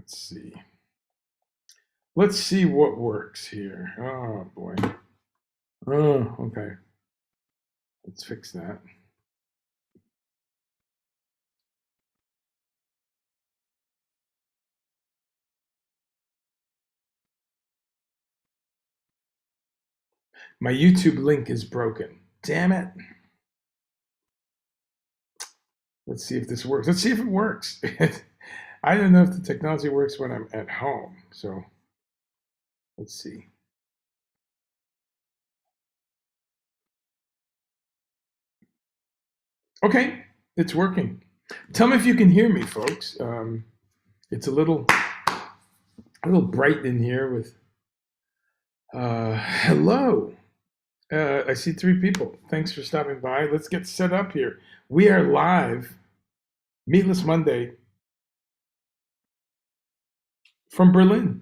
Let's see. Let's see what works here. Oh boy. Oh, okay. Let's fix that. My YouTube link is broken. Damn it. Let's see if this works. Let's see if it works. I don't know if the technology works when I'm at home. So let's see. Okay, it's working. Tell me if you can hear me, folks. It's a little bright in here with hello. I see 3 people. Thanks for stopping by. Let's get set up here. We are live, Meatless Monday, from Berlin.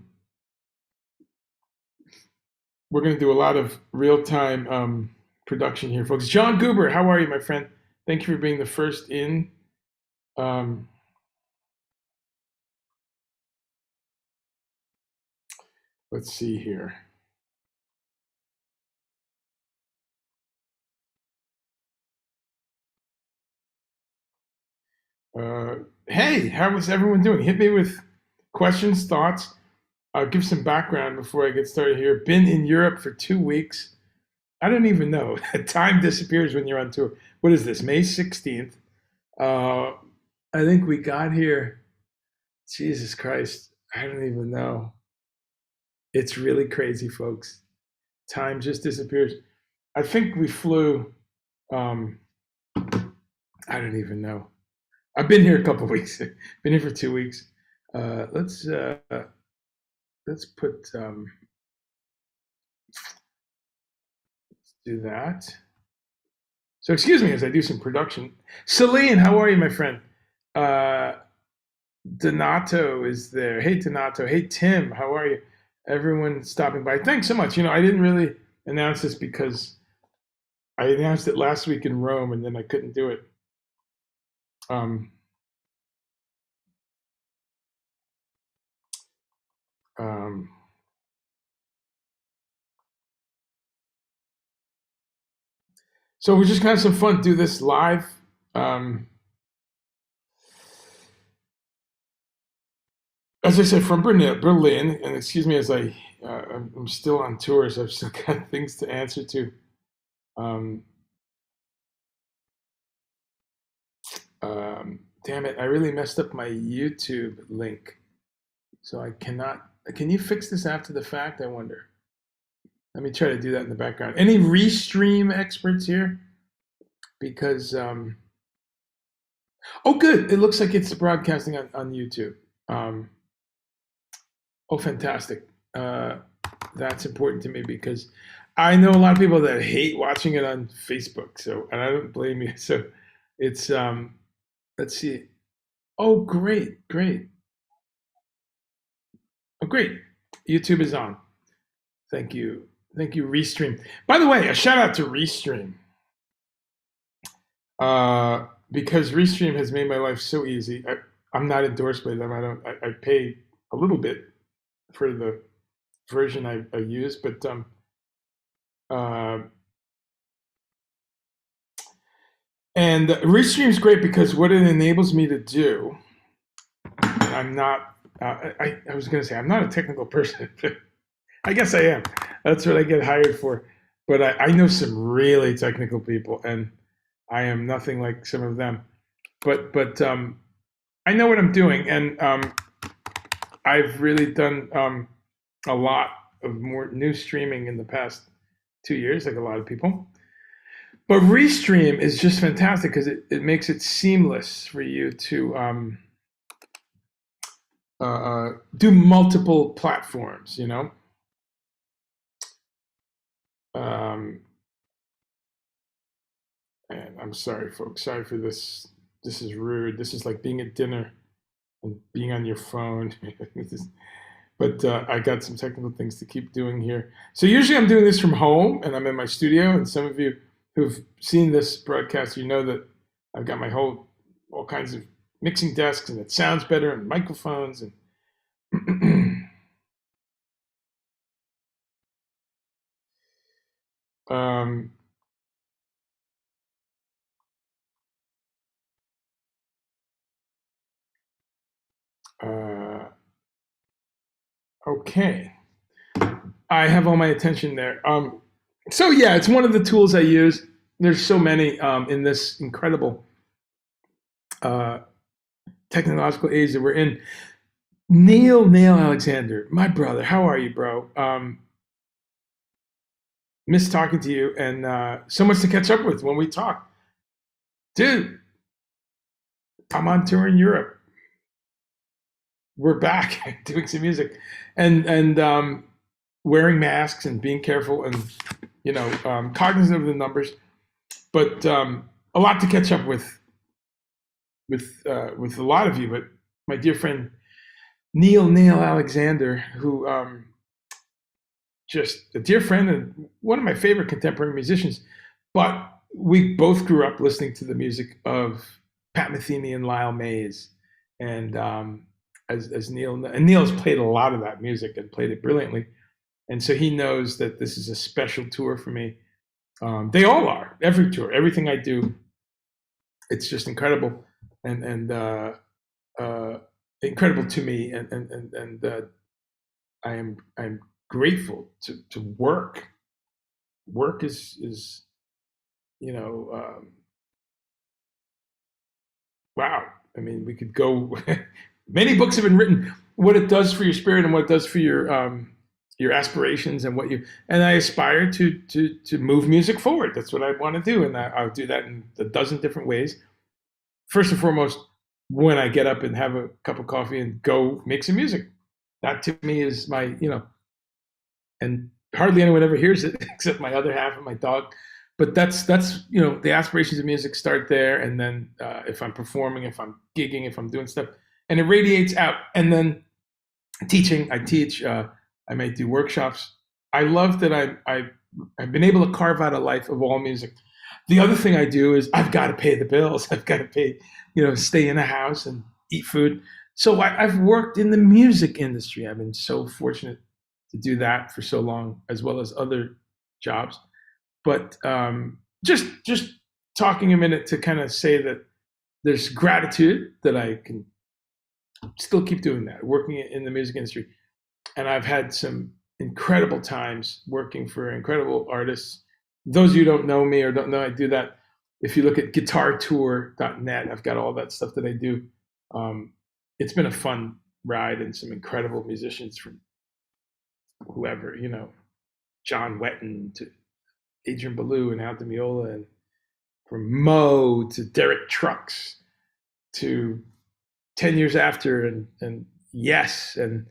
We're going to do a lot of real-time production here, folks. John Goober, how are you, my friend? Thank you for being the first in. Let's see here. Hey, how is everyone doing? Hit me with questions, thoughts. I'll give some background before I get started here. Been in Europe for 2 weeks. I don't even know. Time disappears when you're on tour. What is this, May 16th? I think we got here, Jesus Christ, I don't even know. It's really crazy, folks. Time just disappears. I think we flew, I don't even know. I've been here a couple of weeks. Been here for 2 weeks. Let's put, let's do that. So excuse me as I do some production. Celine, how are you, my friend? Donato is there. Hey, Donato. Hey, Tim, how are you? Everyone stopping by. Thanks so much. I didn't really announce this because I announced it last week in Rome and then I couldn't do it. So we're just gonna have some fun, do this live. As I said, from Berlin, and excuse me as I'm still on tour, so I've still got things to answer to. Damn it, I really messed up my YouTube link. So I cannot, can you fix this after the fact, I wonder? Let me try to do that in the background. Any Restream experts here? Because, oh good, it looks like it's broadcasting on YouTube. Oh, fantastic. That's important to me because I know a lot of people that hate watching it on Facebook. So, and I don't blame you. So it's, let's see. Oh, great. Oh, great. YouTube is on. Thank you. Thank you, Restream. By the way, a shout out to Restream. Because Restream has made my life so easy. I'm not endorsed by them. I pay a little bit for the version I use, but and Restream is great because what it enables me to do, and I'm not, I was going to say I'm not a technical person. I guess I am. That's what I get hired for. But I know some really technical people, and I am nothing like some of them. But I know what I'm doing, and I've really done a lot of more new streaming in the past 2 years, like a lot of people. But Restream is just fantastic because it makes it seamless for you to do multiple platforms, And I'm sorry, folks. Sorry for this. This is rude. This is like being at dinner and being on your phone. But I got some technical things to keep doing here. So usually I'm doing this from home and I'm in my studio. And some of you who've seen this broadcast, you know that I've got all kinds of mixing desks and it sounds better and microphones. um, uh, okay. I have all my attention there. So yeah, it's one of the tools I use. There's so many in this incredible uh, technological age that we're in. Neil Alexander, my brother, how are you, bro? Miss talking to you, and so much to catch up with when we talk, dude. I'm on tour in Europe. We're back doing some music, and wearing masks and being careful, and cognizant of the numbers, but a lot to catch up with a lot of you. But my dear friend Neil Alexander, who just a dear friend and one of my favorite contemporary musicians. But we both grew up listening to the music of Pat Metheny and Lyle Mays, and as Neil's played a lot of that music and played it brilliantly, and so he knows that this is a special tour for me. They all are. Every tour, everything I do, it's just incredible, and uh, incredible to me, and I'm grateful to work. Work is you know wow. I mean, we could go. Many books have been written. What it does for your spirit and what it does for your aspirations and what you and I aspire to move music forward. That's what I want to do, and I'll do that in a dozen different ways. First and foremost, when I get up and have a cup of coffee and go make some music, that to me is my and hardly anyone ever hears it except my other half and my dog. But that's the aspirations of music start there, and then if I'm performing, if I'm gigging, if I'm doing stuff, and it radiates out. And then teaching, I teach. I might do workshops. I love that I've been able to carve out a life of all music. The other thing I do is I've got to pay the bills. I've got to pay, stay in a house and eat food. So I've worked in the music industry. I've been so fortunate to do that for so long, as well as other jobs. But just talking a minute to kind of say that there's gratitude that I can still keep doing that, working in the music industry. And I've had some incredible times working for incredible artists. Those of you who don't know me or don't know I do that, if you look at guitartour.net, I've got all that stuff that I do. It's been a fun ride, and some incredible musicians from whoever, John Wetton to Adrian Belew and Al Di Meola, and from Mo to Derek Trucks to 10 years after, and Yes, and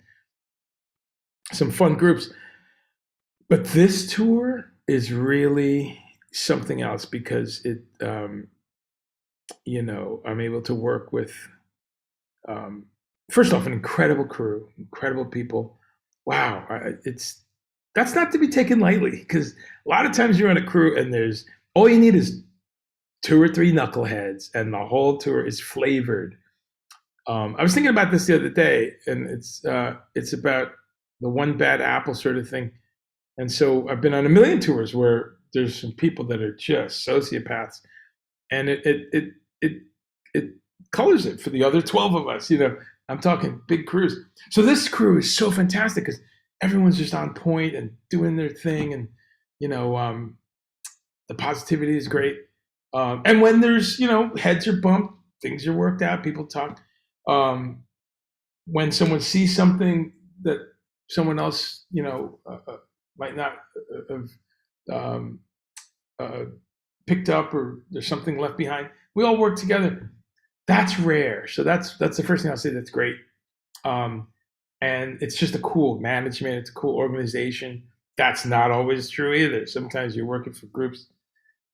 some fun groups. But this tour is really something else because I'm able to work with, first off, an incredible crew, incredible people. Wow, that's not to be taken lightly, because a lot of times you're on a crew and there's all you need is two or three knuckleheads, and the whole tour is flavored. I was thinking about this the other day, and it's about the one bad apple sort of thing. And so I've been on a million tours where there's some people that are just sociopaths, and it colors it for the other 12 of us. I'm talking big crews. So this crew is so fantastic because everyone's just on point and doing their thing, and you know um, the positivity is great. And when there's heads are bumped, things are worked out, people talk. Um, when someone sees something that someone else might not have um, uh, picked up, or there's something left behind, we all work together. That's rare. So that's the first thing I'll say. That's great. Um, and it's just a cool management. It's a cool organization. That's not always true either. Sometimes you're working for groups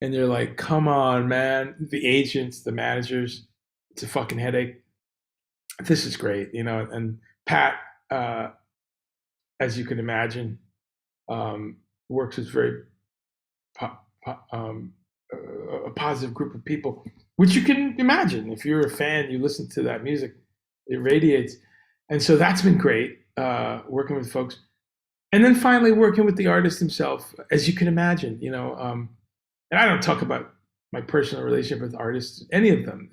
and you're like, come on, man. The agents, the managers, it's a fucking headache. This is great, And Pat, uh, as you can imagine, works with very po- a positive group of people, which you can imagine if you're a fan, you listen to that music, it radiates. And so that's been great, working with folks. And then finally working with the artist himself, as you can imagine, and I don't talk about my personal relationship with artists, any of them.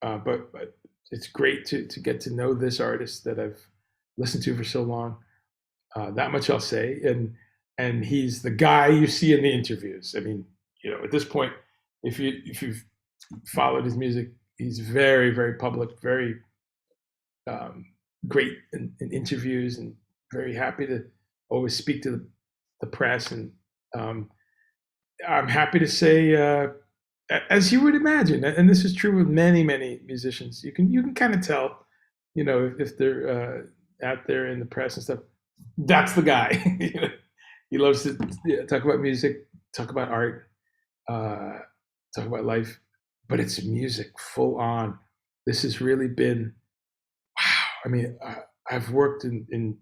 But it's great to get to know this artist that I've listened to for so long. That much I'll say, and he's the guy you see in the interviews. I mean, at this point, if you've followed his music, he's very, very public, very great in interviews, and very happy to always speak to the press. And I'm happy to say, as you would imagine, and this is true with many, many musicians, you can kind of tell, if they're out there in the press and stuff. That's the guy. He loves to talk about music, talk about art, talk about life, but it's music full on. This has really been, wow. I mean, I've worked in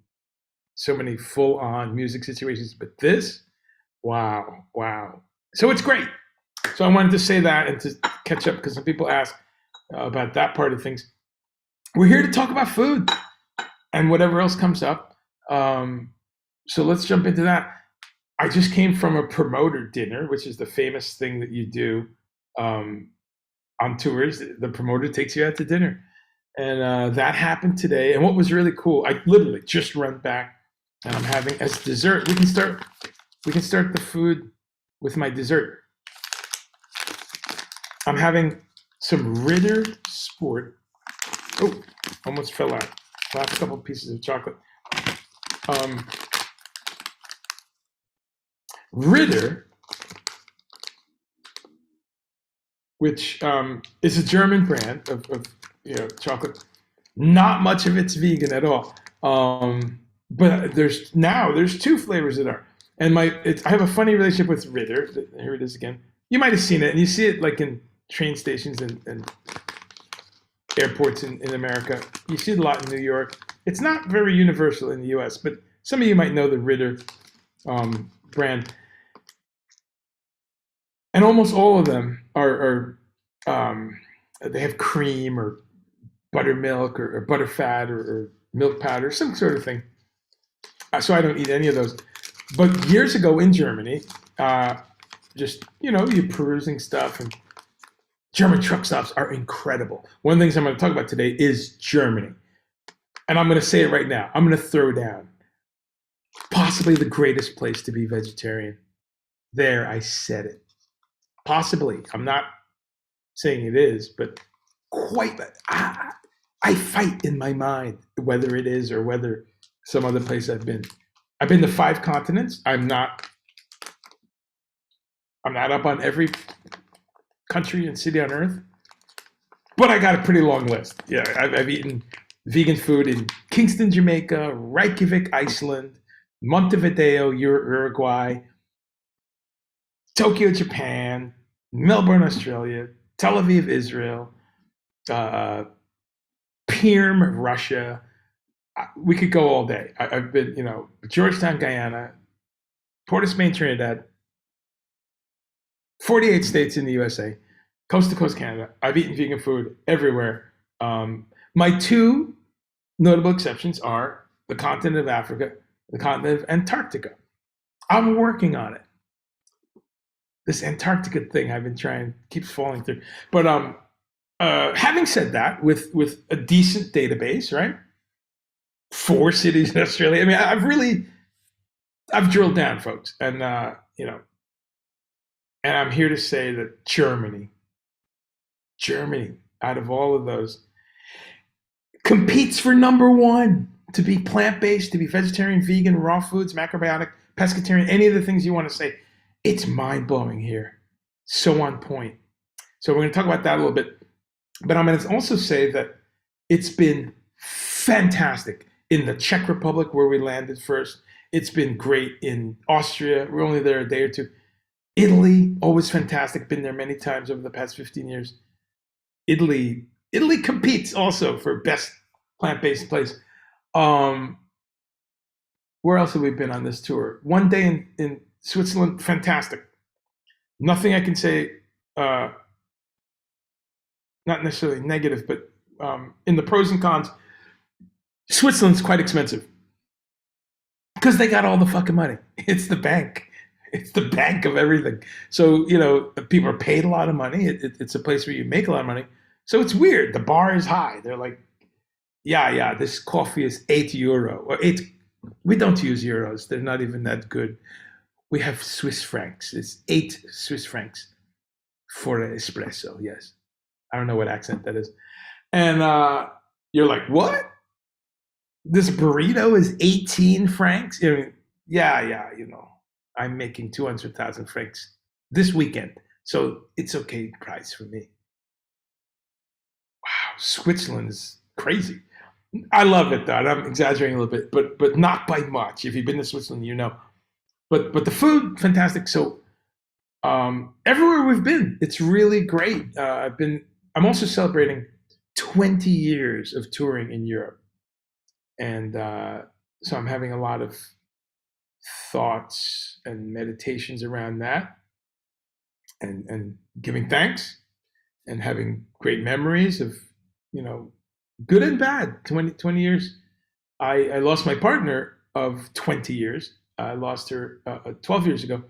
so many full on music situations, but this, wow. So it's great. So I wanted to say that and to catch up, because some people ask about that part of things. We're here to talk about food and whatever else comes up. So let's jump into that. I just came from a promoter dinner, which is the famous thing that you do on tours. The promoter takes you out to dinner. And that happened today. And what was really cool, I literally just run back, and I'm having as dessert. We can start the food with my dessert. I'm having some Ritter Sport. Oh, almost fell out. Last couple pieces of chocolate. Ritter, which is a German brand of chocolate. Not much of it's vegan at all. But there's two flavors that are. And I have a funny relationship with Ritter. Here it is again. You might have seen it, and you see it like in train stations and airports in America. You see it a lot in New York. It's not very universal in the US, but some of you might know the Ritter brand. And almost all of them are they have cream or buttermilk or butterfat or milk powder, some sort of thing. So I don't eat any of those. But years ago in Germany, you're perusing stuff, and German truck stops are incredible. One of the things I'm going to talk about today is Germany. And I'm going to say it right now. I'm going to throw down. Possibly the greatest place to be vegetarian. There, I said it. Possibly. I'm not saying it is, but quite. I fight in my mind whether it is or whether some other place I've been. I've been to 5 continents. I'm not up on every country and city on earth, but I got a pretty long list. Yeah, I've eaten vegan food in Kingston, Jamaica, Reykjavik, Iceland, Montevideo, Uruguay, Tokyo, Japan, Melbourne, Australia, Tel Aviv, Israel, Perm, Russia. We could go all day. I've been, Georgetown, Guyana, Port of Spain, Trinidad, 48 states in the USA, coast to coast Canada. I've eaten vegan food everywhere. My 2 notable exceptions are the continent of Africa, the continent of Antarctica. I'm working on it. This Antarctica thing I've been trying keeps falling through. But having said that, with a decent database, right? 4 cities in Australia. I mean, I've drilled down, folks, and and I'm here to say that Germany, out of all of those, competes for number 1 to be plant-based, to be vegetarian, vegan, raw foods, macrobiotic, pescatarian, any of the things you want to say. It's mind-blowing here. So on point. So we're going to talk about that a little bit. But I'm going to also say that it's been fantastic in the Czech Republic, where we landed first. It's been great in Austria. We're only there a day or 2. Italy, always fantastic. Been there many times over the past 15 years. Italy competes also for best plant-based place. Where else have we been on this tour? One day in Switzerland, fantastic. Nothing I can say, not necessarily negative, but in the pros and cons. Switzerland's quite expensive because they got all the fucking money. It's the bank. It's the bank of everything. So, people are paid a lot of money. It's a place where you make a lot of money. So it's weird. The bar is high. They're like, yeah, this coffee is €8 or eight. We don't use euros. They're not even that good. We have Swiss francs. It's 8 Swiss francs for an espresso. Yes. I don't know what accent that is. And you're like, what? This burrito is 18 francs? Yeah, I'm making 200,000 francs this weekend. So it's okay price for me. Wow, Switzerland is crazy. I love it though. I'm exaggerating a little bit, but not by much. If you've been to Switzerland, you know. But the food, fantastic. So everywhere we've been, it's really great. I'm also celebrating 20 years of touring in Europe, and so I'm having a lot of thoughts and meditations around that, and giving thanks, and having great memories of good and bad. 20 years. I lost my partner of 20 years. I lost her 12 years ago.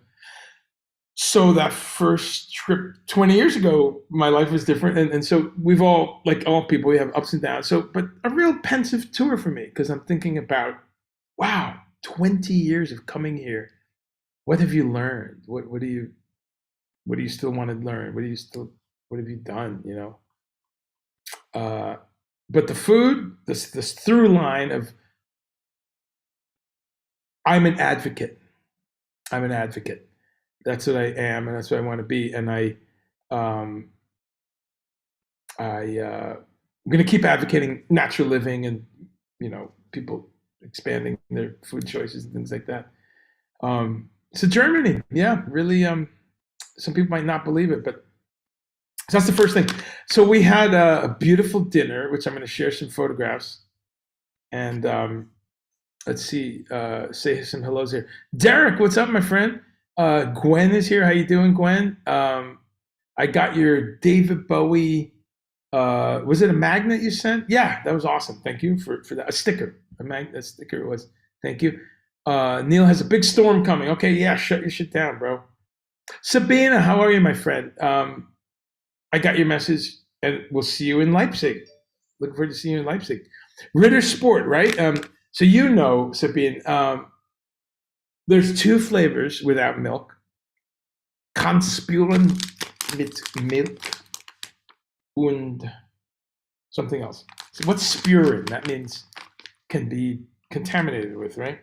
So that first trip 20 years ago, my life was different. And so we've all, like all people, we have ups and downs. So, but a real pensive tour for me because I'm thinking about, wow, 20 years of coming here. What have you learned? What do you still want to learn? What have you done? But the food, this through line of, I'm an advocate. I'm an advocate. That's what I am, and that's what I want to be. And I'm going to keep advocating natural living, and people expanding their food choices and things like that. So Germany, yeah, really. Some people might not believe it, but so that's the first thing. So we had a beautiful dinner, which I'm going to share some photographs, and let's see, say some hellos here. Derek, what's up, my friend? Gwen is here. How you doing, Gwen? I got your David Bowie. Was it a magnet you sent? Yeah, that was awesome. Thank you for that. A sticker. A sticker it was. Thank you. Neil has a big storm coming. Okay, yeah, shut your shit down, bro. Sabina, how are you, my friend? I got your message, and we'll see you in Leipzig. Looking forward to seeing you in Leipzig. Ritter Sport, right? So Sabine, there's 2 flavors without milk. Kannspüren mit Milk und something else. So what's spurin? That means can be contaminated with, right?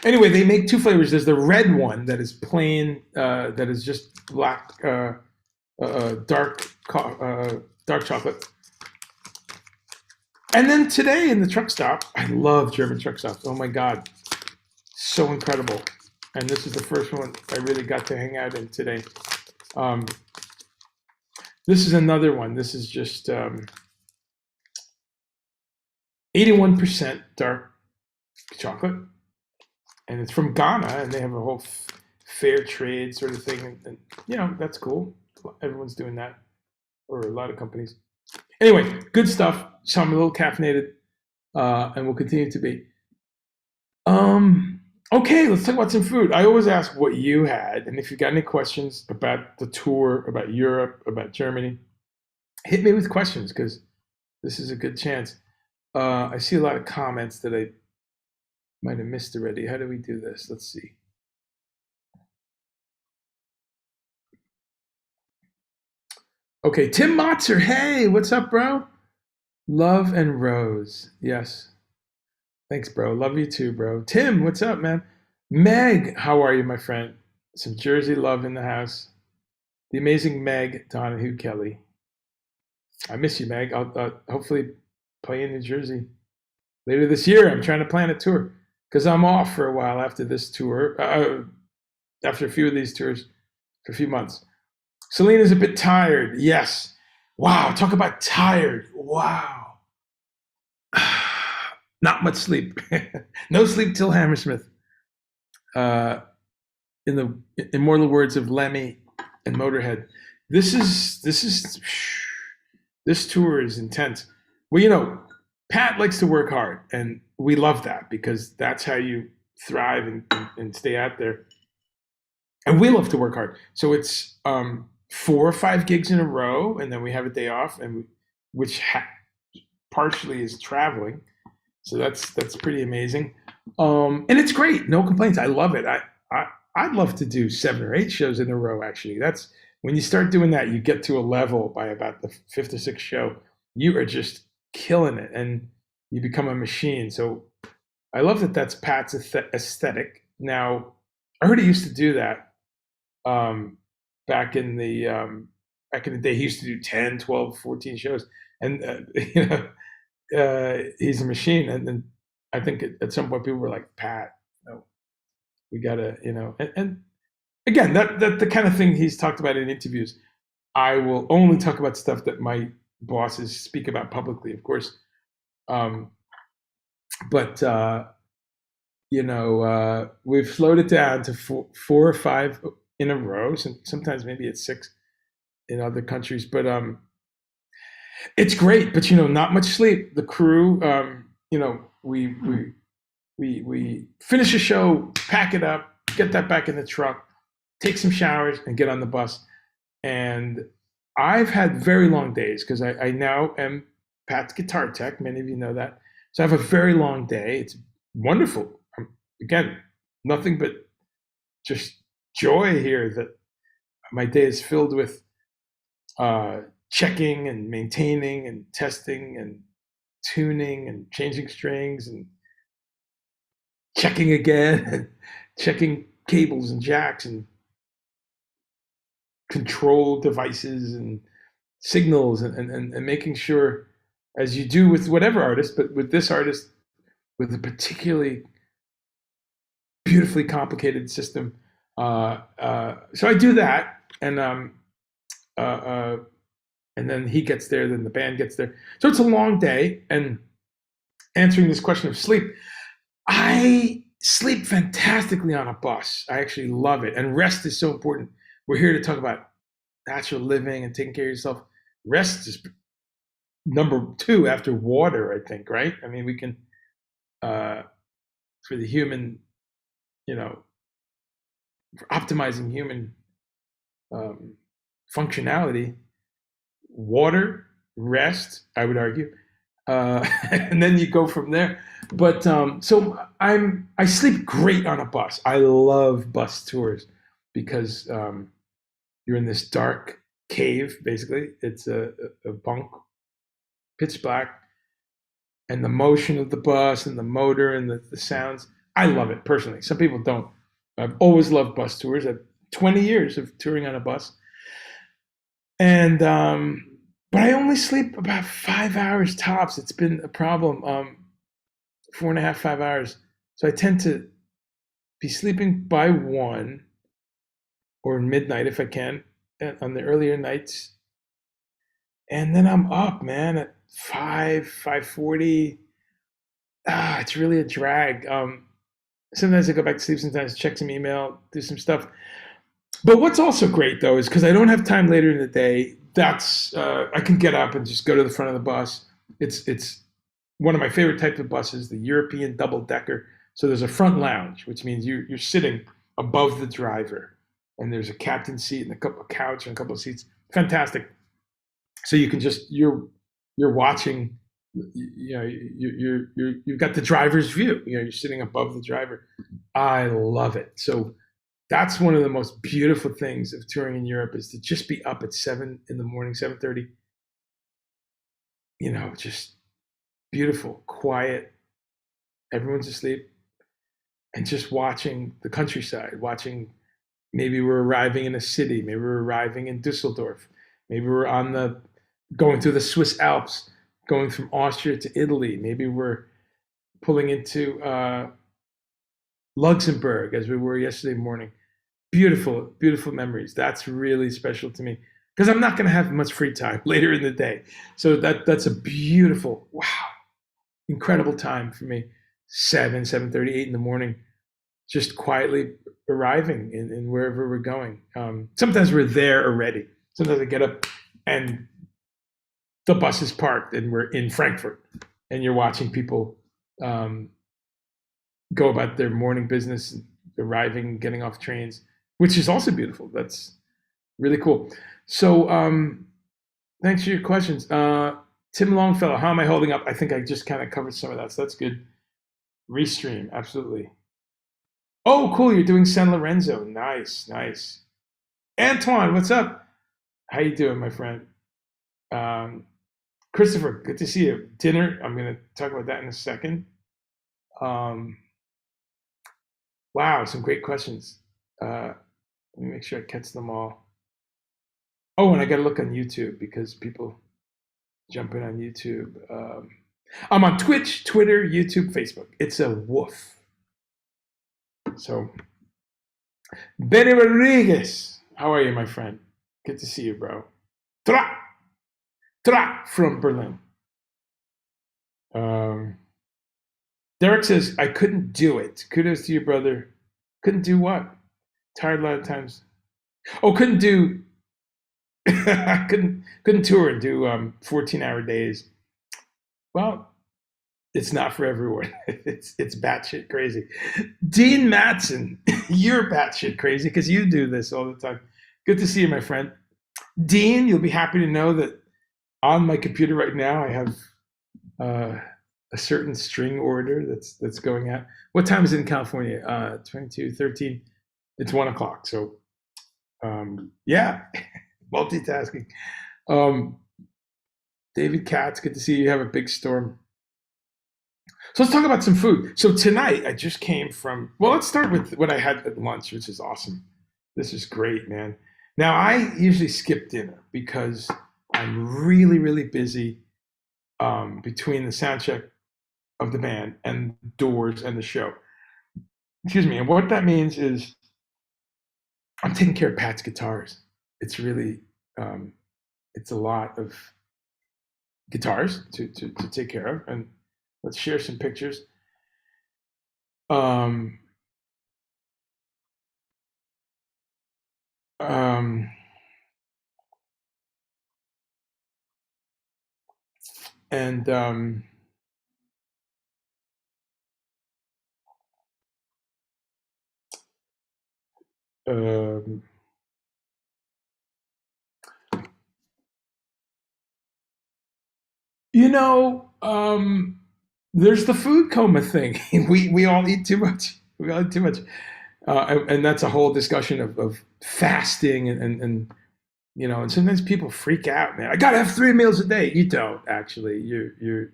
Anyway, they make 2 flavors. There's the red one that is plain, that is just black, dark chocolate. And then today in the truck stop, I love German truck stops. Oh my God, so incredible. And this is the first one I really got to hang out in today. This is another one. This is just 81% dark chocolate. And it's from Ghana, and they have a whole fair trade sort of thing. And that's cool. Everyone's doing that, or a lot of companies. Anyway, good stuff. So I'm a little caffeinated, and will continue to be. Okay, let's talk about some food. I always ask what you had, and if you got any questions about the tour, about Europe, about Germany, hit me with questions because this is a good chance. I see a lot of comments that I might have missed already. How do we do this? Let's see. Okay, Tim Motzer. Hey, what's up, bro? Love and Rose. Yes. Thanks, bro. Love you too, bro. Tim, what's up, man? Meg, how are you, my friend? Some Jersey love in the house. The amazing Meg Donahue Kelly. I miss you, Meg. I'll hopefully play in New Jersey later this year. I'm trying to plan a tour because I'm off for a while after this tour, after a few of these tours for a few months. Selena's a bit tired. Yes. Wow. Talk about tired. Wow. Not much sleep. No sleep till Hammersmith. In the immortal words of Lemmy and Motorhead, this tour is intense. Well, Pat likes to work hard, and we love that because that's how you thrive and stay out there. And we love to work hard. So it's 4 or 5 gigs in a row, and then we have a day off, and which partially is traveling. So that's pretty amazing, and it's great. No complaints. I love it. I'd love to do 7 or 8 shows in a row. Actually, that's when you start doing that, you get to a level by about the fifth or sixth show, you are just killing it, and you become a machine. So I love that. That's Pat's aesthetic. Now, I heard he used to do that um, back in the back in the day. He used to do 10, 12, 14 shows, and he's a machine. And then I think at some point people were like, Pat, no, we gotta, and again, that the kind of thing he's talked about in interviews. I will only talk about stuff that my bosses speak about publicly, of course. Um, but we've slowed it down to 4 or 5 in a row. Sometimes maybe it's 6 in other countries, but it's great. But not much sleep. The crew, we finish a show, pack it up, get that back in the truck, take some showers, and get on the bus. And I've had very long days because I now am Pat's guitar tech. Many of you know that. So I have a very long day. It's wonderful. Again, nothing but just joy here that my day is filled with checking and maintaining and testing and tuning and changing strings and checking again and checking cables and jacks and control devices and signals and making sure, as you do with whatever artist, but with this artist, with a particularly beautifully complicated system. So I do that, and then he gets there, then the band gets there. So it's a long day. And answering this question of sleep, I sleep fantastically on a bus. I actually love it, and rest is so important. We're here to talk about natural living and taking care of yourself. Rest is number 2 after water, I think, right? I mean, we can, for the human, for optimizing human functionality, water, rest, I would argue, and then you go from there. But so I sleep great on a bus. I love bus tours because you're in this dark cave. Basically, it's a bunk, pitch black, and the motion of the bus and the motor and the sounds. I love it personally. Some people don't. I've always loved bus tours. I've 20 years of touring on a bus, and but I only sleep about 5 hours tops. It's been a problem. 4.5, 5 hours. So I tend to be sleeping by 1 or midnight if I can on the earlier nights, and then I'm up, man, at 5:40. It's really a drag. Sometimes I go back to sleep. Sometimes check some email, do some stuff. But what's also great though is because I don't have time later in the day. That's I can get up and just go to the front of the bus. It's one of my favorite types of buses, the European double decker. So there's a front lounge, which means you're sitting above the driver, and there's a captain seat and a couple of couch and a couple of seats. Fantastic. So you can just you're watching. You've got the driver's view. You're sitting above the driver. I love it. So that's one of the most beautiful things of touring in Europe is to just be up at 7 in the morning, 7:30. Just beautiful, quiet. Everyone's asleep, and just watching the countryside. Watching, maybe we're arriving in a city. Maybe we're arriving in Dusseldorf. Maybe we're going through the Swiss Alps, going from Austria to Italy. Maybe we're pulling into Luxembourg as we were yesterday morning. Beautiful, beautiful memories. That's really special to me because I'm not going to have much free time later in the day. So that's a beautiful, wow, incredible time for me. 7:30, 8 in the morning, just quietly arriving in wherever we're going. Sometimes we're there already. Sometimes I get up and the bus is parked and we're in Frankfurt, and you're watching people um, go about their morning business, arriving, getting off trains, which is also beautiful. That's really cool. So, thanks for your questions. Tim Longfellow, how am I holding up? I think I just kind of covered some of that, so that's good. Restream, absolutely. Oh, cool, you're doing San Lorenzo. Nice, nice. Antoine, what's up? How you doing, my friend? Um, Christopher, good to see you. Dinner, I'm going to talk about that in a second. Um, wow, some great questions. Let me make sure I catch them all. Oh, and I got to look on YouTube because people jump in on YouTube. I'm on Twitch, Twitter, YouTube, Facebook. It's a woof. So, Benny Rodriguez, how are you, my friend? Good to see you, bro. Tra, tra from Berlin. Um, Derek says, I couldn't do it. Kudos to you, brother. Couldn't do what? Tired a lot of times. Oh, couldn't do. couldn't tour and do 14-hour days. Well, it's not for everyone. It's batshit crazy. Dean Matson, you're batshit crazy because you do this all the time. Good to see you, my friend. Dean, you'll be happy to know that on my computer right now I have a certain string order that's going out. What time is it in California? 22:13. It's 1 o'clock. So yeah, multitasking. David Katz, good to see you. Have a big storm. So let's talk about some food. So tonight I just came from. Well, let's start with what I had at lunch, which is awesome. This is great, man. Now I usually skip dinner because I'm really, really busy between the sound check of the band and doors and the show. Excuse me. And what that means is I'm taking care of Pat's guitars. It's really, it's a lot of guitars to take care of. And let's share some pictures. Um, um, and um, you know, there's the food coma thing. We all eat too much. We all eat too much, and that's a whole discussion of fasting and you know. And sometimes people freak out, man. I gotta have 3 meals a day. You don't actually. You're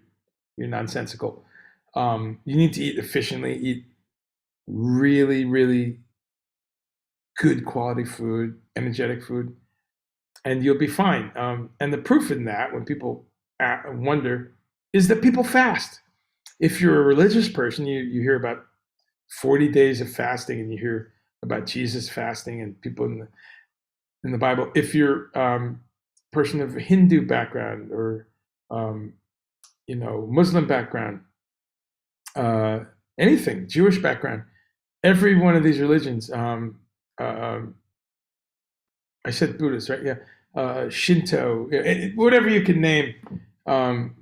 nonsensical. You need to eat efficiently. Eat really really good quality food, energetic food, and you'll be fine. And the proof in that, when people wonder, is that people fast. If you're a religious person, you hear about 40 days of fasting, and you hear about Jesus fasting and people in the Bible. If you're person of a Hindu background or um, you know, Muslim background, uh, anything, Jewish background, every one of these religions. Um, I said Buddhist, right? Yeah, Shinto, whatever you can name.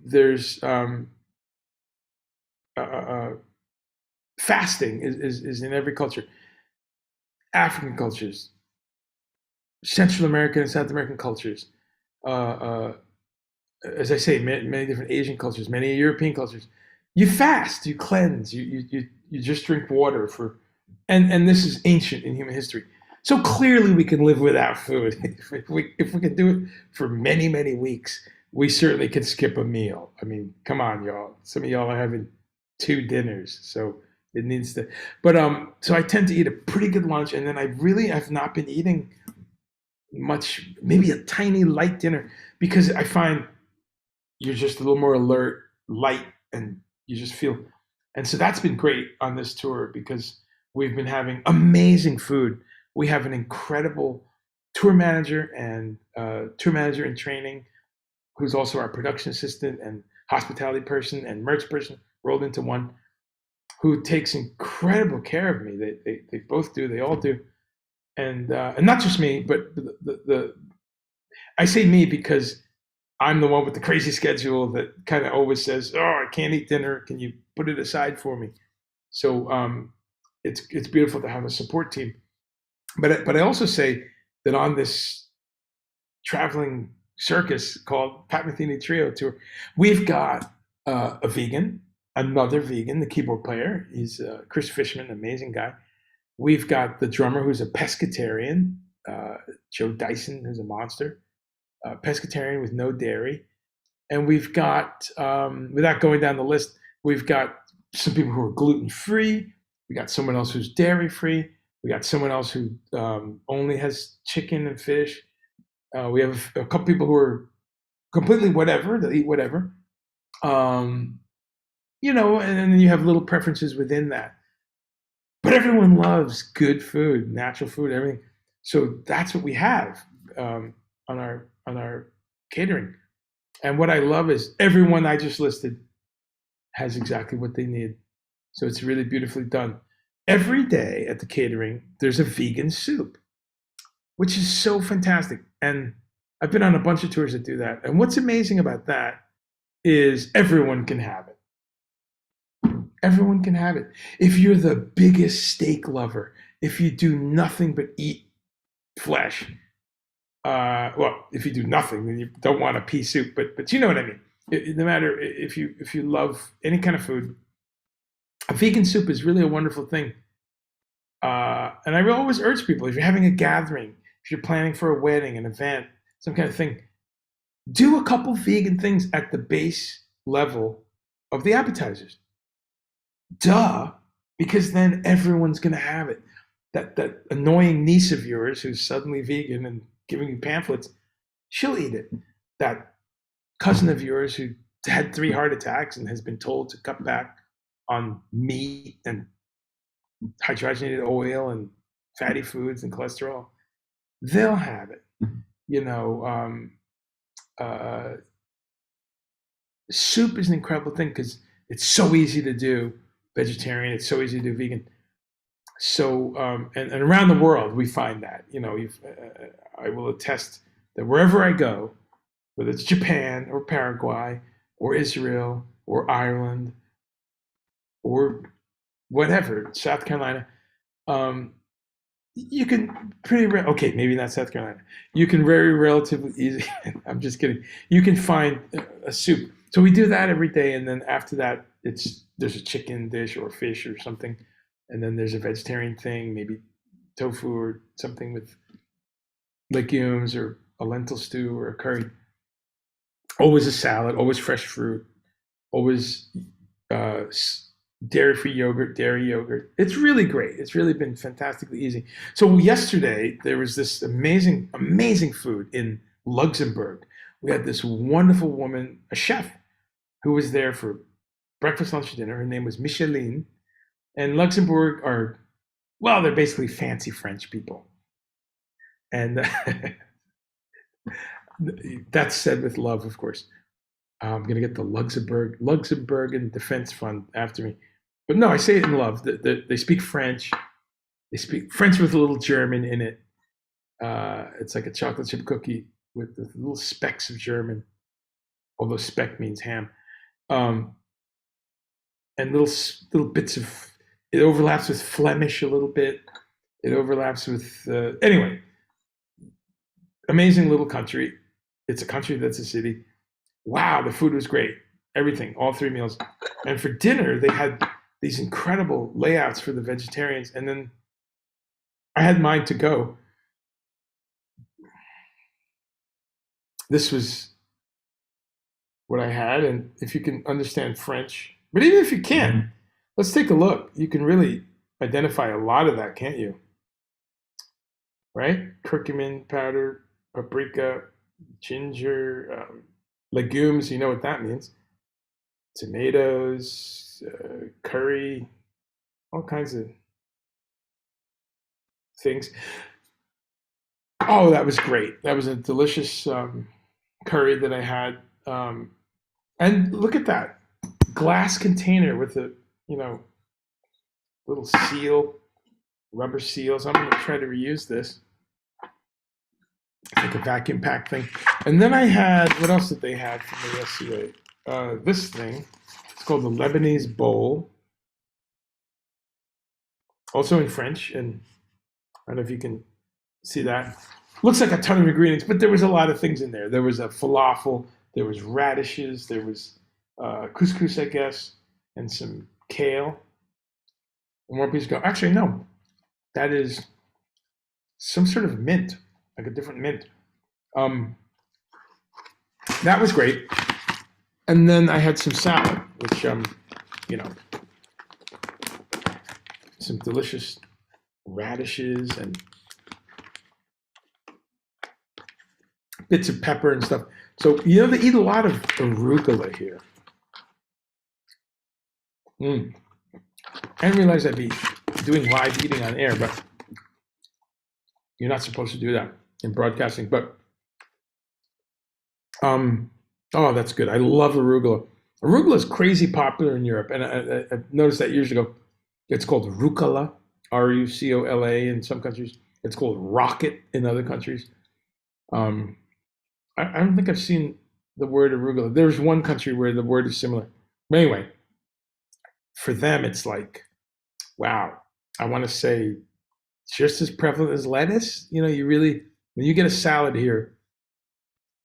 There's uh, uh, fasting is in every culture. African cultures, Central American and South American cultures. Uh, uh, as I say, many different Asian cultures, many European cultures. You fast, you cleanse, you just drink water for, and this is ancient in human history. So clearly, we can live without food. If we can do it for many many weeks, we certainly can skip a meal. I mean, come on, y'all. Some of y'all are having 2 dinners, so it needs to. But so I tend to eat a pretty good lunch, and then I really have not been eating much. Maybe a tiny light dinner because I find you're just a little more alert, light, and you just feel. And so that's been great on this tour because we've been having amazing food. We have an incredible tour manager in training, who's also our production assistant and hospitality person and merch person rolled into one, who takes incredible care of me. They both do. They all do, and not just me, but the I say me because I'm the one with the crazy schedule that kind of always says, "Oh, I can't eat dinner. Can you put it aside for me?" So it's beautiful to have a support team. But I also say that on this traveling circus called Pat Metheny Trio Tour, we've got a vegan, another vegan, the keyboard player. He's Chris Fishman, amazing guy. We've got the drummer who's a pescatarian, Joe Dyson, who's a monster, pescatarian with no dairy. And we've got, without going down the list, we've got some people who are gluten free. We got someone else who's dairy free. We got someone else who only has chicken and fish. We have a couple people who are completely whatever, they'll eat whatever. Um, and then you have little preferences within that. But everyone loves good food, natural food, everything. So that's what we have on our catering. And what I love is everyone I just listed has exactly what they need. So it's really beautifully done. Every day at the catering, there's a vegan soup, which is so fantastic. And I've been on a bunch of tours that do that. And what's amazing about that is everyone can have it. Everyone can have it. If you're the biggest steak lover, if you do nothing but eat flesh, well, if you do nothing, then you don't want a pea soup. But you know what I mean. No matter if you love any kind of food, a vegan soup is really a wonderful thing. And I always urge people: if you're having a gathering, if you're planning for a wedding, an event, some kind of thing, do a couple vegan things at the base level of the appetizers. Duh, because then everyone's going to have it. That annoying niece of yours who's suddenly vegan and giving you pamphlets, she'll eat it. That cousin of yours who had 3 heart attacks and has been told to cut back on meat and hydrogenated oil and fatty foods and cholesterol, they'll have it. Soup is an incredible thing because it's so easy to do vegetarian. It's so easy to do vegan. So, and around the world, we find that, I will attest that wherever I go, whether it's Japan or Paraguay or Israel or Ireland or whatever, South Carolina, you can okay, maybe not South Carolina. You can very relatively easy, I'm just kidding. You can find a soup. So we do that every day. And then after that, there's a chicken dish or fish or something. And then there's a vegetarian thing, maybe tofu or something with legumes or a lentil stew or a curry. Always a salad, always fresh fruit, always dairy-free yogurt, dairy yogurt. It's really great. It's really been fantastically easy. So yesterday, there was this amazing, amazing food in Luxembourg. We had this wonderful woman, a chef, who was there for breakfast, lunch, and dinner. Her name was Micheline. And Luxembourg they're basically fancy French people. And that's said with love, of course. I'm going to get the Luxembourgian Defense Fund after me. But no, I say it in love. They speak French. They speak French with a little German in it. It's like a chocolate chip cookie with little specks of German, although speck means ham. And little bits of, it overlaps with Flemish a little bit. It overlaps with, anyway, amazing little country. It's a country that's a city. Wow, the food was great. Everything, all 3 meals. And for dinner, they had these incredible layouts for the vegetarians. And then I had mine to go. This was what I had. And if you can understand French, but even if you can't, let's take a look. You can really identify a lot of that, can't you? Right? Curcumin powder, paprika, ginger, legumes, you know what that means. Tomatoes, curry, all kinds of things. Oh, that was great. That was a delicious curry that I had. And look at that glass container with a, little seal, rubber seals. I'm going to try to reuse this. It's like a vacuum pack thing. And then I had, what else did they have for me yesterday? This thing. It's called the Lebanese bowl, also in French. And I don't know if you can see that. Looks like a ton of ingredients, but there was a lot of things in there. There was a falafel, there was radishes, there was couscous, I guess, and some kale. And more pieces go. Actually, no, that is some sort of mint, like a different mint. Um, that was great. And then I had some salad, which you know, some delicious radishes and bits of pepper and stuff. So they eat a lot of arugula here. I didn't realize I'd be doing live eating on air, but you're not supposed to do that in broadcasting. But oh, that's good. I love arugula. Arugula is crazy popular in Europe, and I noticed that years ago. It's called rucola, Rucola in some countries. It's called rocket in other countries. I don't think I've seen the word arugula. There's one country where the word is similar. But anyway, for them, it's like, wow, I want to say just as prevalent as lettuce. You really, when you get a salad here,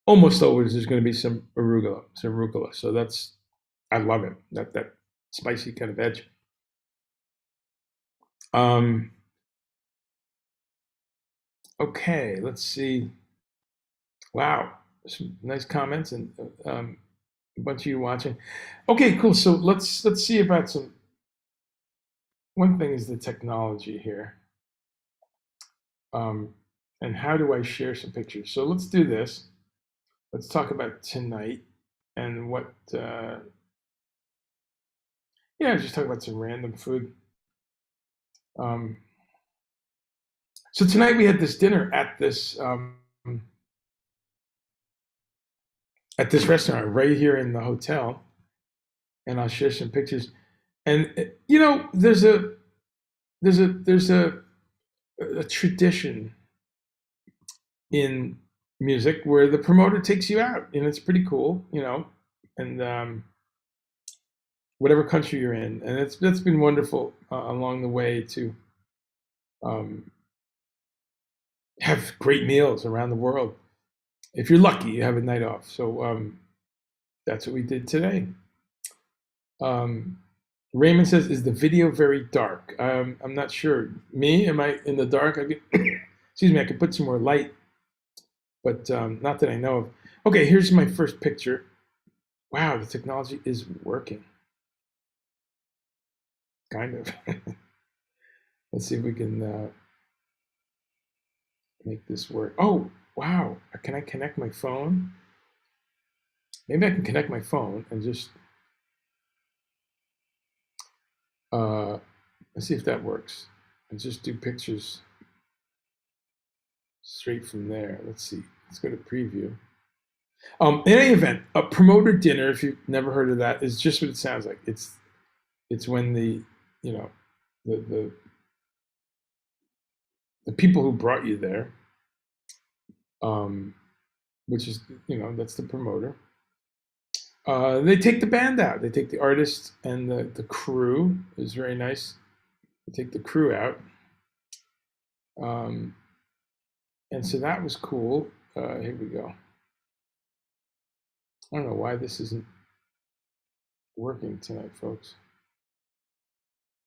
almost always there's going to be some arugula. So I love it. That spicy kind of edge. Okay, let's see. Wow, some nice comments and a bunch of you watching. Okay, cool. So let's see about some. One thing is the technology here, and how do I share some pictures? So let's do this. Let's talk about tonight and what. Yeah, just talk about some random food. So tonight we had this dinner at this restaurant right here in the hotel, and I'll share some pictures. And there's a tradition in music where the promoter takes you out, and it's pretty cool, and whatever country you're in, and that's been wonderful along the way to have great meals around the world. If you're lucky, you have a night off. So that's what we did today. Raymond says, "Is the video very dark?" I'm not sure. Me, am I in the dark? Excuse me. I could put some more light, but not that I know of. Okay, here's my first picture. Wow, the technology is working. Kind of. Let's see if we can make this work. Oh, wow. Can I connect my phone? Maybe I can connect my phone and just let's see if that works. And just do pictures straight from there. Let's see. Let's go to preview. In any event, a promoter dinner, if you've never heard of that, is just what it sounds like. It's when the people who brought you there, which is that's the promoter. They take the band out. They take the artist and the crew is very nice. They take the crew out, and so that was cool. Here we go. I don't know why this isn't working tonight, folks.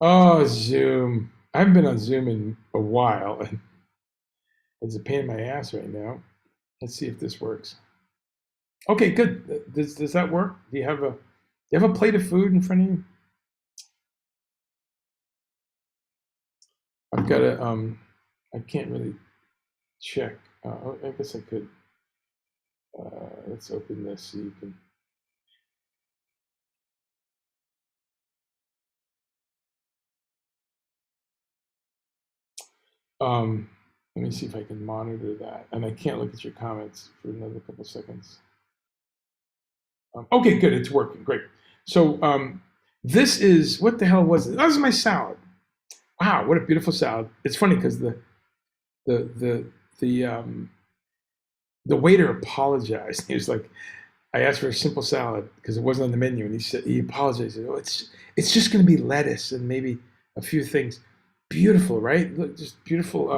Oh, Zoom. I haven't been on Zoom in a while, and it's a pain in my ass right now. Let's see if this works. Okay, good. Does that work? Do you have a plate of food in front of you? I've got to I can't really check. I guess I could. Let's open this so you can. Let me see if I can monitor that. And I can't look at your comments for another couple seconds. Okay, good. It's working. Great. So this is, what the hell was it? That was my salad. Wow, what a beautiful salad. It's funny because the the waiter apologized. He was like, I asked for a simple salad because it wasn't on the menu, and he apologized. He said, oh, it's just going to be lettuce and maybe a few things. Beautiful, right? Look, just beautiful.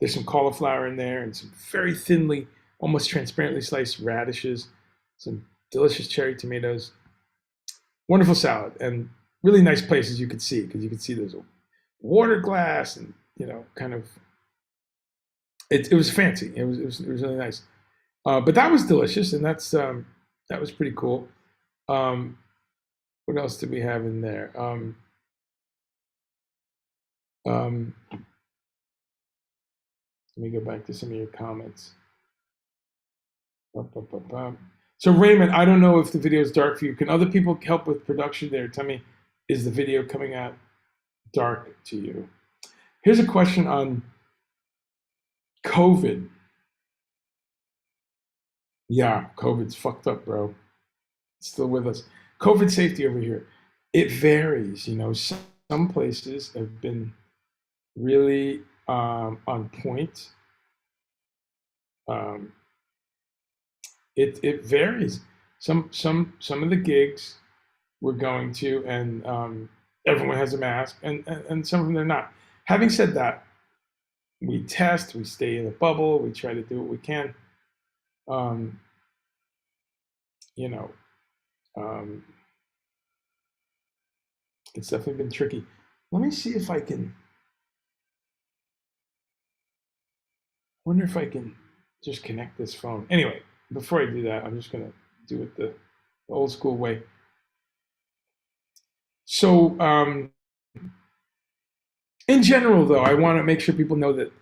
There's some cauliflower in there and some very thinly, almost transparently sliced radishes, some delicious cherry tomatoes. Wonderful salad, and really nice places you could see, because you could see there's a water glass and, kind of, it was fancy. It was really nice. But that was delicious, and that was pretty cool. What else did we have in there? Let me go back to some of your comments. So Raymond, I don't know if the video is dark for you. Can other people help with production there? Tell me, is the video coming out dark to you? Here's a question on COVID. Yeah, COVID's fucked up, bro. It's still with us. COVID safety over here. It varies. Some places have been really on point. It varies. Some of the gigs we're going to, and everyone has a mask, and some of them they're not. Having said that, we test, we stay in a bubble, we try to do what we can. You know, it's definitely been tricky. Let me see if I can. Wonder if I can just connect this phone. Anyway, before I do that, I'm just gonna do it the old school way. So, in general, though, I want to make sure people know that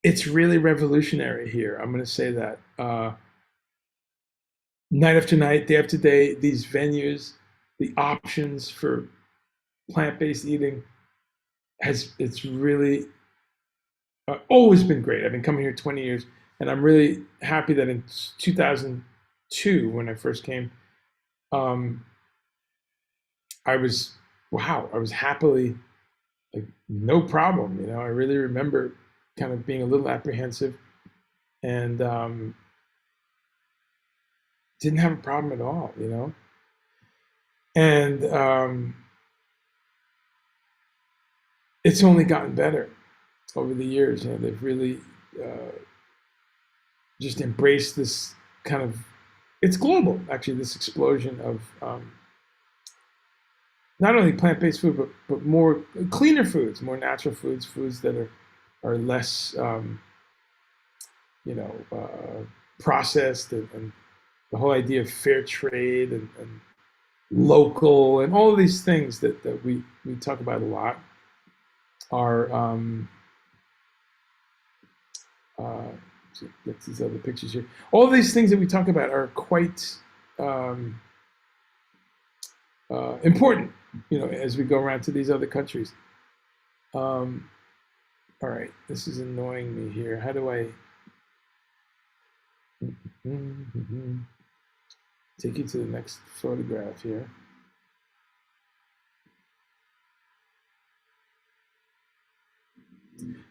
it's really revolutionary here. I'm going to say that night after night, day after day, these venues, the options for plant-based eating it's really always been great. I've been coming here 20 years, and I'm really happy that in 2002, when I first came, I was happily, like, no problem. I really remember kind of being a little apprehensive, and didn't have a problem at all. And it's only gotten better over the years. They've really just embraced this kind of, it's global, actually, this explosion of not only plant-based food, but more cleaner foods, more natural foods that are less, processed, and the whole idea of fair trade and local and all of these things that we talk about a lot are get these other pictures here. All of these things that we talk about are quite important, as we go around to these other countries. All right, this is annoying me here. How do I take you to the next photograph here?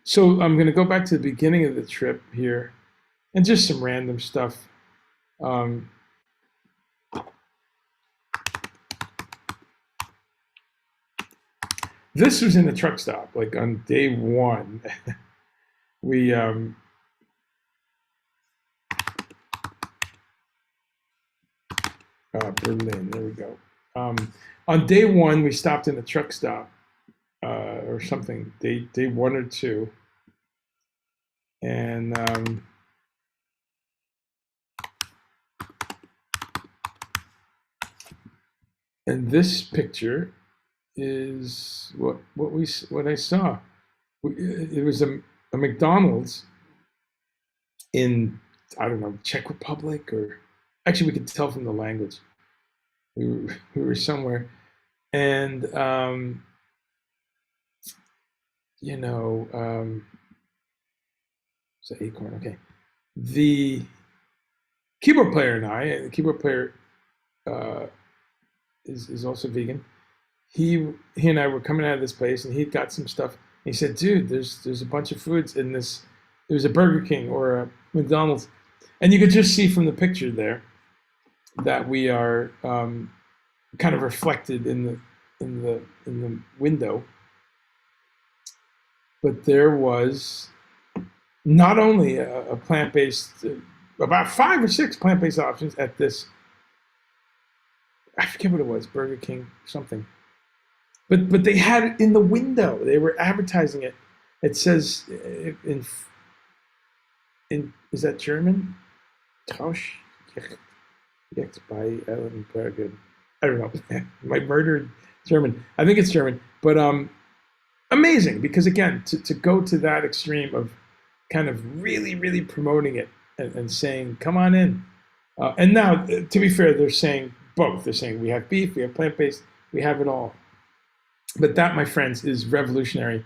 So I'm going to go back to the beginning of the trip here, and just some random stuff. This was in a truck stop, like on day one. We Berlin, there we go. On day one, we stopped in a truck stop or something, day 1 or 2, and this picture is what I saw. It was a McDonald's in, I don't know, Czech Republic, or actually we could tell from the language. We were somewhere, and it's an acorn. Okay, the keyboard player the keyboard player is also vegan. He and I were coming out of this place, and he'd got some stuff. He said, dude, there's a bunch of foods in this. It was a Burger King or a McDonald's, and you could just see from the picture there that we are kind of reflected in the window. But there was not only a plant-based, about 5 or 6 plant-based options at this. I forget what it was, Burger King, something. But they had it in the window. They were advertising it. It says in is that German? Tausch jetzt bei Ellenbergen. I don't know. My murdered German. I think it's German. But amazing, because again, to go to that extreme of kind of really promoting it and saying, come on in. And now, to be fair, they're saying both. They're saying we have beef, we have plant-based, we have it all. But that, my friends, is revolutionary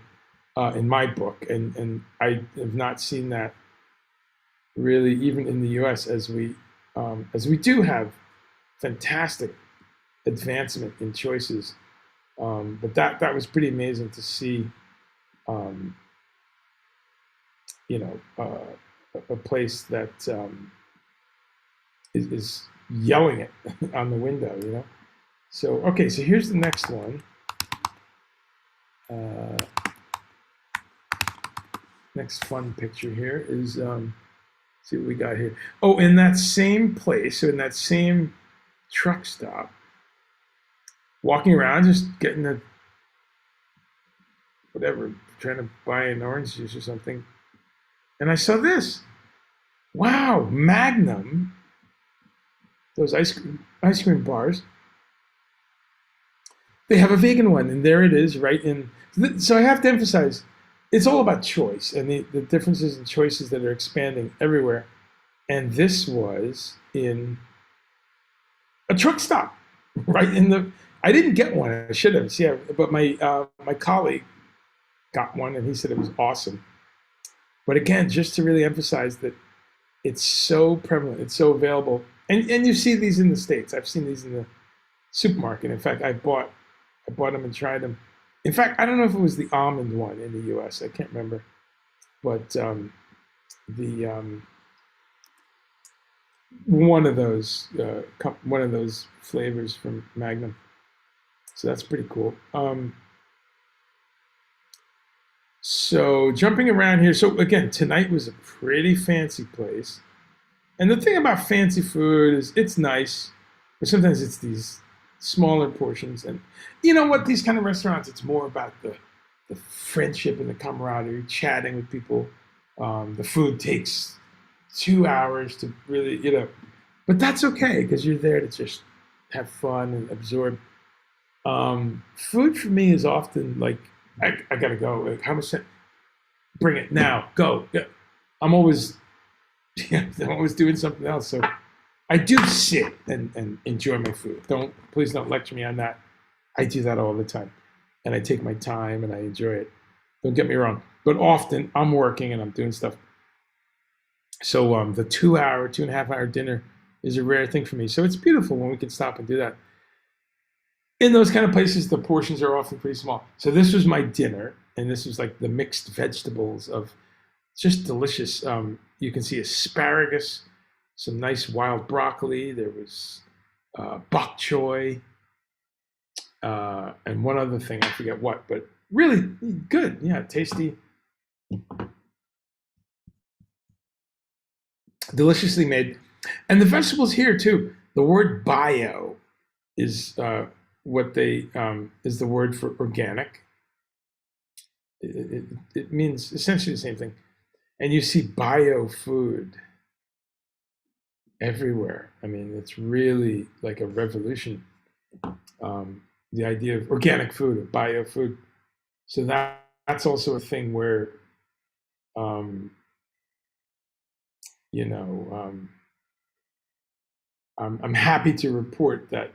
in my book, and I have not seen that really even in the U.S. as we do have fantastic advancement in choices. But that was pretty amazing to see. You know, a place that is yelling it on the window. You know. So okay, so here's the next one. Next fun picture here is, see what we got here. Oh, in that same place, so in that same truck stop, walking around, just getting a, whatever, trying to buy an orange juice or something. And I saw this. Wow, Magnum, those ice cream bars. They have a vegan one, and there it is, right in. So I have to emphasize, it's all about choice and the differences in choices that are expanding everywhere. And this was in a truck stop, right in the. I didn't get one. I should have. See, but my colleague got one, and he said it was awesome. But again, just to really emphasize that it's so prevalent, it's so available, and you see these in the States. I've seen these in the supermarket. In fact, I bought them and tried them. In fact, I don't know if it was the almond one in the U.S. I can't remember, but one of those flavors from Magnum. So that's pretty cool. So jumping around here. So again, tonight was a pretty fancy place, and the thing about fancy food is it's nice, but sometimes it's these smaller portions. And you know what, these kind of restaurants, it's more about the friendship and the camaraderie, chatting with people. The food takes 2 hours to really, but that's okay, because you're there to just have fun and absorb. Food for me is often like, I gotta go, like, how much time? Bring it now, go. Yeah. I'm always I'm always doing something else. So I do sit and enjoy my food. Please don't lecture me on that. I do that all the time, and I take my time and I enjoy it. Don't get me wrong, but often I'm working and I'm doing stuff. So the 2.5 hour dinner is a rare thing for me. So it's beautiful when we can stop and do that. In those kind of places, the portions are often pretty small. So this was my dinner, and this was like the mixed vegetables of just delicious. You can see asparagus, some nice wild broccoli. There was bok choy, and one other thing, I forget what, but really good. Yeah, tasty, deliciously made. And the vegetables here too. The word bio is what they is the word for organic. It means essentially the same thing. And you see bio food everywhere. I mean, it's really like a revolution. The idea of organic food, of bio food. So that's also a thing where, you know, I'm happy to report that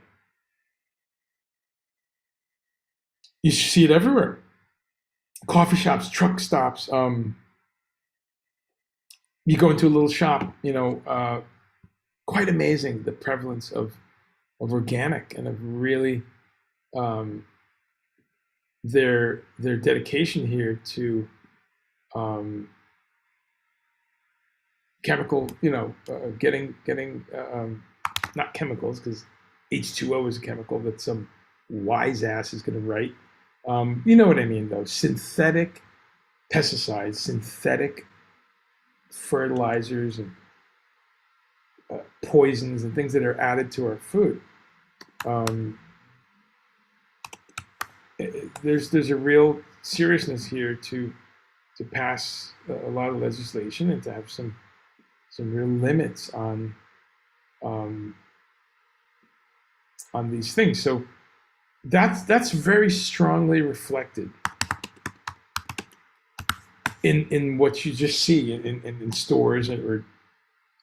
you see it everywhere. Coffee shops, truck stops. You go into a little shop, quite amazing, the prevalence of organic and of really their dedication here to chemical, getting not chemicals, because H2O is a chemical that some wise ass is going to write. You know what I mean, though. Synthetic pesticides, synthetic fertilizers, and poisons and things that are added to our food. There's a real seriousness here to pass a lot of legislation and to have some real limits on these things. So that's very strongly reflected in what you just see in stores.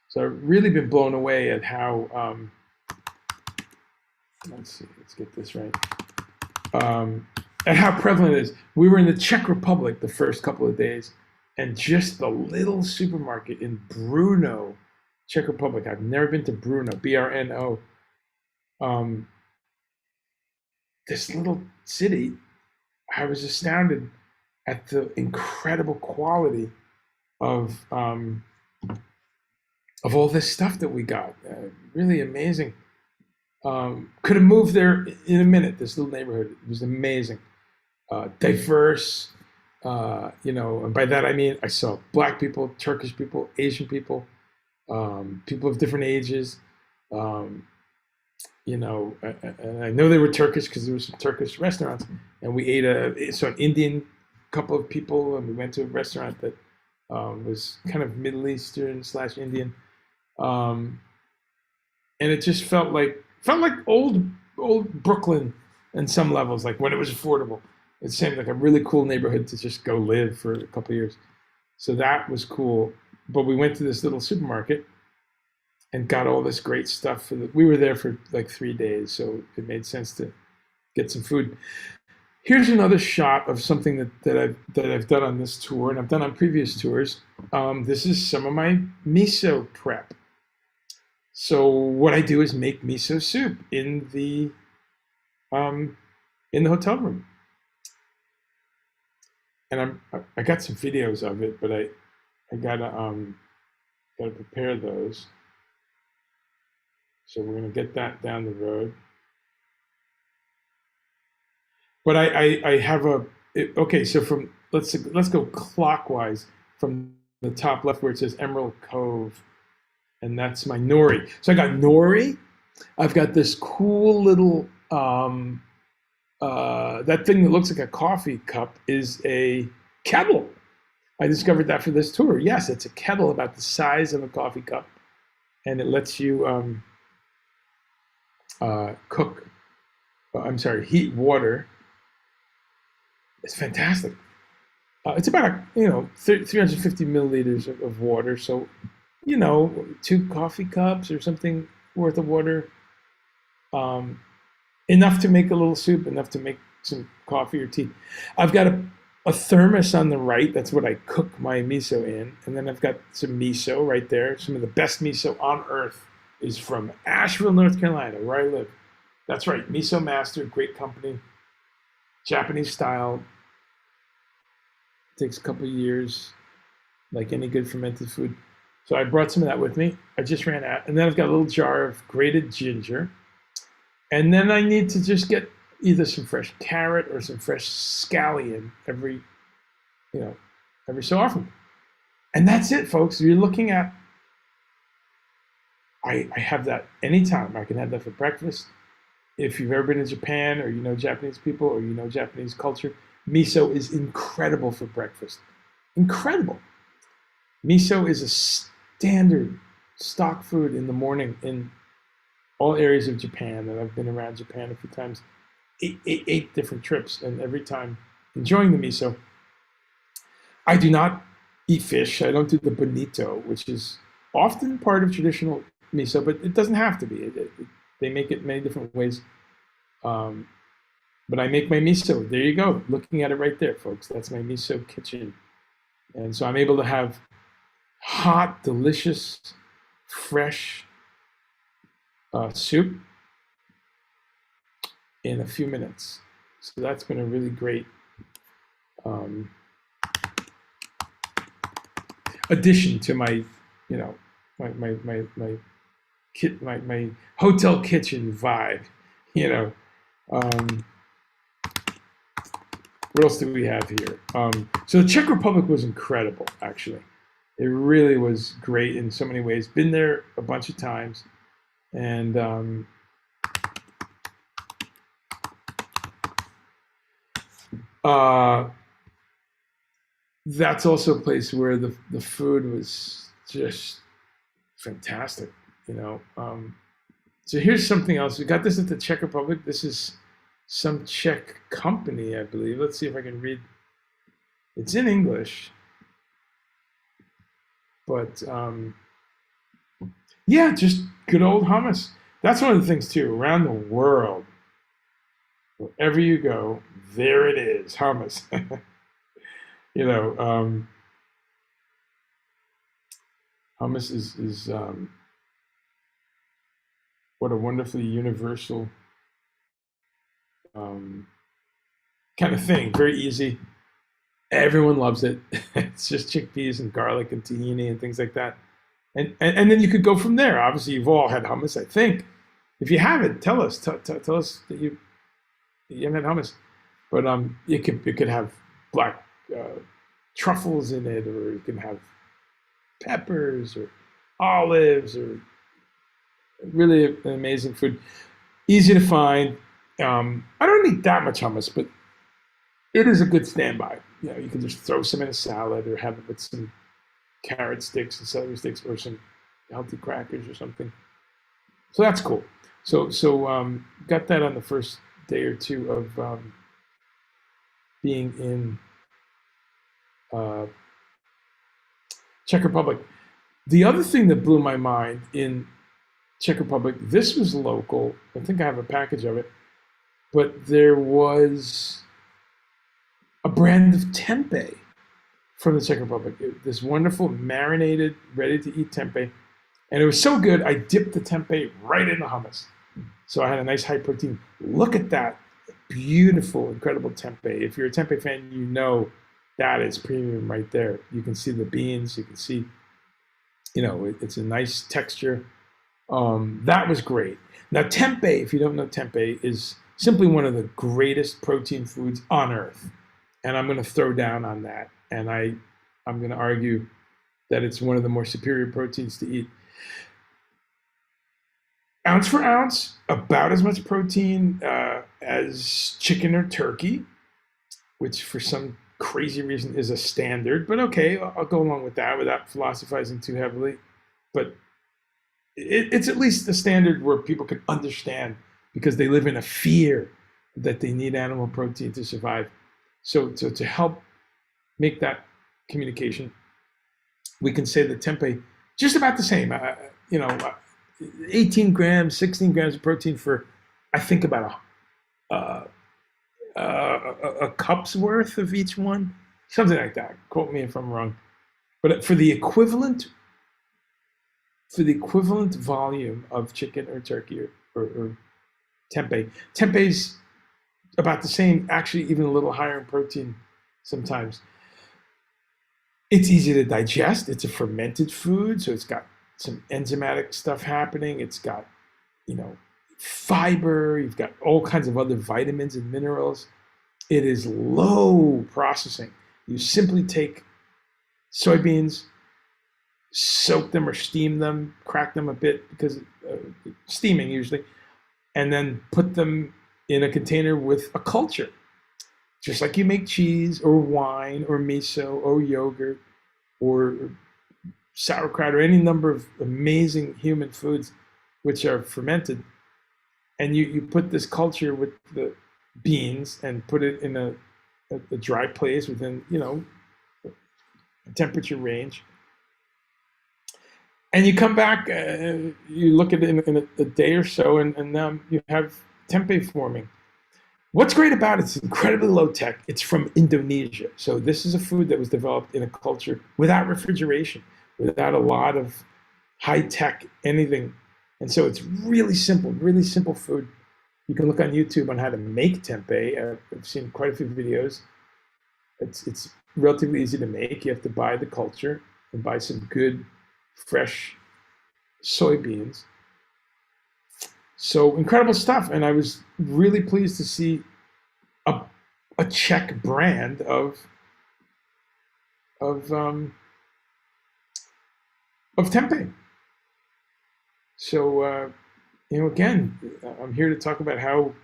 So I've really been blown away at how let's get this right. At how prevalent it is. We were in the Czech Republic the first couple of days, and just the little supermarket in Brno, Czech Republic. I've never been to Brno, Brno. This little city, I was astounded at the incredible quality of all this stuff that we got. Really amazing. Could have moved there in a minute. This little neighborhood, it was amazing, diverse. And by that I mean I saw black people, Turkish people, Asian people, people of different ages. And I know they were Turkish because there were some Turkish restaurants, and we ate an Indian couple of people, and we went to a restaurant that was kind of Middle Eastern / Indian, and it just felt like old Brooklyn in some levels, like when it was affordable. It seemed like a really cool neighborhood to just go live for a couple of years. So that was cool. But we went to this little supermarket and got all this great stuff. We were there for like 3 days, so it made sense to get some food. Here's another shot of something that I've done on this tour, and I've done on previous tours. This is some of my miso prep. So what I do is make miso soup in the hotel room, and I got some videos of it, but I gotta prepare those. So we're gonna get that down the road. But I have okay. So let's go clockwise from the top left where it says Emerald Cove, and that's my nori. So I got nori. I've got this cool little that thing that looks like a coffee cup is a kettle. I discovered that for this tour. Yes, it's a kettle about the size of a coffee cup, and it lets you heat water. It's fantastic. It's about 350 milliliters of water. So, 2 coffee cups or something worth of water. Enough to make a little soup, enough to make some coffee or tea. I've got a thermos on the right. That's what I cook my miso in. And then I've got some miso right there. Some of the best miso on earth is from Asheville, North Carolina, where I live. That's right, Miso Master, great company, Japanese style. Takes a couple of years, like any good fermented food. So I brought some of that with me. I just ran out. And then I've got a little jar of grated ginger. And then I need to just get either some fresh carrot or some fresh scallion every so often. And that's it, folks. You're looking at, I have that anytime. I can have that for breakfast. If you've ever been to Japan, or Japanese people, or Japanese culture, miso is incredible for breakfast. Incredible. Miso is a standard stock food in the morning in all areas of Japan, and I've been around Japan a few times, eight different trips, and every time enjoying the miso. I do not eat fish. I don't do the bonito, which is often part of traditional miso, but it doesn't have to be. They make it many different ways. But I make my miso. There you go. Looking at it right there, folks. That's my miso kitchen. And so I'm able to have hot, delicious, fresh soup in a few minutes. So that's been a really great um, addition to my, you know, my hotel kitchen vibe. You know, um, what else do we have here? So the Czech Republic was incredible, actually. It really was great in so many ways. Been there a bunch of times, and uh, that's also a place where the food was just fantastic. You know, so here's something else. We got this at the Czech Republic. This is some Czech company, I believe. Let's see if I can read. It's in English, but yeah, just good old hummus. That's one of the things too. Around the world, wherever you go, there it is, hummus. You know, hummus is what a wonderfully universal um, kind of thing. Very easy. Everyone loves it. It's just chickpeas and garlic and tahini and things like that. And then you could go from there. Obviously, you've all had hummus, I think. If you haven't, tell us. Tell us that you haven't had hummus. But it could have black truffles in it, or you can have peppers or olives, or really an amazing food. Easy to find. I don't eat that much hummus, but it is a good standby. You know, you can just throw some in a salad or have it with some carrot sticks and celery sticks or some healthy crackers or something. So that's cool. So got that on the first day or two of being in uh, Czech Republic. The other thing that blew my mind in Czech Republic, this was local. I think I have a package of it, but there was a brand of tempeh from the Czech Republic. This wonderful marinated, ready-to-eat tempeh, and it was so good. I dipped the tempeh right in the hummus, so I had a nice high protein. Look at that beautiful, incredible tempeh. If you're a tempeh fan, you know that is premium right there. You can see the beans. You can see, you know, it's a nice texture. That was great. Now, tempeh, if you don't know, tempeh is simply one of the greatest protein foods on earth. And I'm going to throw down on that. And I'm going to argue that it's one of the more superior proteins to eat. Ounce for ounce, about as much protein as chicken or turkey, which for some crazy reason is a standard. But okay, I'll go along with that without philosophizing too heavily. But it's at least the standard where people can understand, because they live in a fear that they need animal protein to survive. So to help make that communication, we can say that tempeh just about the same. 18 grams, 16 grams of protein for, I think, about a cup's worth of each one, something like that. Quote me if I'm wrong. But for the equivalent volume of chicken or turkey or tempeh, tempeh's about the same, actually even a little higher in protein sometimes. It's easy to digest. It's a fermented food, so it's got some enzymatic stuff happening. It's got, you know, fiber. You've got all kinds of other vitamins and minerals. It is low processing. You simply take soybeans, soak them or steam them, crack them a bit, because steaming usually, and then put them in a container with a culture, just like you make cheese or wine or miso or yogurt or sauerkraut or any number of amazing human foods which are fermented. And you put this culture with the beans and put it in a dry place within, you know, a temperature range. And you come back, you look at it in a day or so, and you have tempeh forming. What's great about it, it's incredibly low tech. It's from Indonesia. So this is a food that was developed in a culture without refrigeration, without a lot of high tech anything. And so it's really simple food. You can look on YouTube on how to make tempeh. I've seen quite a few videos. It's relatively easy to make. You have to buy the culture and buy some good, fresh soybeans. So incredible stuff. And I was really pleased to see a, a Czech brand of um, of tempeh. So again, I'm here to talk about how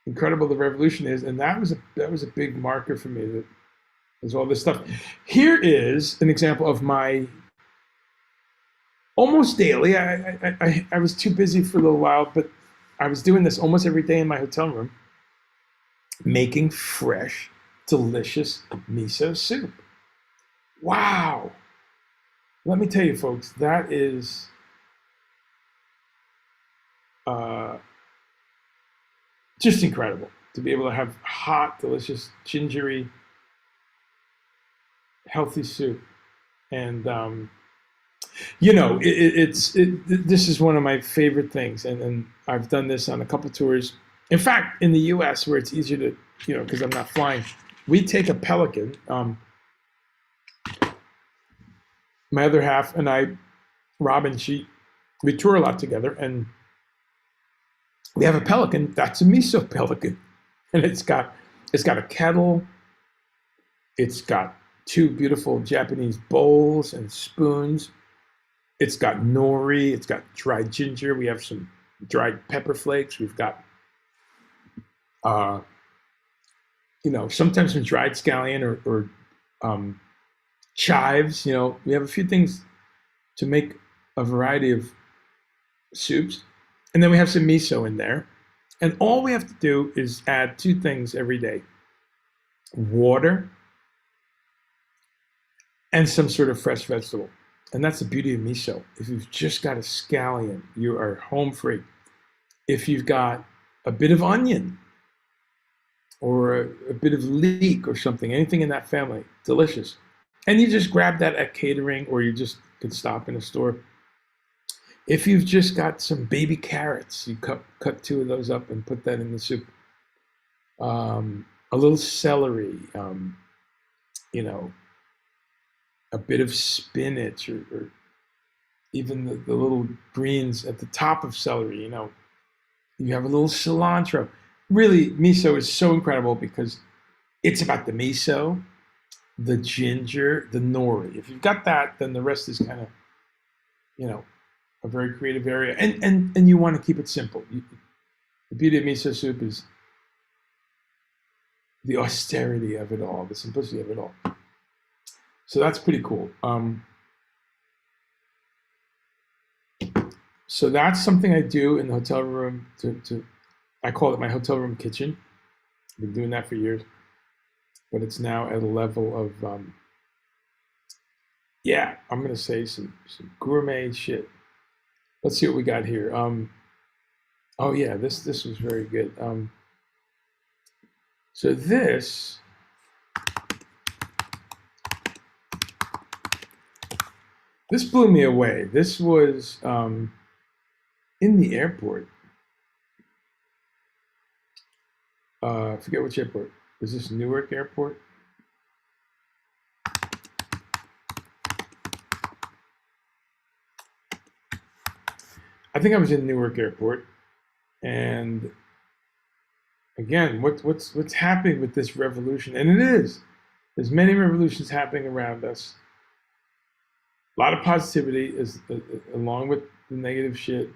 incredible the revolution is, and that was a big marker for me. That there's all this stuff. Here is an example of my almost daily. I was too busy for a little while, but I was doing this almost every day in my hotel room, making fresh, delicious miso soup. Wow. Let me tell you, folks, that is uh, just incredible to be able to have hot, delicious, gingery, healthy soup. And, this is one of my favorite things. And I've done this on a couple tours. In fact, in the US, where it's easier to, because I'm not flying, we take a Pelican. My other half and I, Robin, we tour a lot together, and we have a Pelican. That's a miso Pelican, and it's got a kettle. It's got two beautiful Japanese bowls and spoons. It's got nori. It's got dried ginger. We have some dried pepper flakes. We've got, sometimes some dried scallion or chives. We have a few things to make a variety of soups. And then we have some miso in there. And all we have to do is add two things every day: water and some sort of fresh vegetable. And that's the beauty of miso. If you've just got a scallion, you are home free. If you've got a bit of onion or a bit of leek or something, anything in that family, delicious. And you just grab that at catering, or you just could stop in a store. If you've just got some baby carrots, you cut two of those up and put that in the soup. A little celery, a bit of spinach, or even the little greens at the top of celery. You have a little cilantro. Really, miso is so incredible because it's about the miso, the ginger, the nori. If you've got that, then the rest is kind of, a very creative area. And you want to keep it simple. The beauty of miso soup is the austerity of it all, the simplicity of it all. So that's pretty cool. So that's something I do in the hotel room. I call it my hotel room kitchen. I've been doing that for years, but it's now at a level of, I'm going to say some gourmet shit. Let's see what we got here. Oh yeah, this was very good. So this blew me away. This was in the airport. I forget which airport. Was this Newark Airport? I think I was in Newark Airport, and again, what's happening with this revolution? And it is. There's many revolutions happening around us. A lot of positivity is along with the negative shit.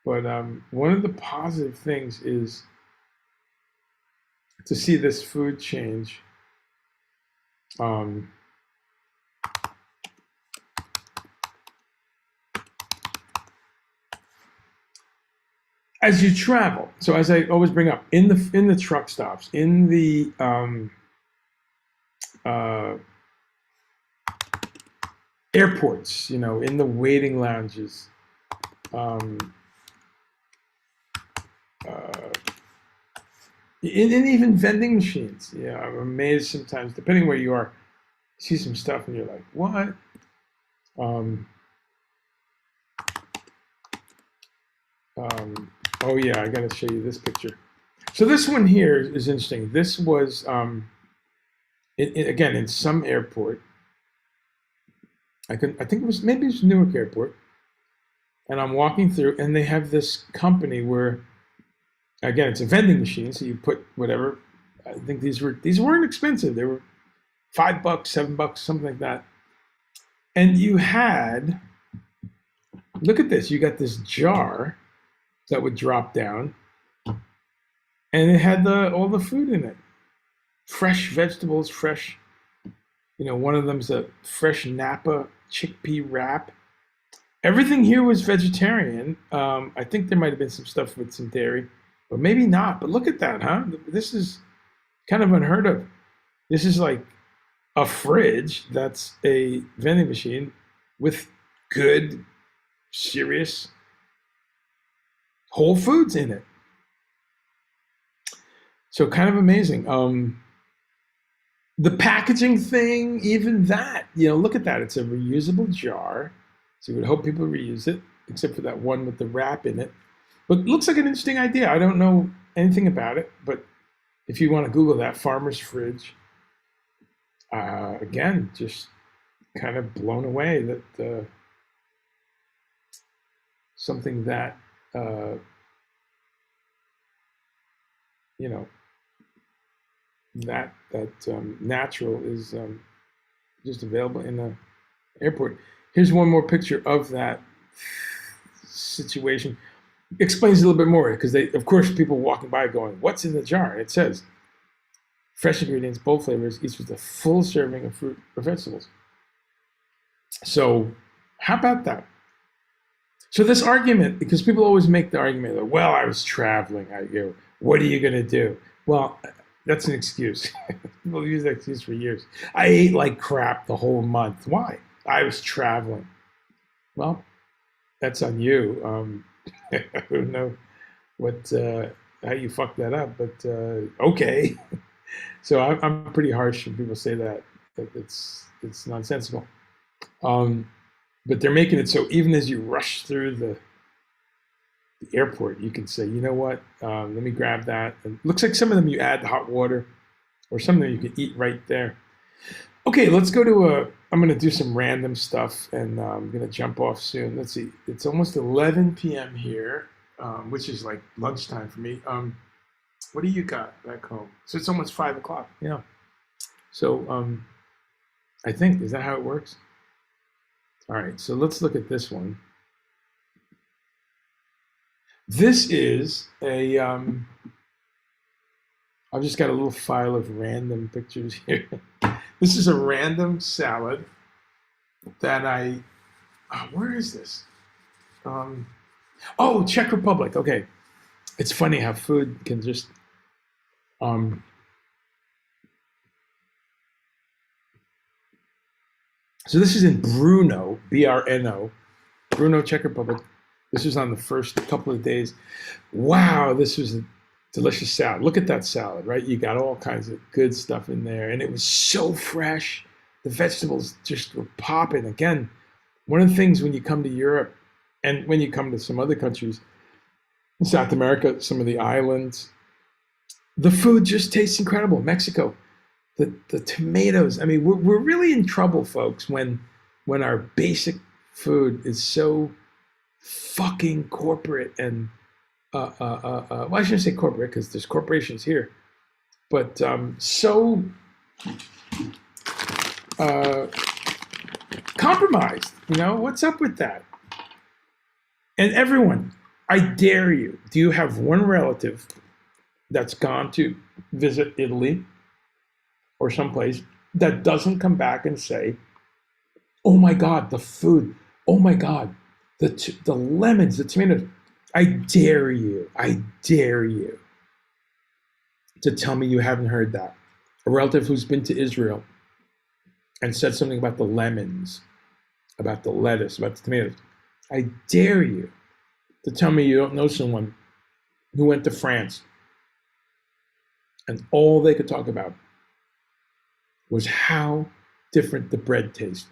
But one of the positive things is to see this food change. As you travel, so as I always bring up, in the truck stops, in the airports, in the waiting lounges, in even vending machines. I'm amazed sometimes, depending where you are, you see some stuff and you're like, what? Oh yeah, I got to show you this picture. So this one here is interesting. This was again in some airport. I think it was maybe it was Newark Airport, and I'm walking through, and they have this company where again it's a vending machine, so you put whatever. I think these weren't expensive. They were $5, $7, something like that. And you had, look at this. You got this jar that would drop down, and it had all the food in it, fresh vegetables, fresh. One of them's a fresh Napa chickpea wrap. Everything here was vegetarian. I think there might have been some stuff with some dairy, but maybe not. But look at that, huh? This is kind of unheard of. This is like a fridge that's a vending machine with good, serious whole foods in it. So kind of amazing. The packaging thing, even that, look at that. It's a reusable jar. So you would hope people reuse it, except for that one with the wrap in it. But it looks like an interesting idea. I don't know anything about it, but if you want to Google that, farmer's fridge, again, just kind of blown away that something that, that natural is just available in the airport. Here's one more picture of that situation. Explains a little bit more because of course, people walking by going, "What's in the jar?" And it says, "Fresh ingredients, bold flavors, each with a full serving of fruit or vegetables." So, how about that? So this argument, because people always make the argument that, "Well, I was traveling. What are you going to do?" Well, that's an excuse. People use that excuse for years. I ate like crap the whole month. Why? I was traveling. Well, that's on you. I don't know how you fucked that up, but okay. So I'm pretty harsh when people say that it's nonsensical. But they're making it so even as you rush through the airport, you can say, you know what? Let me grab that. And it looks like some of them you add hot water, or some of them you can eat right there. Okay, let's go to I'm going to do some random stuff, and I'm going to jump off soon. Let's see. It's almost 11 p.m. here, which is like lunchtime for me. What do you got back home? So it's almost 5 o'clock. Yeah. So I think, is that how it works? All right, so let's look at this one. This is I've just got a little file of random pictures here. This is a random salad that where is this? Czech Republic. Okay. It's funny how food can just, so this is in Brno, Brno, Brno, Czech Republic. This was on the first couple of days. Wow, this was a delicious salad. Look at that salad, right? You got all kinds of good stuff in there, and it was so fresh. The vegetables just were popping. Again, one of the things when you come to Europe and when you come to some other countries, in South America, some of the islands, the food just tastes incredible. Mexico, the tomatoes. I mean, we're really in trouble, folks, when our basic food is so fucking corporate and well, I shouldn't say corporate because there's corporations here, but so compromised. What's up with that? And everyone, I dare you. Do you have one relative that's gone to visit Italy or someplace that doesn't come back and say, "Oh my God, the food. Oh my God, the lemons, the tomatoes." I dare you to tell me you haven't heard that. A relative who's been to Israel and said something about the lemons, about the lettuce, about the tomatoes. I dare you to tell me you don't know someone who went to France and all they could talk about was how different the bread tastes.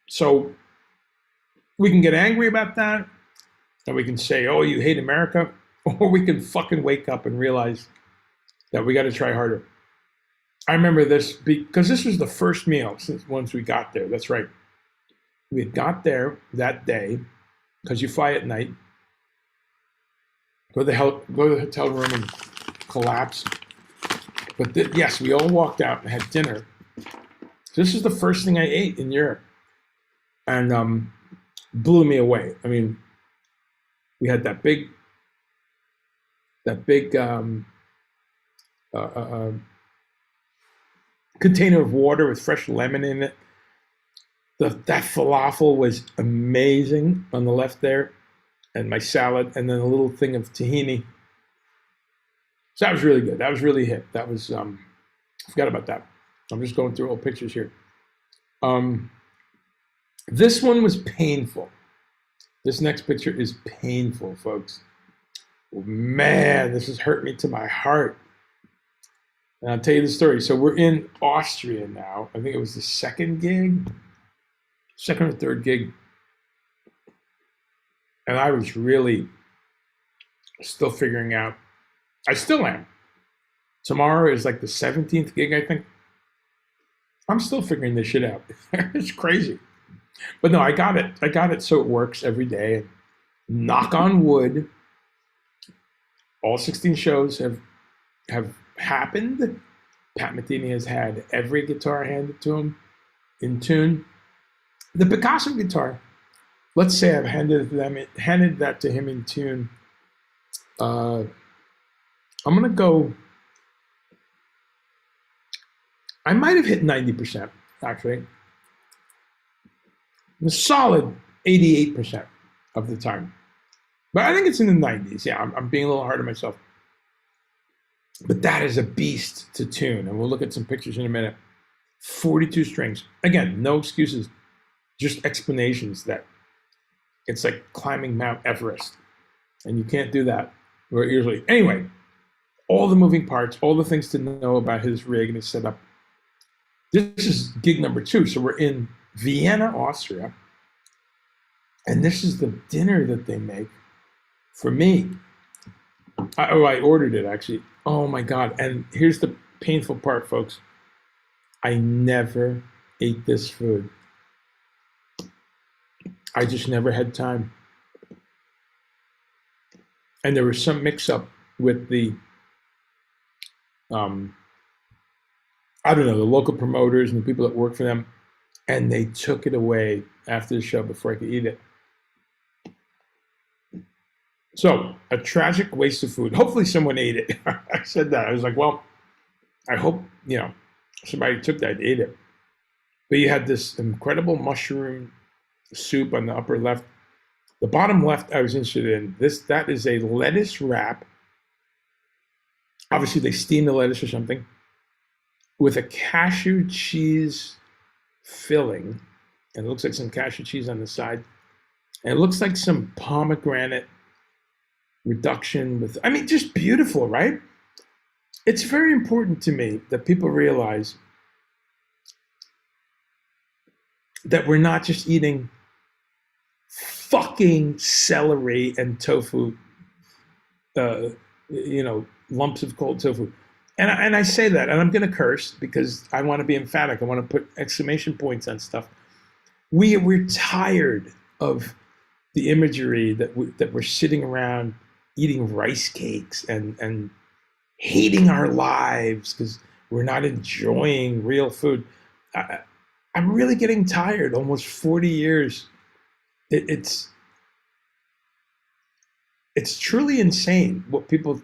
So we can get angry about that, And we can say, oh, you hate America, or we can fucking wake up and realize that we got to try harder. I remember this because this was the first meal since once we got there. That's right. We got there that day because you fly at night, go to the hotel room and collapse. But yes, we all walked out and had dinner. So this is the first thing I ate in Europe, and blew me away. I mean, we had that big container of water with fresh lemon in it. That falafel was amazing on the left there, and my salad, and then a little thing of tahini. So that was really good. That was really hip. That was I forgot about that. I'm just going through old pictures here. This one was painful. This next picture is painful, folks. Man, this has hurt me to my heart. And I'll tell you the story. So we're in Austria now. I think it was the second or third gig. And I was really still figuring out. I still am. Tomorrow is like the 17th gig, I think. I'm still figuring this shit out. It's crazy. But no, I got it. I got it so it works every day. Knock on wood. All 16 shows have happened. Pat Metheny has had every guitar handed to him in tune. The Picasso guitar, let's say I've handed that to him in tune. I'm gonna go. I might have hit 90% actually. A solid 88% of the time, but I think it's in the 90s. Yeah, I'm being a little hard on myself. But that is a beast to tune, and we'll look at some pictures in a minute. 42 strings. Again, no excuses, just explanations that it's like climbing Mount Everest, and you can't do that very easily. Anyway, all the moving parts, all the things to know about his rig and his setup. This is gig number 2, so we're in Vienna, Austria, and this is the dinner that they make for me. I ordered it actually. Oh my God. And here's the painful part, folks. I never ate this food. I just never had time. And there was some mix up with the, I don't know, the local promoters and the people that work for them. And they took it away after the show before I could eat it. So, a tragic waste of food. Hopefully someone ate it. I said that. I was like, well, I hope, somebody took that and ate it. But you had this incredible mushroom soup on the upper left. The bottom left I was interested in. That is a lettuce wrap. Obviously they steam the lettuce or something. With a cashew cheese filling. And it looks like some cashew cheese on the side. And it looks like some pomegranate reduction with, just beautiful, right? It's very important to me that people realize that we're not just eating fucking celery and tofu, lumps of cold tofu. And I say that, and I'm going to curse because I want to be emphatic. I want to put exclamation points on stuff. We're tired of the imagery that we're sitting around eating rice cakes and hating our lives because we're not enjoying real food. I'm really getting tired. Almost 40 years. It's truly insane what people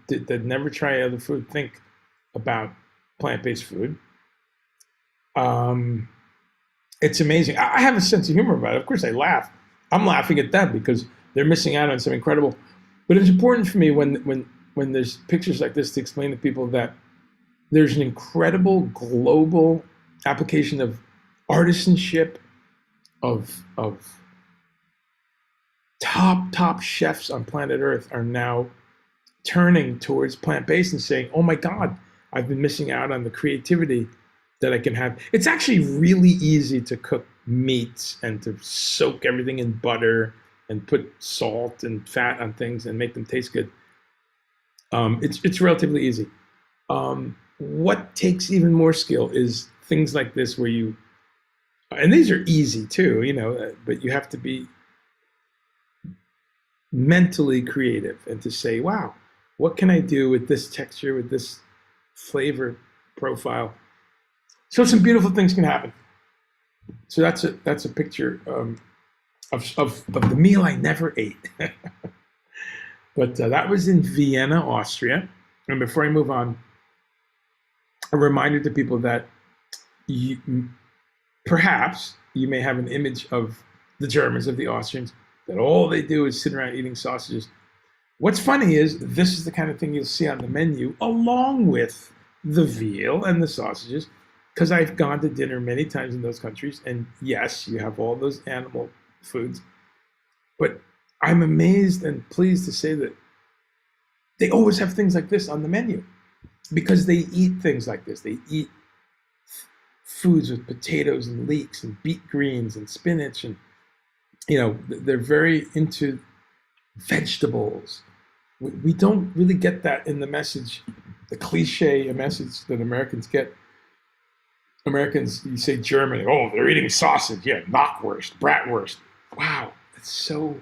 that never try other food think about plant-based food. It's amazing. I have a sense of humor about it. Of course, I laugh. I'm laughing at them because they're missing out on some incredible. But it's important for me when there's pictures like this to explain to people that there's an incredible global application of artisanship, of top chefs on planet Earth are now turning towards plant-based and saying, oh my God, I've been missing out on the creativity that I can have. It's actually really easy to cook meats and to soak everything in butter and put salt and fat on things and make them taste good. It's relatively easy. What takes even more skill is things like this where you, and these are easy too, but you have to be mentally creative and to say, wow, what can I do with this texture, with this flavor profile? So some beautiful things can happen. So that's a picture of the meal I never ate. But that was in Vienna, Austria. And before I move on, a reminder to people that perhaps you may have an image of the Germans, of the Austrians, that all they do is sit around eating sausages. What's funny is this is the kind of thing you'll see on the menu along with the veal and the sausages, because I've gone to dinner many times in those countries, and yes, you have all those animal foods, but I'm amazed and pleased to say that they always have things like this on the menu because they eat things like this. They eat foods with potatoes and leeks and beet greens and spinach, and they're very into vegetables. We don't really get that in the message, the cliche message that Americans get. Americans, you say Germany, oh, they're eating sausage, yeah, knockwurst, bratwurst. Wow, it's so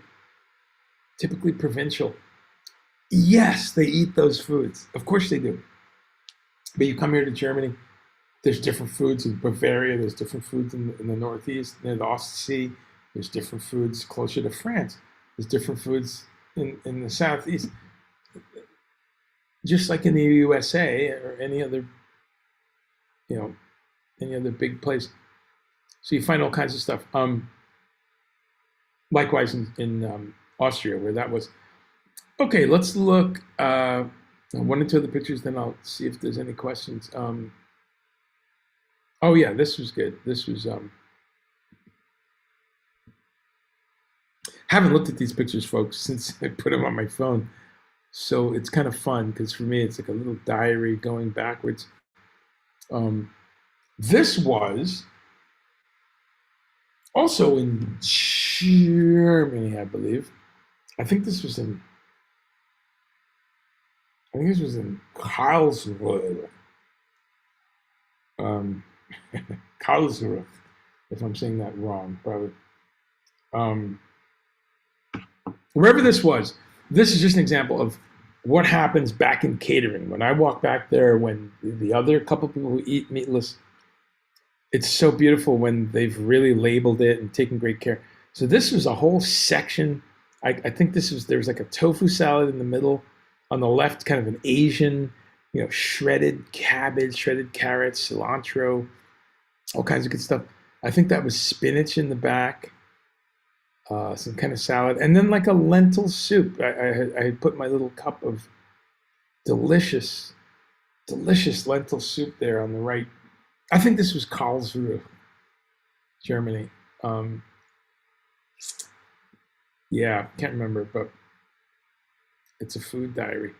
typically provincial. Yes, they eat those foods. Of course they do. But you come here to Germany, there's different foods in Bavaria, there's different foods in the Northeast, near the Ostsee, there's different foods closer to France, there's different foods in the Southeast. Just like in the USA or any other big place. So you find all kinds of stuff. Likewise in Austria, where that was. Okay, let's look one or two of the pictures, then I'll see if there's any questions. Oh yeah, this was good. This was, haven't looked at these pictures, folks, since I put them on my phone. So it's kind of fun because for me, it's like a little diary going backwards. This was also in Germany, I believe. I think this was in Karlsruhe. Karlsruhe, if I'm saying that wrong, probably. Wherever this was, this is just an example of what happens back in catering. When I walk back there, when the other couple of people who eat meatless, it's so beautiful when they've really labeled it and taken great care. So this was a whole section. I think there's like a tofu salad in the middle. On the left, kind of an Asian, shredded cabbage, shredded carrots, cilantro, all kinds of good stuff. I think that was spinach in the back, some kind of salad, and then like a lentil soup. I had put my little cup of delicious lentil soup there on the right. I think this was Karlsruhe, Germany. Yeah, can't remember, but it's a food diary.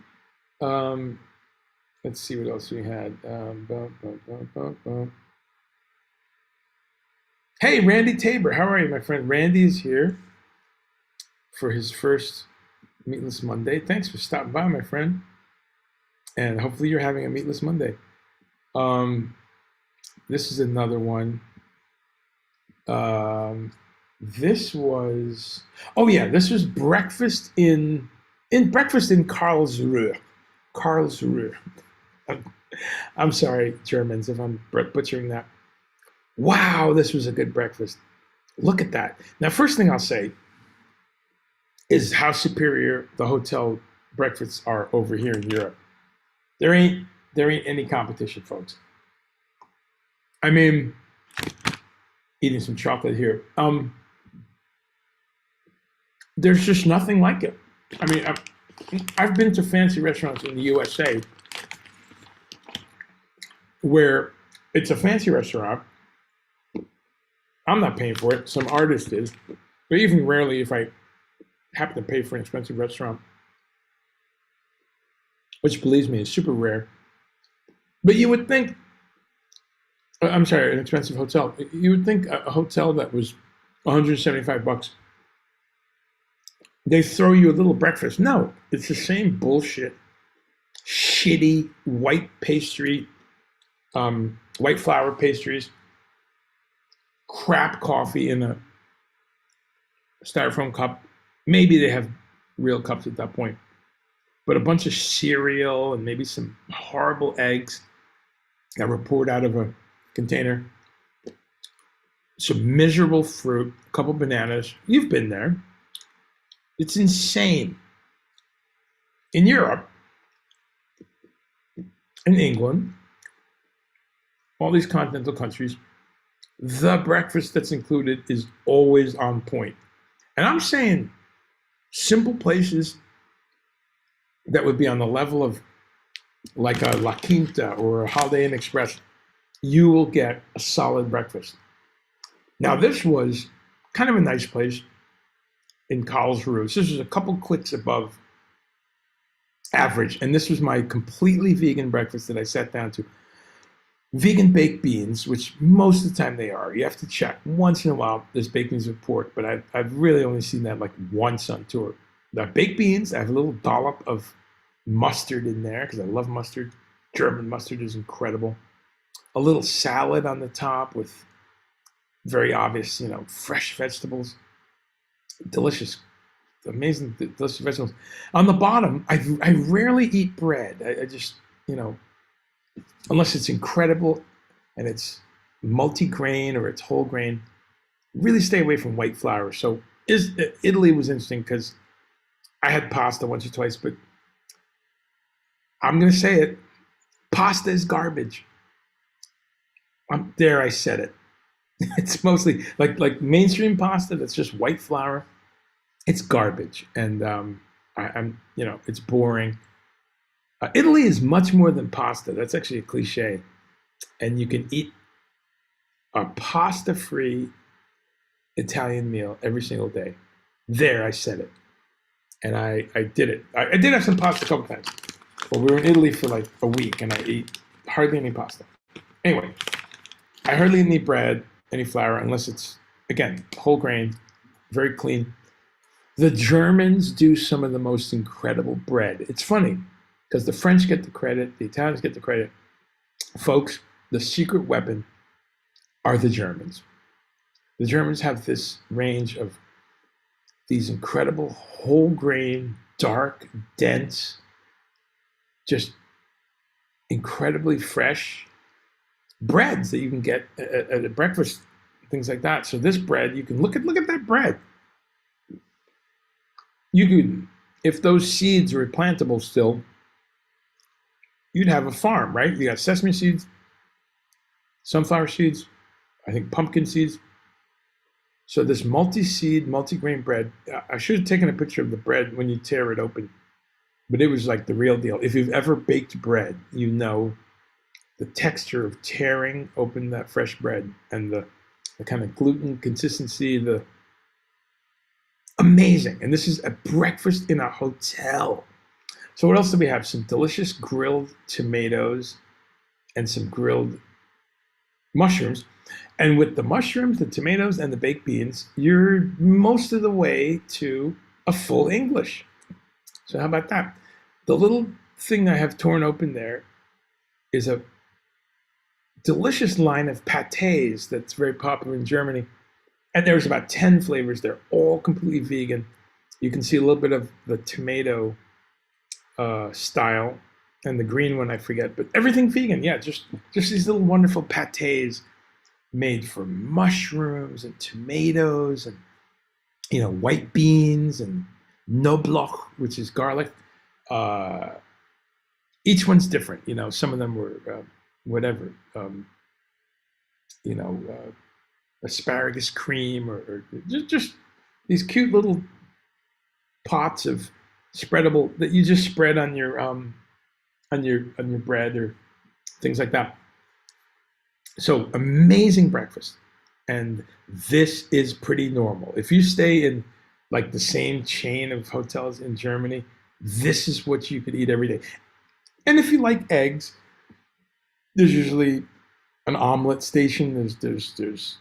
Let's see what else we had. Hey, Randy Tabor, how are you, my friend? Randy is here for his first Meatless Monday. Thanks for stopping by, my friend. And hopefully you're having a Meatless Monday. This is another one. This was, this was breakfast in Karlsruhe. Karlsruhe. I'm sorry, Germans, if I'm butchering that. Wow, this was a good breakfast. Look at that. Now, first thing I'll say is how superior the hotel breakfasts are over here in Europe. There ain't any competition, folks. I mean, eating some chocolate here. There's just nothing like it. I mean, I've been to fancy restaurants in the USA where it's a fancy restaurant. I'm not paying for it. Some artist is. But even rarely, if I happen to pay for an expensive restaurant, which believes me, is super rare. But you would think, I'm sorry, an expensive hotel. You would think a hotel that was $175 they throw you a little breakfast. No, it's the same bullshit, shitty white pastry, white flour pastries, crap coffee in a styrofoam cup. Maybe they have real cups at that point, but a bunch of cereal and maybe some horrible eggs that were poured out of a container. Some miserable fruit, a couple bananas. You've been there. It's insane. In Europe, in England, all these continental countries, the breakfast that's included is always on point. And I'm saying simple places that would be on the level of like a La Quinta or a Holiday Inn Express, you will get a solid breakfast. Now, this was kind of a nice place in Karlsruhe. This was a couple clicks above average. And this was my completely vegan breakfast that I sat down to. Vegan baked beans, which most of the time they are. You have to check. Once in a while, there's baked beans with pork, but I've really only seen that like once on tour. The baked beans, I have a little dollop of mustard in there because I love mustard. German mustard is incredible. A little salad on the top with very obvious, fresh vegetables. Delicious, amazing, delicious vegetables. On the bottom, I rarely eat bread. I just, unless it's incredible and it's multi-grain or it's whole grain, really stay away from white flour. So Italy was interesting because I had pasta once or twice, but I'm going to say it. Pasta is garbage. I said it. It's mostly like mainstream pasta that's just white flour. It's garbage, and it's boring. Italy is much more than pasta. That's actually a cliche, and you can eat a pasta-free Italian meal every single day. There, I said it, and I did it. I did have some pasta a couple times, but we were in Italy for like a week, and I ate hardly any pasta. Anyway, I hardly eat bread, any flour, unless it's, again, whole grain, very clean. The Germans do some of the most incredible bread. It's funny because the French get the credit, the Italians get the credit. Folks, the secret weapon are the Germans. The Germans have this range of these incredible whole grain, dark, dense, just incredibly fresh breads that you can get at a breakfast, things like that. So this bread, you can look at that bread. You could, if those seeds were plantable still, you'd have a farm, right? You got sesame seeds, sunflower seeds, I think pumpkin seeds. So this multi-seed, multi-grain bread, I should have taken a picture of the bread when you tear it open, but it was like the real deal. If you've ever baked bread, you know the texture of tearing open that fresh bread and the kind of gluten consistency, the amazing. And this is a breakfast in a hotel. So what else do we have? Some delicious grilled tomatoes and some grilled mushrooms. And with the mushrooms, the tomatoes, and the baked beans, you're most of the way to a full English. So how about that? The little thing I have torn open there is a delicious line of pâtés that's very popular in Germany. And there's about 10 flavors. They're all completely vegan. You can see a little bit of the tomato style and the green one, I forget, but everything vegan. Yeah, just these little wonderful pâtés made from mushrooms and tomatoes and, white beans and Knoblauch, which is garlic. Each one's different. Some of them were whatever, asparagus cream or just these cute little pots of spreadable that you just spread on your bread or things like that. So amazing breakfast. And this is pretty normal. If you stay in like the same chain of hotels in Germany, this is what you could eat every day. And if you like eggs, there's usually an omelet station. There's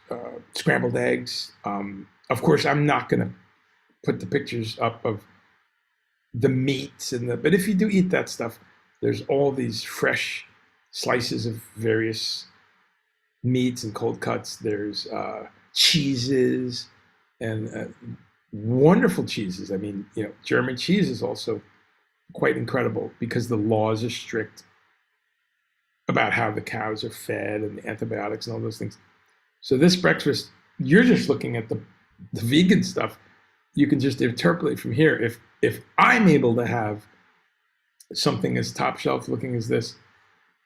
scrambled eggs. Of course, I'm not going to put the pictures up of the meats but if you do eat that stuff, there's all these fresh slices of various meats and cold cuts. There's cheeses and wonderful cheeses. I mean, German cheese is also quite incredible because the laws are strict about how the cows are fed and the antibiotics and all those things. So this breakfast, you're just looking at the vegan stuff. You can just interpolate from here. If I'm able to have something as top shelf looking as this,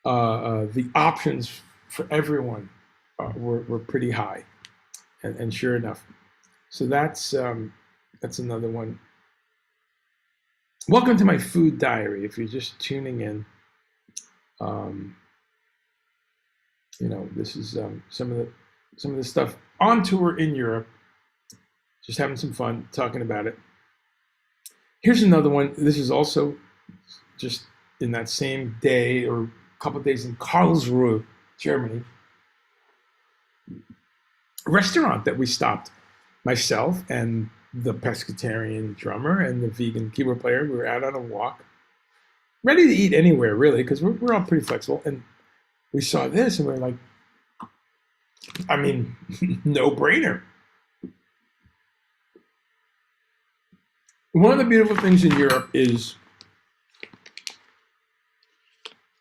the options for everyone were pretty high, and sure enough. So that's another one. Welcome to my food diary. If you're just tuning in, this is some of the stuff on tour in Europe. Just having some fun talking about it. Here's another one. This is also just in that same day or a couple of days in Karlsruhe, Germany. A restaurant that we stopped, myself and the pescatarian drummer and the vegan keyboard player. We were out on a walk, ready to eat anywhere really, because we're all pretty flexible. And we saw this and we were like, I mean, no brainer. One of the beautiful things in Europe is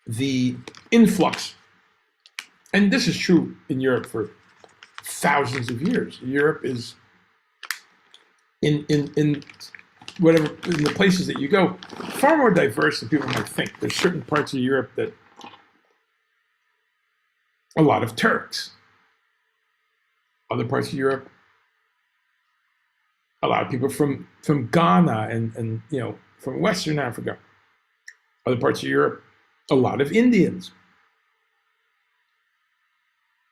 the influx, and this is true in Europe for thousands of years. Europe is in whatever, in the places that you go, far more diverse than people might think. There's certain parts of Europe that a lot of Turks. Other parts of Europe, a lot of people from Ghana and from Western Africa. Other parts of Europe, a lot of Indians.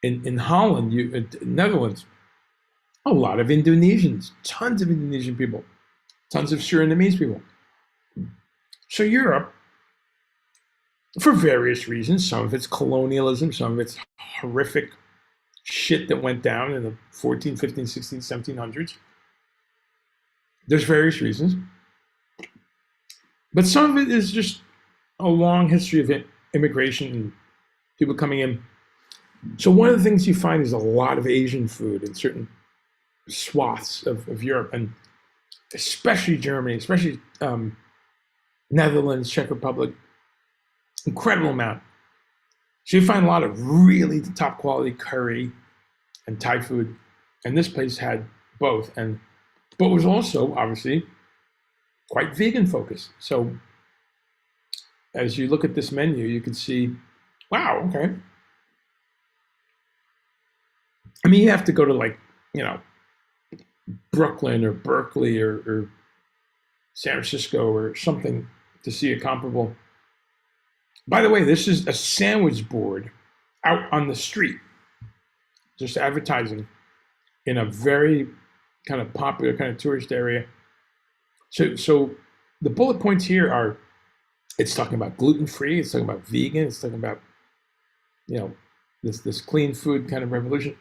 In Holland, Netherlands, a lot of Indonesians, tons of Indonesian people, tons of Surinamese people. So Europe, for various reasons, some of it's colonialism, some of it's horrific shit that went down in the 14, 15, 16, 1700s. There's various reasons. But some of it is just a long history of immigration and people coming in. So one of the things you find is a lot of Asian food in certain swaths of Europe, and especially Germany, especially Netherlands, Czech Republic, incredible amount. So you find a lot of really top quality curry and Thai food, and this place had both, but was also obviously quite vegan focused. So as you look at this menu, you can see, wow, okay. I mean, you have to go to Brooklyn or Berkeley or San Francisco or something to see a comparable. By the way, this is a sandwich board out on the street, just advertising in a very kind of popular kind of tourist area. So the bullet points here are, it's talking about gluten-free, it's talking about vegan, it's talking about, this clean food kind of revolution.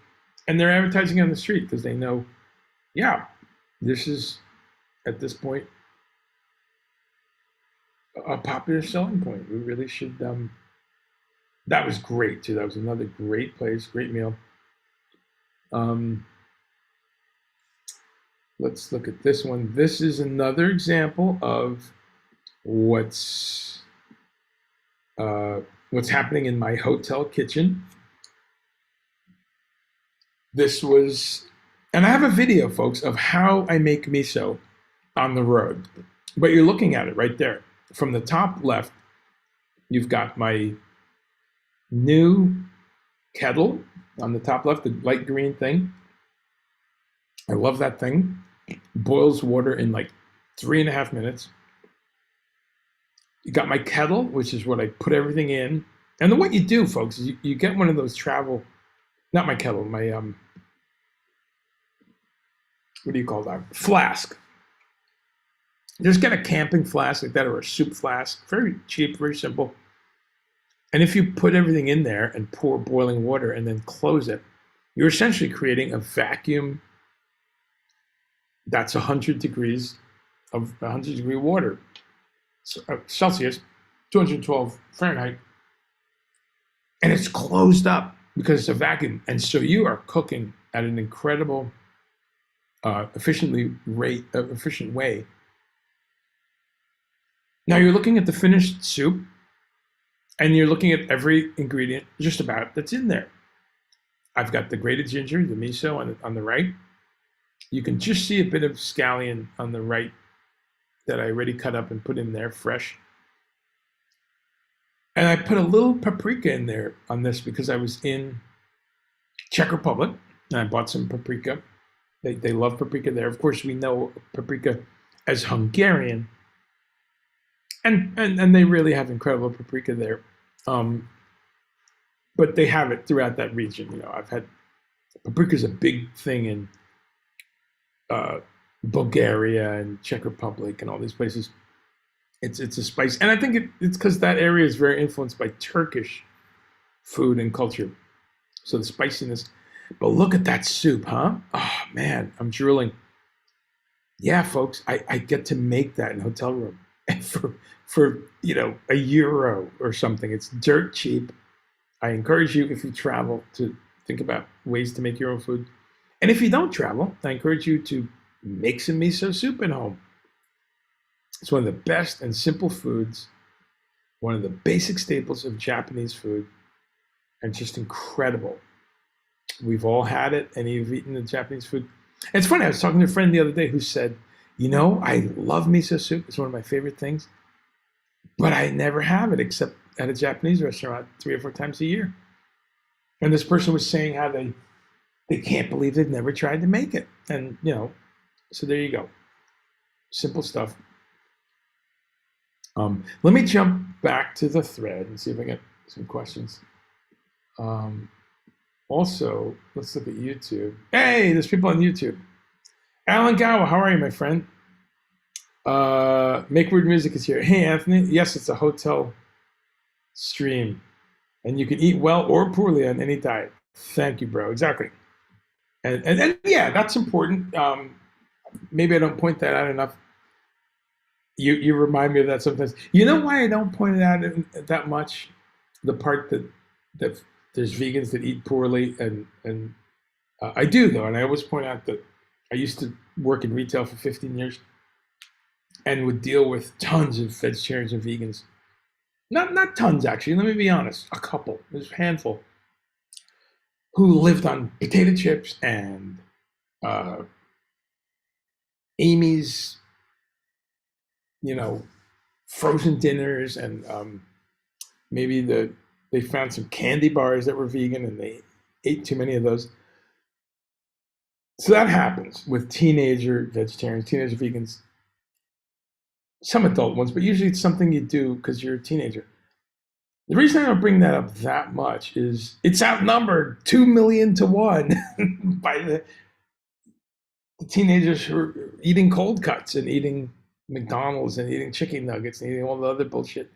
And they're advertising on the street because they know, yeah, this is, at this point, a popular selling point. We really should, that was great too. That was another great place, great meal. Let's look at this one. This is another example of what's happening in my hotel kitchen. This was, and I have a video, folks, of how I make miso on the road. But you're looking at it right there. From the top left, you've got my new kettle on the top left, the light green thing. I love that thing. Boils water in like 3.5 minutes. You got my kettle, which is what I put everything in. And then what you do, folks, is you get one of those travel, not my kettle, my, what do you call that? Flask. Just get a camping flask like that or a soup flask. Very cheap, very simple. And if you put everything in there and pour boiling water and then close it, you're essentially creating a vacuum That's 100 degrees of 100-degree water, Celsius, 212 Fahrenheit, and it's closed up because it's a vacuum. And so you are cooking at an incredible, efficient way. Now you're looking at the finished soup, and you're looking at every ingredient just about that's in there. I've got the grated ginger, the miso on the right. You can just see a bit of scallion on the right that I already cut up and put in there fresh. And I put a little paprika in there on this because I was in Czech Republic and I bought some paprika. They love paprika there. Of course, we know paprika as Hungarian, and they really have incredible paprika there. But they have it throughout that region. You know, I've had paprika is a big thing in Bulgaria and Czech Republic and all these places. It's a spice, and I think it's because that area is very influenced by Turkish food and culture. So the spiciness. But look at that soup, huh? Oh man, I'm drooling. Yeah, folks, I get to make that in a hotel room and for €1 or something. It's dirt cheap. I encourage you, if you travel, to think about ways to make your own food. And if you don't travel, I encourage you to make some miso soup at home. It's one of the best and simple foods, one of the basic staples of Japanese food, and just incredible. We've all had it, and you've eaten the Japanese food. And it's funny, I was talking to a friend the other day who said, I love miso soup. It's one of my favorite things, but I never have it except at a Japanese restaurant 3 or 4 times a year. And this person was saying how they can't believe they've never tried to make it. And, so there you go. Simple stuff. Let me jump back to the thread and see if I get some questions. Also, let's look at YouTube. Hey, there's people on YouTube. Alan Gowa, how are you, my friend? Make Weird Music is here. Hey, Anthony. Yes, it's a hotel stream, and you can eat well or poorly on any diet. Thank you, bro. Exactly. And yeah, that's important. Maybe I don't point that out enough. You remind me of that sometimes. You know why I don't point it out that much? The part that there's vegans that eat poorly, and I do though, and I always point out that I used to work in retail for 15 years and would deal with tons of vegetarians and vegans. Not tons actually. Let me be honest. A couple. There's a handful who lived on potato chips and Amy's, frozen dinners, and maybe they found some candy bars that were vegan and they ate too many of those. So that happens with teenager vegetarians, teenager vegans, some adult ones, but usually it's something you do because you're a teenager. The reason I don't bring that up that much is it's outnumbered 2 million to 1 by the teenagers who are eating cold cuts and eating McDonald's and eating chicken nuggets and eating all the other bullshit.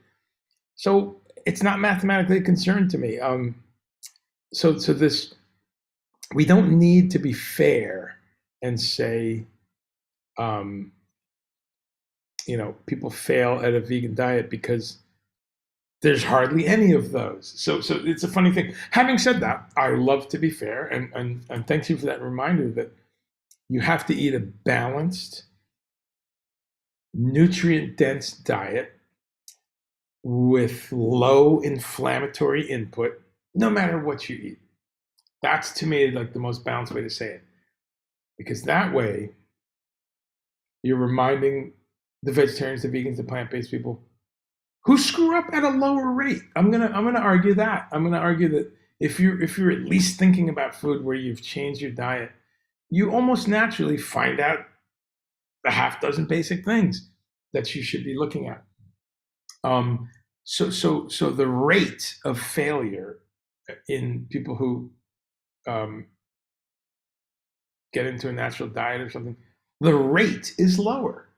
So it's not mathematically a concern to me. So this, we don't need to be fair and say, people fail at a vegan diet because there's hardly any of those. So it's a funny thing. Having said that, I love to be fair, and thank you for that reminder that you have to eat a balanced, nutrient-dense diet with low inflammatory input, no matter what you eat. That's, to me, like the most balanced way to say it. Because that way, you're reminding the vegetarians, the vegans, the plant-based people who screw up at a lower rate. I'm gonna argue that. I'm gonna argue that if you're at least thinking about food where you've changed your diet, you almost naturally find out the half dozen basic things that you should be looking at. So the rate of failure in people who get into a natural diet or something, the rate is lower.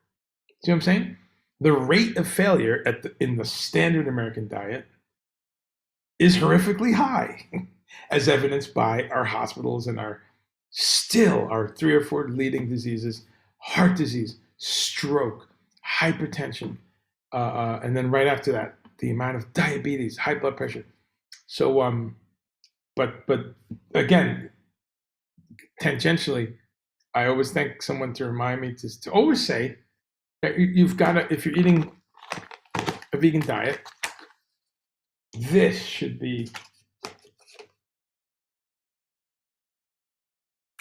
See what I'm saying? The rate of failure in the standard American diet is horrifically high, as evidenced by our hospitals and our 3 or 4 leading diseases: heart disease, stroke, hypertension, and then right after that, the amount of diabetes, high blood pressure. So, but again, tangentially, I always thank someone to remind me to always say that you've got to, if you're eating a vegan diet, this should be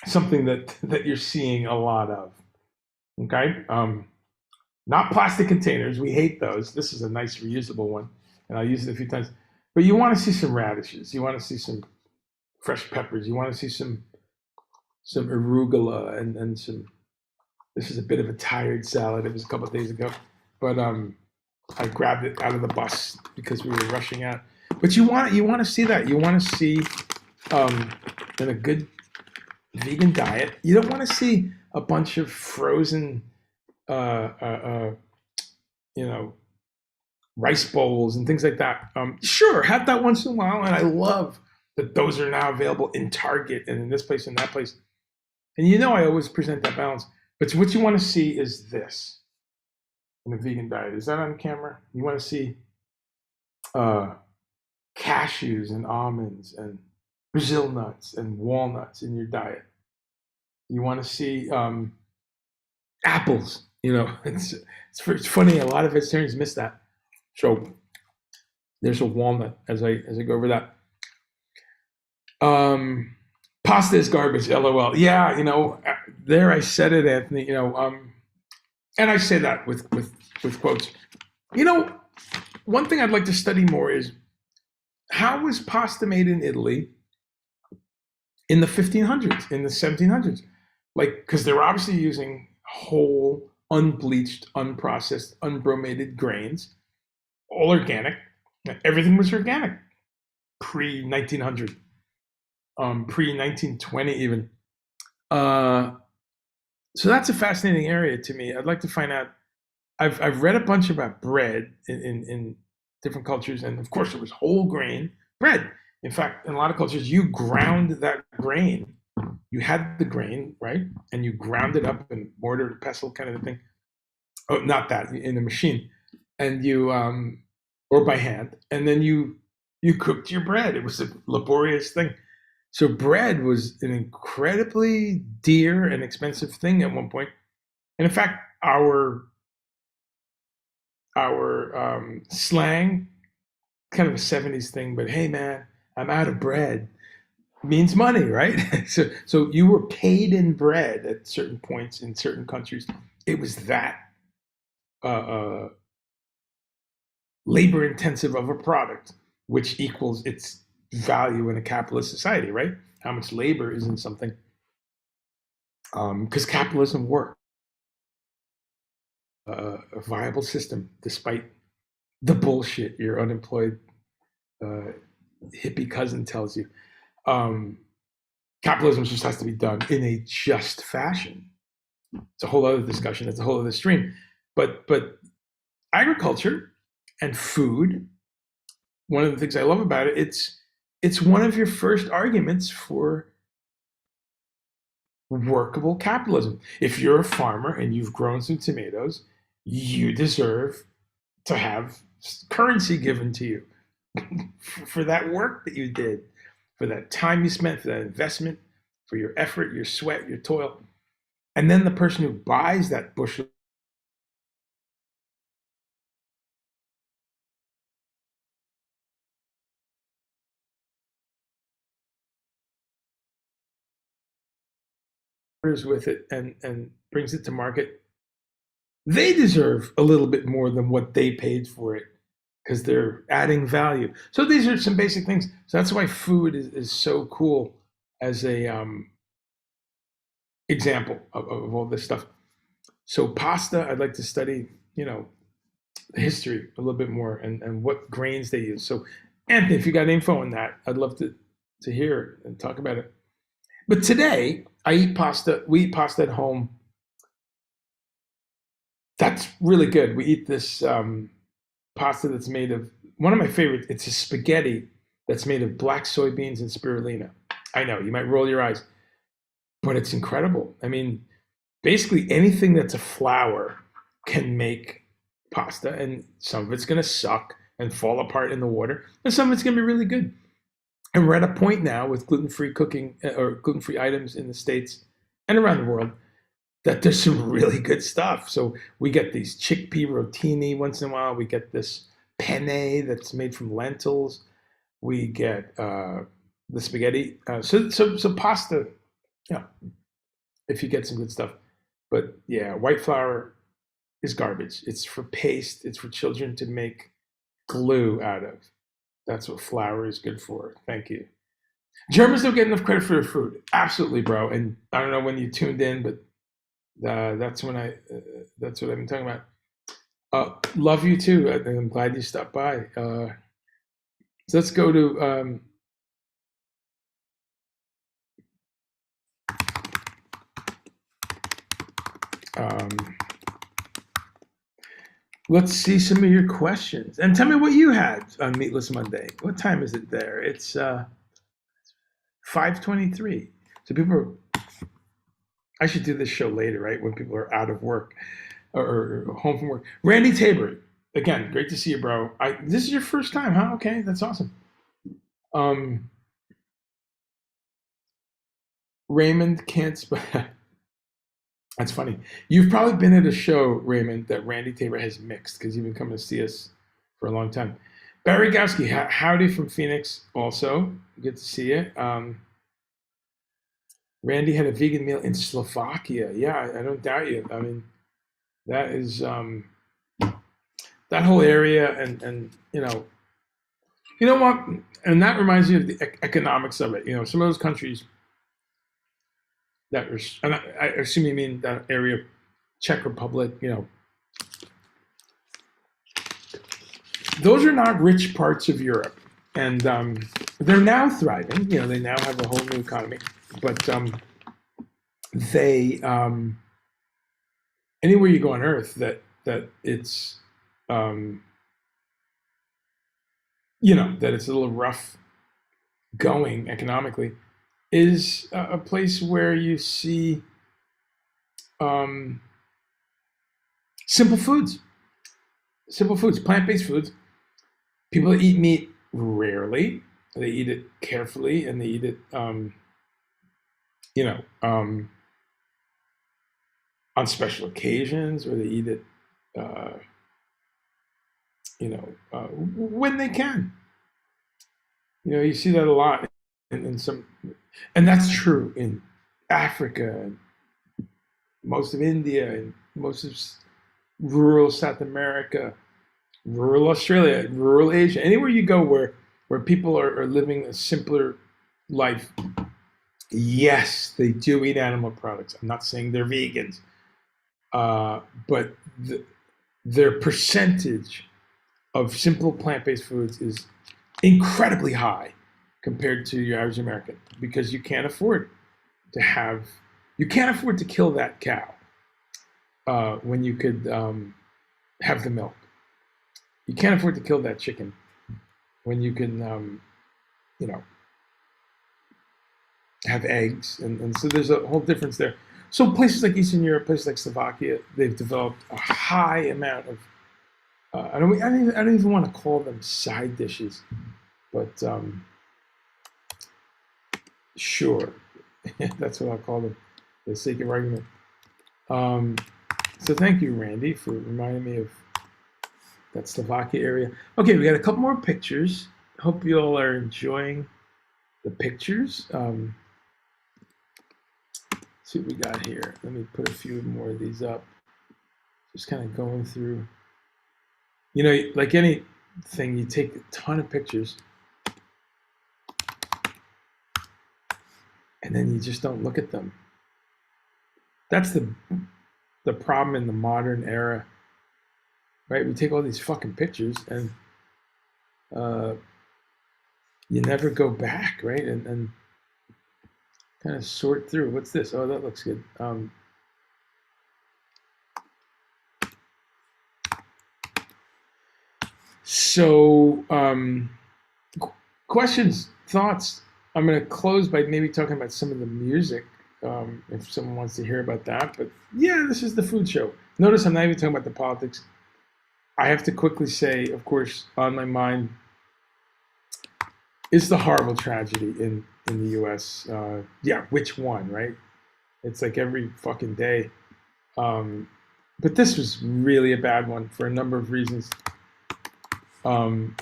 something that you're seeing a lot of. Okay, not plastic containers. We hate those. This is a nice reusable one, and I'll use it a few times. But you want to see some radishes. You want to see some fresh peppers. You want to see some arugula and some. This is a bit of a tired salad. It was a couple of days ago, but I grabbed it out of the bus because we were rushing out. But you want to see that. You want to see in a good vegan diet. You don't want to see a bunch of frozen, rice bowls and things like that. Sure, have that once in a while, and I love that those are now available in Target and in this place and that place. And I always present that balance. But what you want to see is this in a vegan diet. Is that on camera? You want to see cashews and almonds and Brazil nuts and walnuts in your diet. You want to see apples. It's funny. A lot of vegetarians miss that. So there's a walnut as I go over that. Pasta is garbage. LOL. Yeah, there I said it, Anthony. And I say that with quotes. One thing I'd like to study more is how was pasta made in Italy in the 1500s, in the 1700s? Because they were obviously using whole, unbleached, unprocessed, unbromated grains, all organic. Everything was organic pre-1900, pre-1920 even. So that's a fascinating area to me. I'd like to find out. I've read a bunch about bread in different cultures, and of course it was whole grain bread. In fact, in a lot of cultures, you ground that grain. You had the grain, right? And you ground it up in mortar and pestle kind of a thing. Oh, not that, in a machine. And you, or by hand. And then you cooked your bread. It was a laborious thing. So bread was an incredibly dear and expensive thing at one point. And in fact, our slang, kind of a 70s thing, but hey man, I'm out of bread, means money, right? So you were paid in bread at certain points in certain countries. It was that labor intensive of a product, which equals its value in a capitalist society, right? How much labor is in something. Because capitalism works. A viable system, despite the bullshit your unemployed hippie cousin tells you. Capitalism just has to be done in a just fashion. It's a whole other discussion. It's a whole other stream. But agriculture and food, one of the things I love about it, it's one of your first arguments for workable capitalism. If you're a farmer and you've grown some tomatoes, you deserve to have currency given to you for that work that you did, for that time you spent, for that investment, for your effort, your sweat, your toil. And then the person who buys that bushel with it and brings it to market, they deserve a little bit more than what they paid for it because they're adding value. So these are some basic things. So that's why food is so cool as a example of all this stuff. So pasta, I'd like to study, the history a little bit more and what grains they use. So Anthony, if you got info on that, I'd love to hear it and talk about it. But today I eat pasta. We eat pasta at home. That's really good. We eat this pasta that's made of, one of my favorites, it's a spaghetti that's made of black soybeans and spirulina. I know, you might roll your eyes, but it's incredible. I mean, basically anything that's a flour can make pasta, and some of it's going to suck and fall apart in the water, and some of it's going to be really good. And we're at a point now with gluten-free cooking or gluten-free items in the States and around the world that there's some really good stuff. So we get these chickpea rotini once in a while. We get this penne that's made from lentils. We get the spaghetti. So pasta, yeah, if you get some good stuff. But yeah, white flour is garbage. It's for paste. It's for children to make glue out of. That's what flour is good for. Thank you. Germans don't get enough credit for their food. Absolutely, bro. And I don't know when you tuned in, but that's when that's what I've been talking about. Love you too. I'm glad you stopped by. So let's go to let's see some of your questions and tell me what you had on Meatless Monday. What time is it there? It's 5:23. So people are. I should do this show later, right? When people are out of work or home from work. Randy Tabor, again, great to see you, bro. This is your first time, huh? Okay, that's awesome. Raymond can't. That's funny. You've probably been at a show, Raymond, that Randy Tabor has mixed because you've been coming to see us for a long time. Barry Gowski, howdy from Phoenix. Also, good to see you. Randy had a vegan meal in Slovakia. Yeah, I don't doubt you. I mean, that is that whole area, and you know what, and that reminds me of the economics of it. You know, some of those countries that are, and I assume you mean that area, Czech Republic. You know, those are not rich parts of Europe, and they're now thriving. You know, they now have a whole new economy, but they anywhere you go on Earth that it's you know, that it's a little rough going economically, is a place where you see simple foods, plant-based foods. People that eat meat rarely, they eat it carefully, and they eat it, you know, on special occasions, or they eat it, you know, when they can. You know, you see that a lot in some, and that's true in Africa, and most of India, and most of rural South America, rural Australia, rural Asia, anywhere you go where people are living a simpler life. Yes, they do eat animal products. I'm not saying they're vegans, but their percentage of simple plant-based foods is incredibly high compared to your average American, because you can't afford to kill that cow when you could have the milk. You can't afford to kill that chicken when you can, you know, have eggs, and so there's a whole difference there. So places like Eastern Europe, places like Slovakia, they've developed a high amount of I don't even want to call them side dishes, but sure, that's what I'll call them, for the sake of argument. So thank you, Randy, for reminding me of that Slovakia area. Okay, we got a couple more pictures. Hope you all are enjoying the pictures. See what we got here. Let me put a few more of these up. Just kind of going through. You know, like anything, you take a ton of pictures, and then you just don't look at them. That's the problem in the modern era, right? We take all these fucking pictures, and you never go back, right? And kind of sort through. What's this? Oh, that looks good. So, questions, thoughts. I'm going to close by maybe talking about some of the music if someone wants to hear about that. But yeah, this is the food show. Notice I'm not even talking about the politics. I have to quickly say, of course, on my mind is the horrible tragedy in the U.S. Yeah, which one, right? It's like every fucking day. Um, but this was really a bad one for a number of reasons. And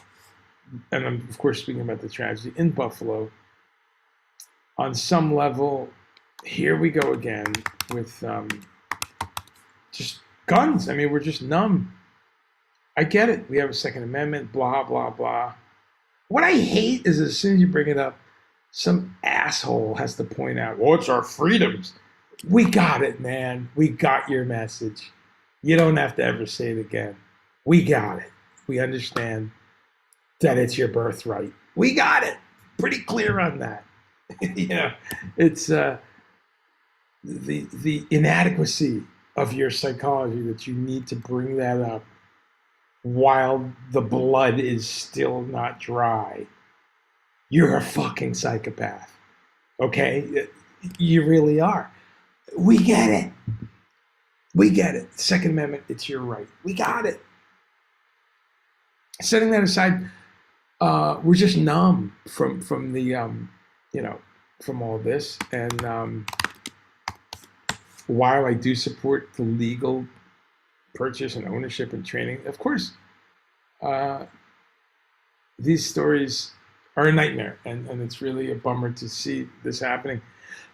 I'm, of course, speaking about the tragedy in Buffalo. On some level, here we go again with just guns. I mean, we're just numb. I get it. We have a Second Amendment, blah, blah, blah. What I hate is as soon as you bring it up, some asshole has to point out, well, it's our freedoms. We got it, man. We got your message. You don't have to ever say it again. We got it. We understand that it's your birthright. We got it. Pretty clear on that. It's the inadequacy of your psychology that you need to bring that up while the blood is still not dry. You're a fucking psychopath. Okay? You really are. We get it. We get it. Second Amendment, it's your right. We got it. Setting that aside, we're just numb from the from all this. And while I do support the legal purchase and ownership and training, of course, these stories are a nightmare, and it's really a bummer to see this happening.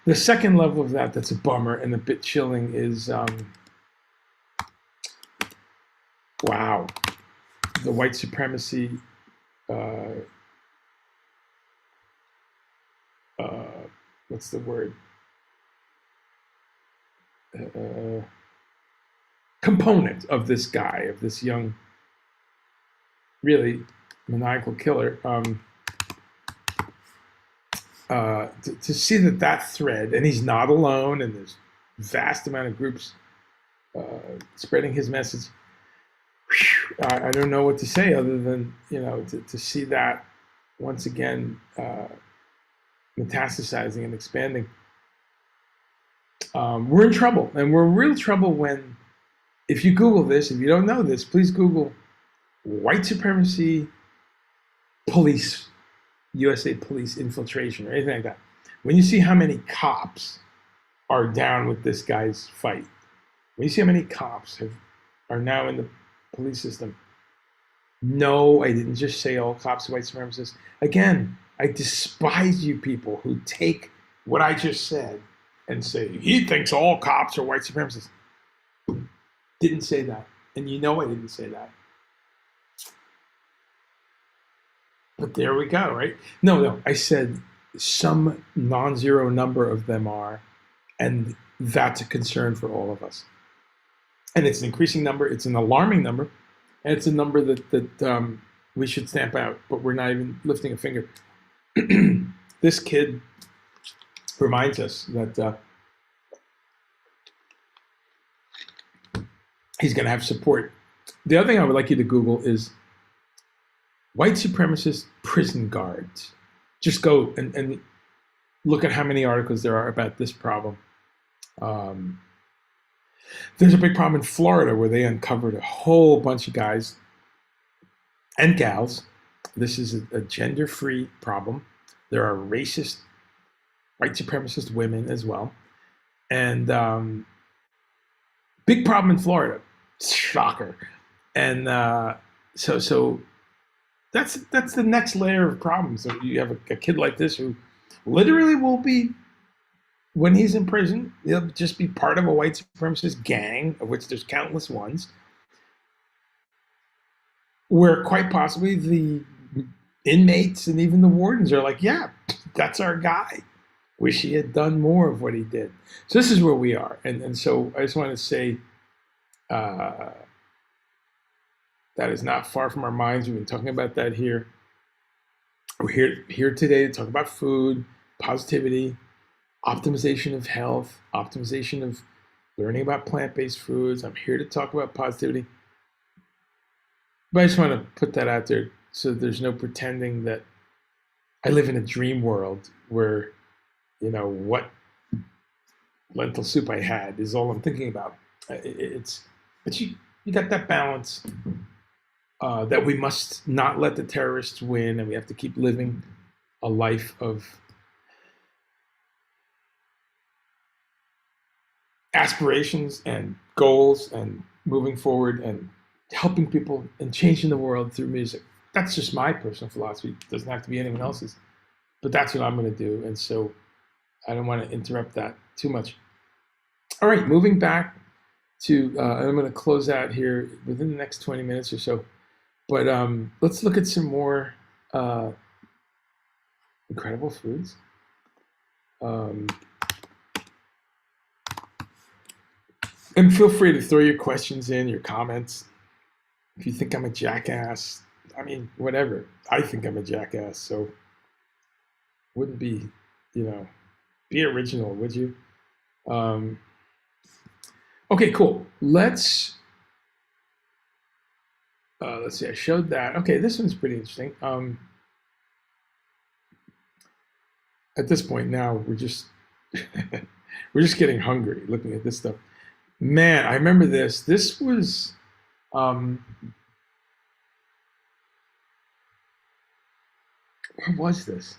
The second level of that that's a bummer and a bit chilling is, wow, the white supremacy what's the word? Component of this guy, of this young, really maniacal killer. To see that thread, and he's not alone, and there's vast amount of groups spreading his message. I don't know what to say other than to see that once again metastasizing and expanding. We're in trouble, and we're in real trouble when, if you Google this, if you don't know this, please Google white supremacy police, USA police infiltration, or anything like that. When you see how many cops are down with this guy's fight, when you see how many cops are now in the police system, no, I didn't just say all cops are white supremacists. Again, I despise you people who take what I just said and say, he thinks all cops are white supremacists. Didn't say that. And I didn't say that. But there we go, right? No, I said some non-zero number of them are, and that's a concern for all of us. And it's an increasing number, it's an alarming number, and it's a number that we should stamp out, but we're not even lifting a finger. This kid reminds us that he's going to have support. The other thing I would like you to Google is white supremacist prison guards. Just go and look at how many articles there are about this problem. There's a big problem in Florida where they uncovered a whole bunch of guys and gals. This is a gender-free problem. There are racist, white supremacist women as well. And big problem in Florida. Shocker. And so that's the next layer of problems. So you have a kid like this who literally will be, when he's in prison, he'll just be part of a white supremacist gang, of which there's countless ones, where quite possibly the inmates and even the wardens are like, yeah, that's our guy. Wish he had done more of what he did. So this is where we are. And so I just want to say that is not far from our minds. We've been talking about that here. We're here today to talk about food, positivity, optimization of health, optimization of learning about plant-based foods. I'm here to talk about positivity. But I just want to put that out there so there's no pretending that I live in a dream world where, what lentil soup I had is all I'm thinking about. But you got that balance that we must not let the terrorists win, and we have to keep living a life of aspirations and goals and moving forward and helping people and changing the world through music. That's just my personal philosophy. It doesn't have to be anyone else's, but that's what I'm going to do. And so I don't want to interrupt that too much. All right, moving back to, and I'm going to close out here within the next 20 minutes or so. But let's look at some more incredible foods. And feel free to throw your questions in, your comments. If you think I'm a jackass, I mean, whatever. I think I'm a jackass, so wouldn't be, be original, would you? Okay, cool. Let's see. I showed that. Okay, this one's pretty interesting. At this point now, we're just we're just getting hungry looking at this stuff. Man, I remember this. This was where was this?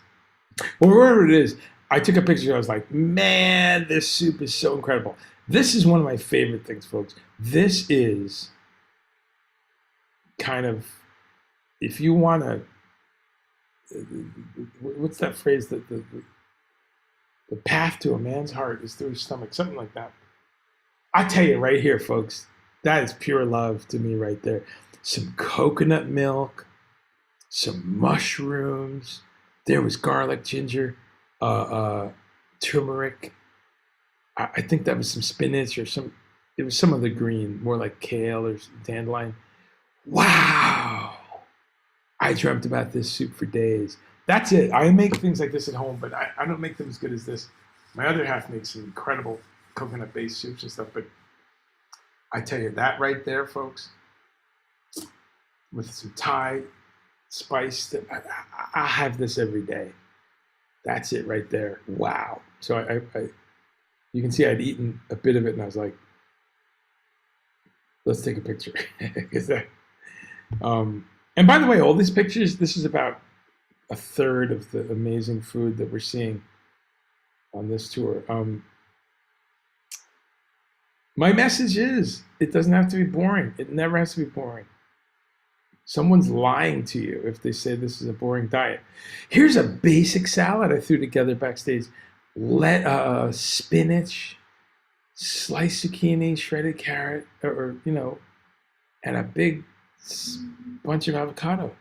Well, wherever it is, I took a picture. I was like, man, this soup is so incredible. This is one of my favorite things, folks. This is kind of, if you want to, what's that phrase? The path to a man's heart is through his stomach, something like that. I tell you right here, folks, that is pure love to me right there. Some coconut milk, some mushrooms. There was garlic, ginger, turmeric. I think that was some spinach or it was some other green, more like kale or dandelion. Wow. I dreamt about this soup for days. That's it. I make things like this at home, but I don't make them as good as this. My other half makes some incredible coconut-based soups and stuff, but I tell you, that right there, folks, with some Thai spice, I have this every day. That's it right there. Wow. So I you can see I'd eaten a bit of it, and I was like, let's take a picture. And by the way, all these pictures, this is about a third of the amazing food that we're seeing on this tour. My message is, it doesn't have to be boring. It never has to be boring. Someone's lying to you if they say this is a boring diet. Here's a basic salad I threw together backstage. Spinach, sliced zucchini, shredded carrot, or and a big bunch of avocado,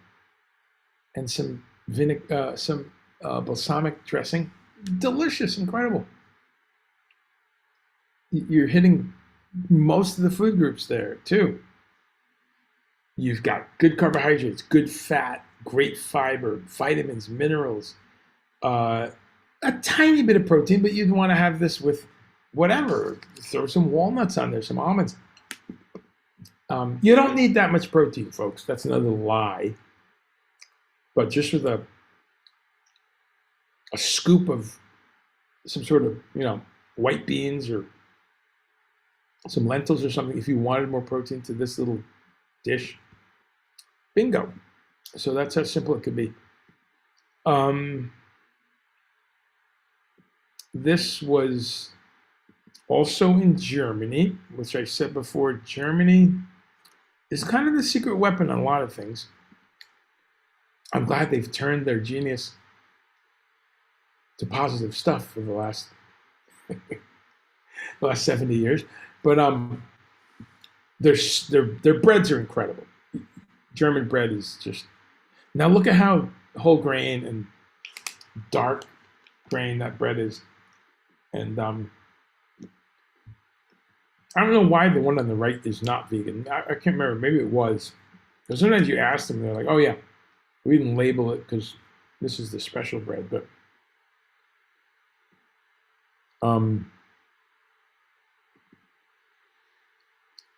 and some balsamic dressing. Delicious, incredible. You're hitting most of the food groups there too. You've got good carbohydrates, good fat, great fiber, vitamins, minerals, a tiny bit of protein, but you'd want to have this with whatever. Throw some walnuts on there, some almonds. You don't need that much protein, folks. That's another lie. But just with a scoop of some sort of, white beans or some lentils or something, if you wanted more protein to this little dish, bingo. So that's how simple it could be. This was also in Germany, which I said before. Germany is kind of the secret weapon on a lot of things. I'm glad they've turned their genius to positive stuff for the last 70 years. But their breads are incredible. German bread is just, now look at how whole grain and dark grain that bread is. And I don't know why the one on the right is not vegan. I can't remember. Maybe it was. Because sometimes you ask them, they're like, oh yeah, we didn't label it because this is the special bread. But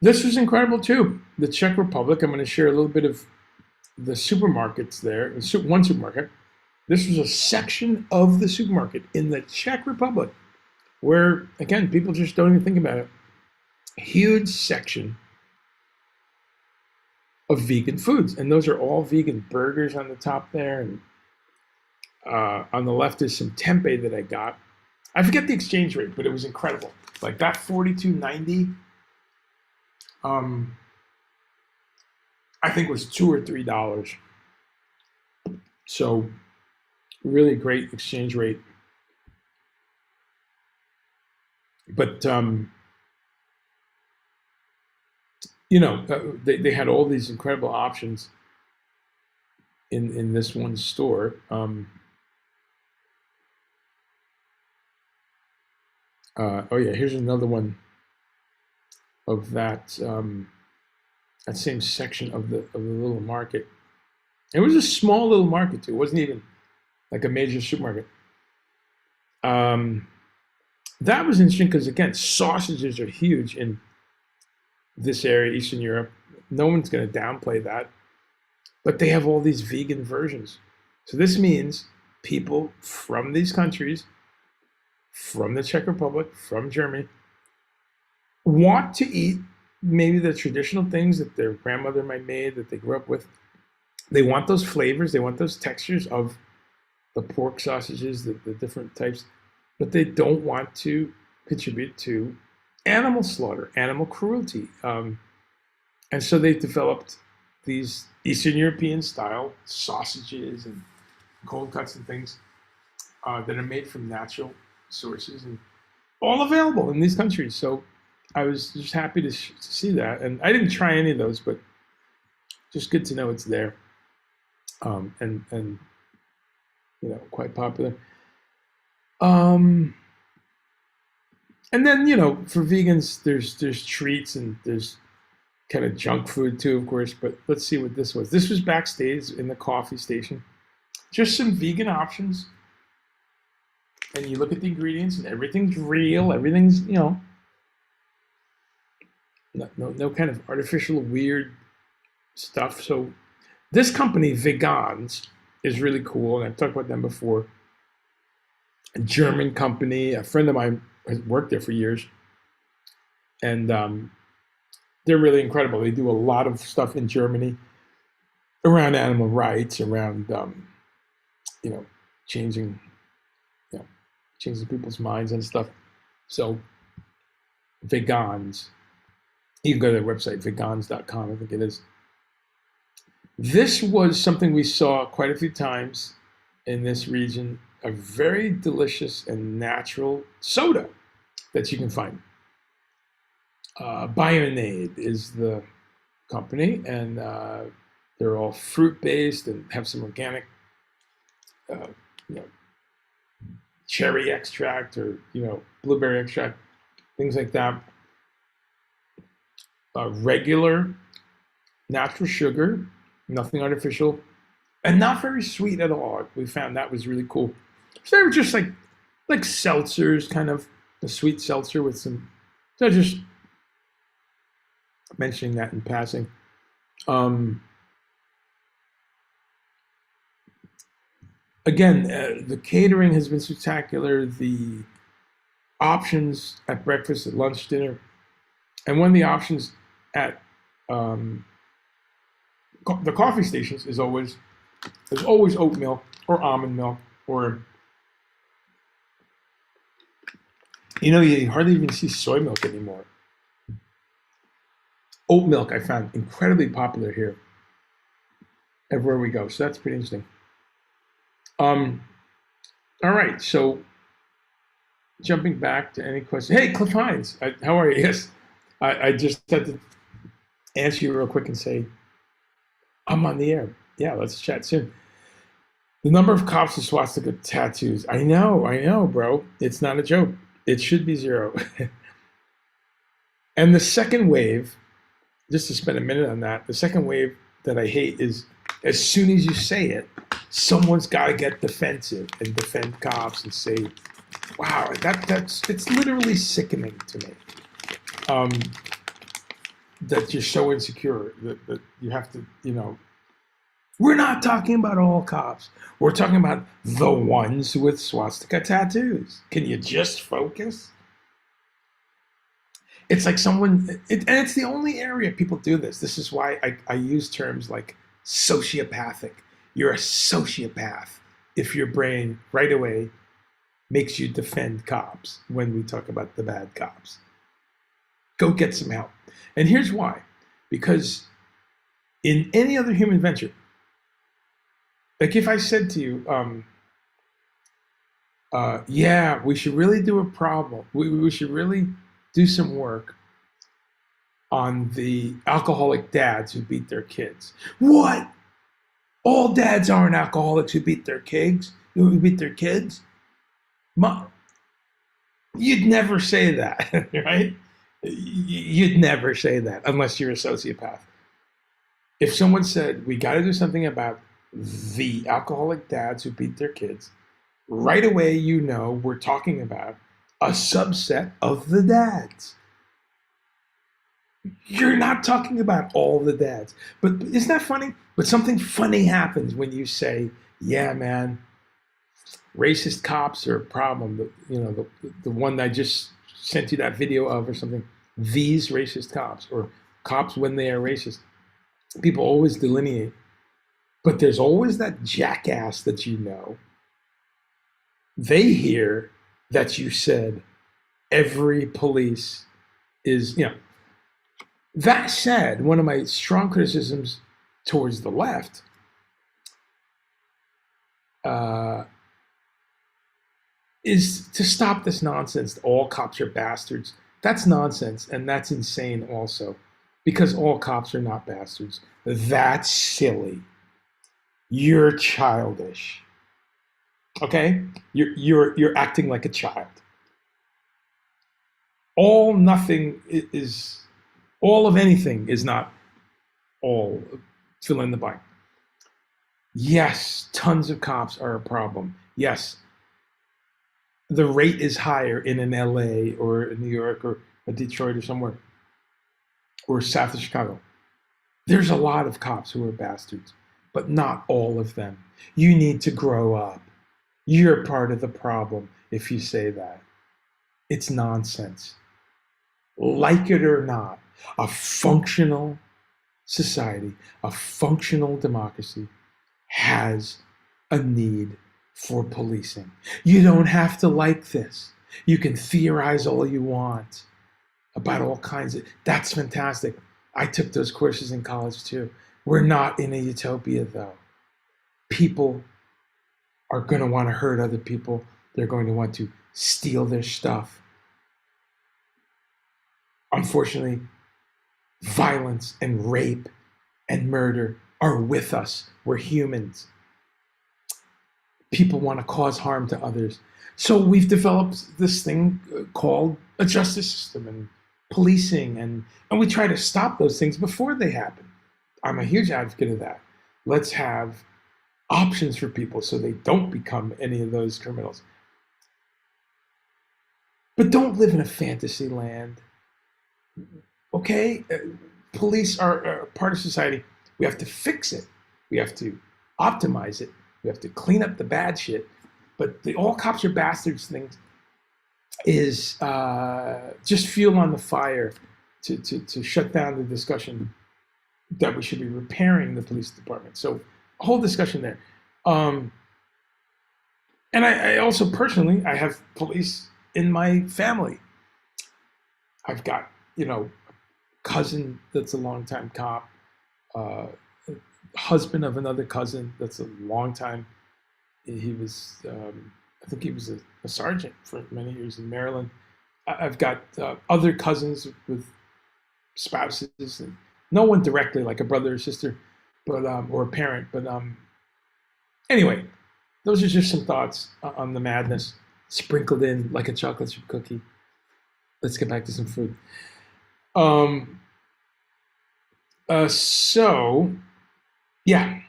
this was incredible too. The Czech Republic, I'm going to share a little bit of the supermarkets there. One supermarket. This was a section of the supermarket in the Czech Republic where, again, people just don't even think about it. Huge section of vegan foods, and those are all vegan burgers on the top there, and on the left is some tempeh that I got. I forget the exchange rate, but it was incredible. Like that $42.90, I think was $2 or $3. So really great exchange rate. But they had all these incredible options in this one store. Oh yeah, here's another one of that that same section of the little market. It was a small little market too. It wasn't even like a major supermarket. That was interesting because, again, sausages are huge in this area, Eastern Europe. No one's going to downplay that. But they have all these vegan versions. So this means people from these countries, from the Czech Republic, from Germany, want to eat maybe the traditional things that their grandmother might made, that they grew up with. They want those flavors. They want those textures of the pork sausages, the different types, but they don't want to contribute to animal slaughter, animal cruelty. And so they've developed these Eastern European style sausages and cold cuts and things that are made from natural sources and all available in these countries. So I was just happy to see that. And I didn't try any of those, but just good to know it's there. And quite popular. And then, for vegans, there's treats and there's kind of junk food too, of course. But let's see what this was. This was backstage in the coffee station. Just some vegan options. And you look at the ingredients and everything's real. Everything's, no kind of artificial weird stuff. So this company, Vegans, is really cool. And I've talked about them before. A German company. A friend of mine has worked there for years. And they're really incredible. They do a lot of stuff in Germany around animal rights, around, changing people's minds and stuff. So Vegans, you can go to their website, vegans.com, I think it is. This was something we saw quite a few times in this region, a very delicious and natural soda that you can find. Bionade is the company, and they're all fruit-based and have some organic, cherry extract or, blueberry extract, things like that. Regular natural sugar, nothing artificial, and not very sweet at all. We found that was really cool. So they were just like seltzers, kind of a sweet seltzer with some. So just mentioning that in passing. Again, the catering has been spectacular. The options at breakfast, at lunch, dinner, and one of the options at the coffee stations is always oat milk or almond milk, or you hardly even see soy milk anymore. Oat milk I found incredibly popular here everywhere we go, so that's pretty interesting. All right, so jumping back to any questions. Hey, Cliff Hines, how are you? Yes, I just had to answer you real quick and say, I'm on the air. Yeah, let's chat soon. The number of cops with swastika tattoos. I know, bro. It's not a joke. It should be 0. And the second wave, just to spend a minute on that, the second wave that I hate is as soon as you say it, someone's got to get defensive and defend cops and say, wow, it's literally sickening to me. That you're so insecure that you have to, We're not talking about all cops. We're talking about the ones with swastika tattoos. Can you just focus? It's like and it's the only area people do this. This is why I use terms like sociopathic. You're a sociopath if your brain right away makes you defend cops when we talk about the bad cops. Go get some help. And here's why. Because in any other human venture, like if I said to you, yeah, we should really do a problem. We should really do some work on the alcoholic dads who beat their kids. What? All dads aren't alcoholics who beat their kids? Who beat their kids? You'd never say that, right? You'd never say that unless you're a sociopath. If someone said, we got to do something about the alcoholic dads who beat their kids, right away you know we're talking about a subset of the dads. You're not talking about all the dads. But isn't that funny? But something funny happens when you say, yeah, man, racist cops are a problem. The one I just sent you that video of or something, these racist cops or cops when they are racist. People always delineate. But there's always that jackass that you know. They hear that you said every police is, That said, one of my strong criticisms towards the left is to stop this nonsense. All cops are bastards. That's nonsense, and that's insane also, because all cops are not bastards. That's silly. You're childish. Okay? You're acting like a child. All of anything is not all. Fill in the blank. Yes, tons of cops are a problem. Yes, the rate is higher in an LA or a New York or a Detroit or somewhere, or south of Chicago. There's a lot of cops who are bastards, but not all of them. You need to grow up. You're part of the problem if you say that. It's nonsense. Like it or not, a functional society, a functional democracy has a need for policing. You don't have to like this. You can theorize all you want about all kinds of, that's fantastic. I took those courses in college too. We're not in a utopia though. People are going to want to hurt other people. They're going to want to steal their stuff. Unfortunately, violence and rape and murder are with us. We're humans. People want to cause harm to others. So we've developed this thing called a justice system and policing, and we try to stop those things before they happen. I'm a huge advocate of that. Let's have options for people so they don't become any of those criminals. But don't live in a fantasy land. Okay? Police are a part of society. We have to fix it. We have to optimize it. We have to clean up the bad shit. But the all cops are bastards thing is just fuel on the fire to shut down the discussion that we should be repairing the police department. So a whole discussion there. And I also personally, I have police in my family. I've got, a cousin that's a longtime cop, husband of another cousin that's a long time. He was, I think he was a sergeant for many years in Maryland. I've got other cousins with spouses, and no one directly like a brother or sister, but or a parent. But anyway, those are just some thoughts on the madness sprinkled in like a chocolate chip cookie. Let's get back to some food. So, yeah.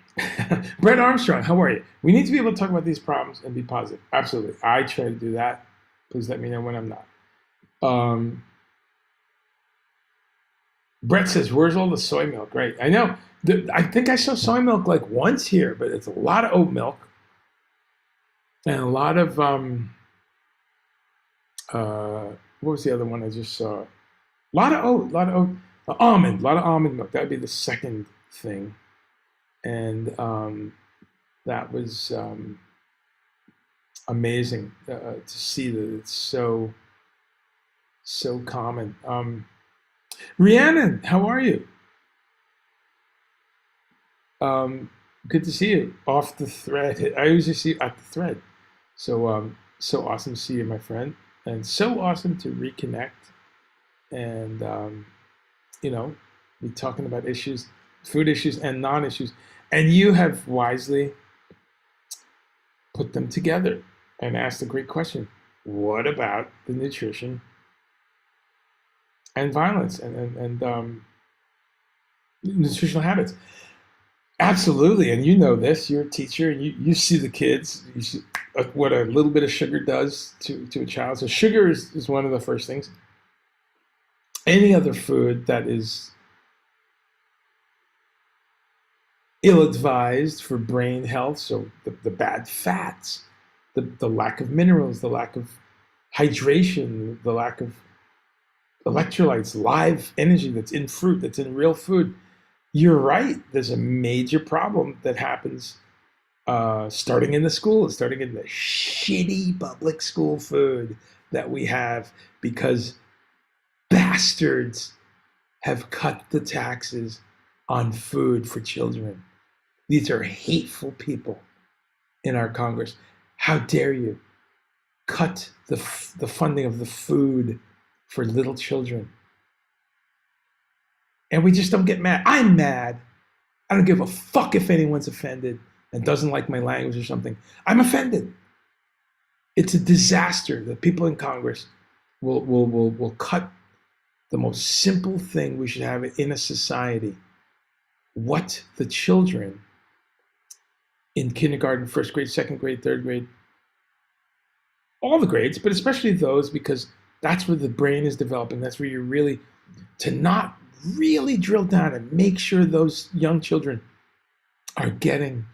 Brett Armstrong, how are you? We need to be able to talk about these problems and be positive. Absolutely. I try to do that. Please let me know when I'm not. Brett says, where's all the soy milk? Right. I know. I think I saw soy milk like once here, but it's a lot of oat milk and a lot of what was the other one I just saw? A a lot of oat, almond, a lot of almond milk. That'd be the second thing, and that was amazing to see that it's so common. Rhiannon, how are you? Good to see you off the thread. I usually see you at the thread. So so awesome to see you, my friend, and so awesome to reconnect and you know be talking about issues, food issues and non-issues, and you have wisely put them together and asked a great question: what about the nutrition and violence and nutritional habits? Absolutely, and you know this. You're a teacher, and you see the kids. You see what a little bit of sugar does to a child. So sugar is one of the first things. Any other food that is ill-advised for brain health, so the bad fats, the lack of minerals, the lack of hydration, the lack of electrolytes, live energy that's in fruit, that's in real food. You're right. There's a major problem that happens starting in the school, starting in the shitty public school food that we have because bastards have cut the taxes on food for children. These are hateful people in our Congress. How dare you cut the funding of the food for little children? And we just don't get mad. I'm mad. I don't give a fuck if anyone's offended and doesn't like my language or something. I'm offended. It's a disaster that people in Congress will cut the most simple thing we should have in a society. What the children in kindergarten, first grade, second grade, third grade, all the grades, but especially those because that's where the brain is developing. That's where you're really, to not really drill down and make sure those young children are getting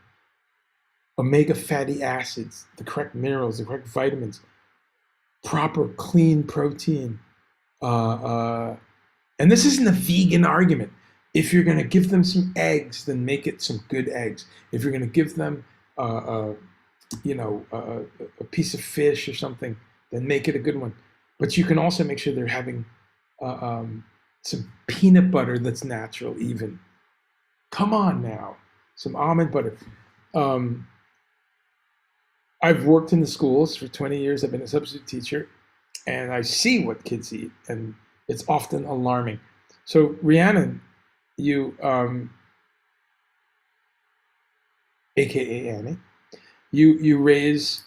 omega fatty acids, the correct minerals, the correct vitamins, proper clean protein. And this isn't a vegan argument. If you're going to give them some eggs, then make it some good eggs. If you're going to give them, a piece of fish or something, then make it a good one. But you can also make sure they're having some peanut butter that's natural, even. Come on now, some almond butter. I've worked in the schools for 20 years. I've been a substitute teacher, and I see what kids eat, and it's often alarming. So, Rhiannon, you, aka Annie, you raise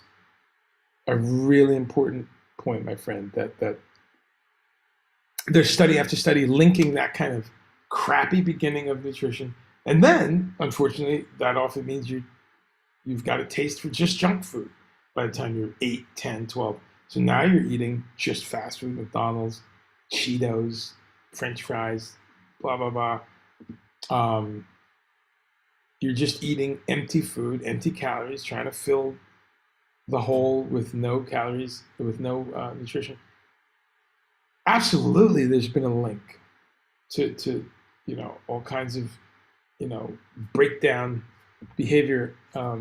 a really important point, my friend. That there's study after study linking that kind of crappy beginning of nutrition, and then, unfortunately, that often means you've got a taste for just junk food by the time you're 8, 10, 12. So now you're eating just fast food, McDonald's, Cheetos, French fries, blah, blah, blah. You're just eating empty food, empty calories, trying to fill the hole with no calories, with no nutrition. Absolutely, there's been a link to all kinds of breakdown behavior. Let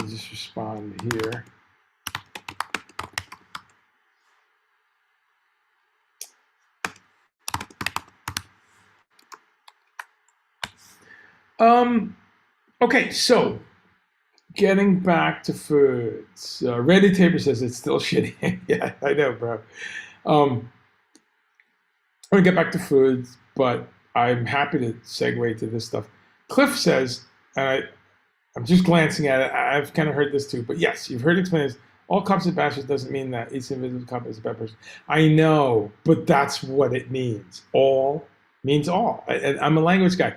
me just respond here. Okay, so getting back to foods. Randy Tabor says it's still shitty. Yeah, I know, bro. I'm gonna get back to foods, but I'm happy to segue to this stuff. Cliff says, and I'm just glancing at it. I've kind of heard this too, but yes, you've heard it explained as all cups of bastards doesn't mean that each individual cup is a bad person. I know, but that's what it means. All means all. And I'm a language guy.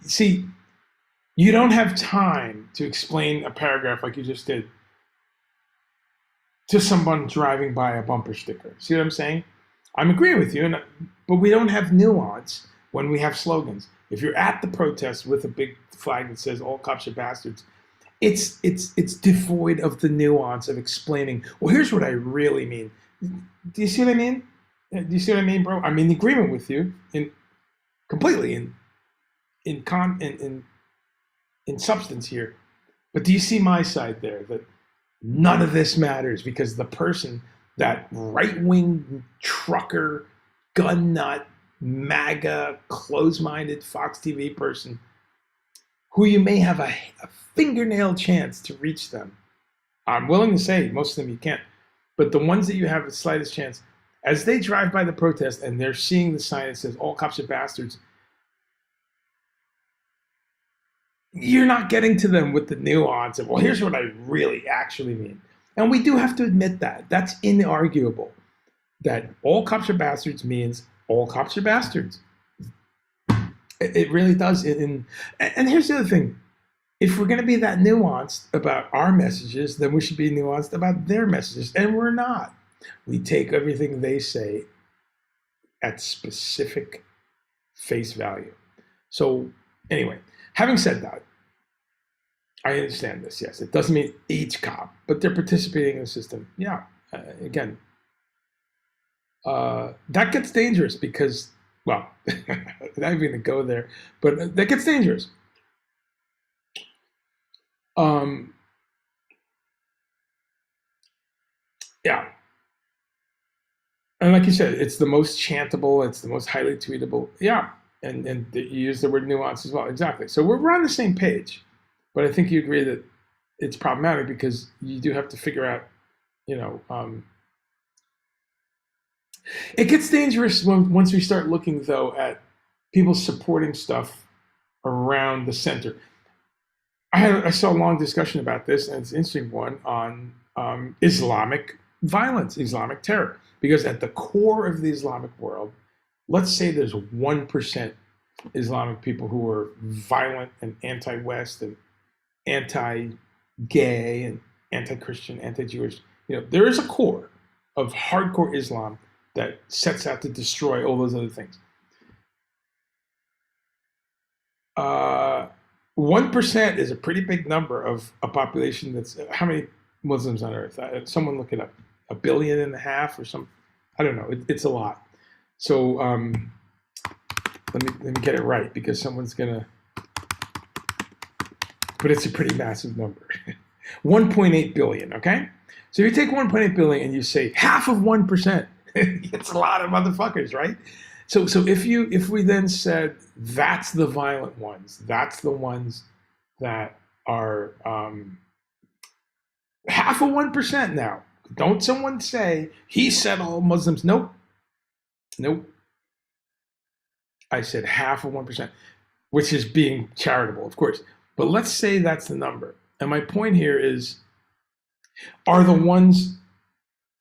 See, you don't have time to explain a paragraph like you just did to someone driving by a bumper sticker. See what I'm saying? I'm agreeing with you, but we don't have nuance when we have slogans. If you're at the protest with a big flag that says "All cops are bastards," it's devoid of the nuance of explaining. Well, here's what I really mean. Do you see what I mean? Do you see what I mean, bro? I'm in agreement with you completely in substance here. But do you see my side there? That none of this matters because the person, that right-wing trucker, gun nut, MAGA, close-minded Fox TV person, who you may have a fingernail chance to reach them. I'm willing to say most of them you can't. But the ones that you have the slightest chance, as they drive by the protest and they're seeing the sign that says "All cops are bastards," you're not getting to them with the nuance of, well, here's what I really actually mean. And we do have to admit that. That's inarguable. That all cops are bastards means all cops are bastards. It really does. And here's the other thing. If we're going to be that nuanced about our messages, then we should be nuanced about their messages. And we're not. We take everything they say at specific face value. So anyway, having said that, I understand this. Yes, it doesn't mean each cop, but they're participating in the system. Yeah, again, that gets dangerous because, well, not even going to go there, but that gets dangerous. Yeah, and like you said, it's the most chantable, it's the most highly tweetable. Yeah, and you use the word nuance as well. Exactly. So we're on the same page, but I think you agree that it's problematic because you do have to figure out, you know, it gets dangerous once we start looking though at people supporting stuff around the center. I saw a long discussion about this, and it's an interesting one on Islamic violence, Islamic terror. Because at the core of the Islamic world, let's say there's 1% Islamic people who are violent and anti-West and anti-gay and anti-Christian, anti-Jewish. You know, there is a core of hardcore Islam that sets out to destroy all those other things. 1% is a pretty big number of a population that's how many Muslims on earth? Someone look it up. 1.5 billion or some, I don't know. It's a lot. So let me get it right because someone's gonna. But it's a pretty massive number. 1.8 billion. Okay. So if you take 1.8 billion and you say half of 1%, it's a lot of motherfuckers, right? So if we then said that's the violent ones, that's the ones that are half of 1% now. Don't someone say he said all Muslims. Nope. I said half of 1%, which is being charitable, of course. But let's say that's the number. And my point here is, are the ones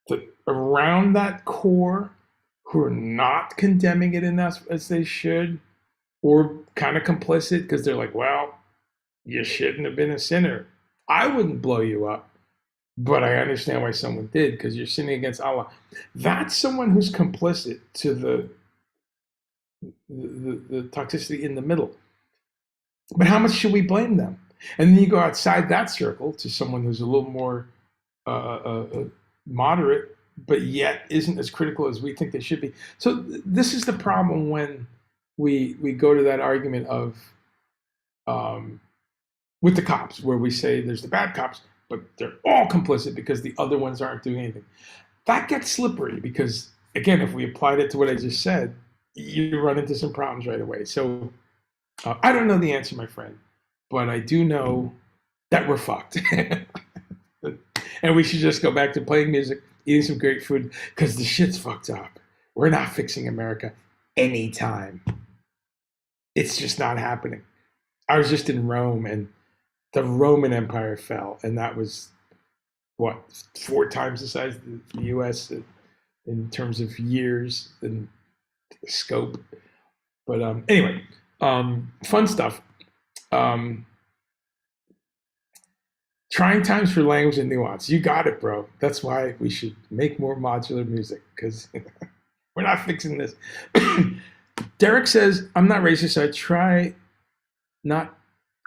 that around that core who are not condemning it enough as they should, or kind of complicit because they're like, well, you shouldn't have been a sinner. I wouldn't blow you up, but I understand why someone did because you're sinning against Allah. That's someone who's complicit to the toxicity in the middle. But how much should we blame them? And then you go outside that circle to someone who's a little more moderate, but yet isn't as critical as we think they should be. So this is the problem when we go to that argument of with the cops, where we say there's the bad cops, but they're all complicit because the other ones aren't doing anything. That gets slippery because, again, if we applied it to what I just said, you run into some problems right away. So I don't know the answer, my friend, but I do know that we're fucked. And we should just go back to playing music, eating some great food, because the shit's fucked up. We're not fixing America anytime. It's just not happening. I was just in Rome, and the Roman Empire fell, and that was, what, 4 times the size of the U.S. in terms of years and scope. But anyway, fun stuff. Um, Trying times for language and nuance. You got it, bro. That's why we should make more modular music because we're not fixing this. Derek says, I'm not racist, so I try not,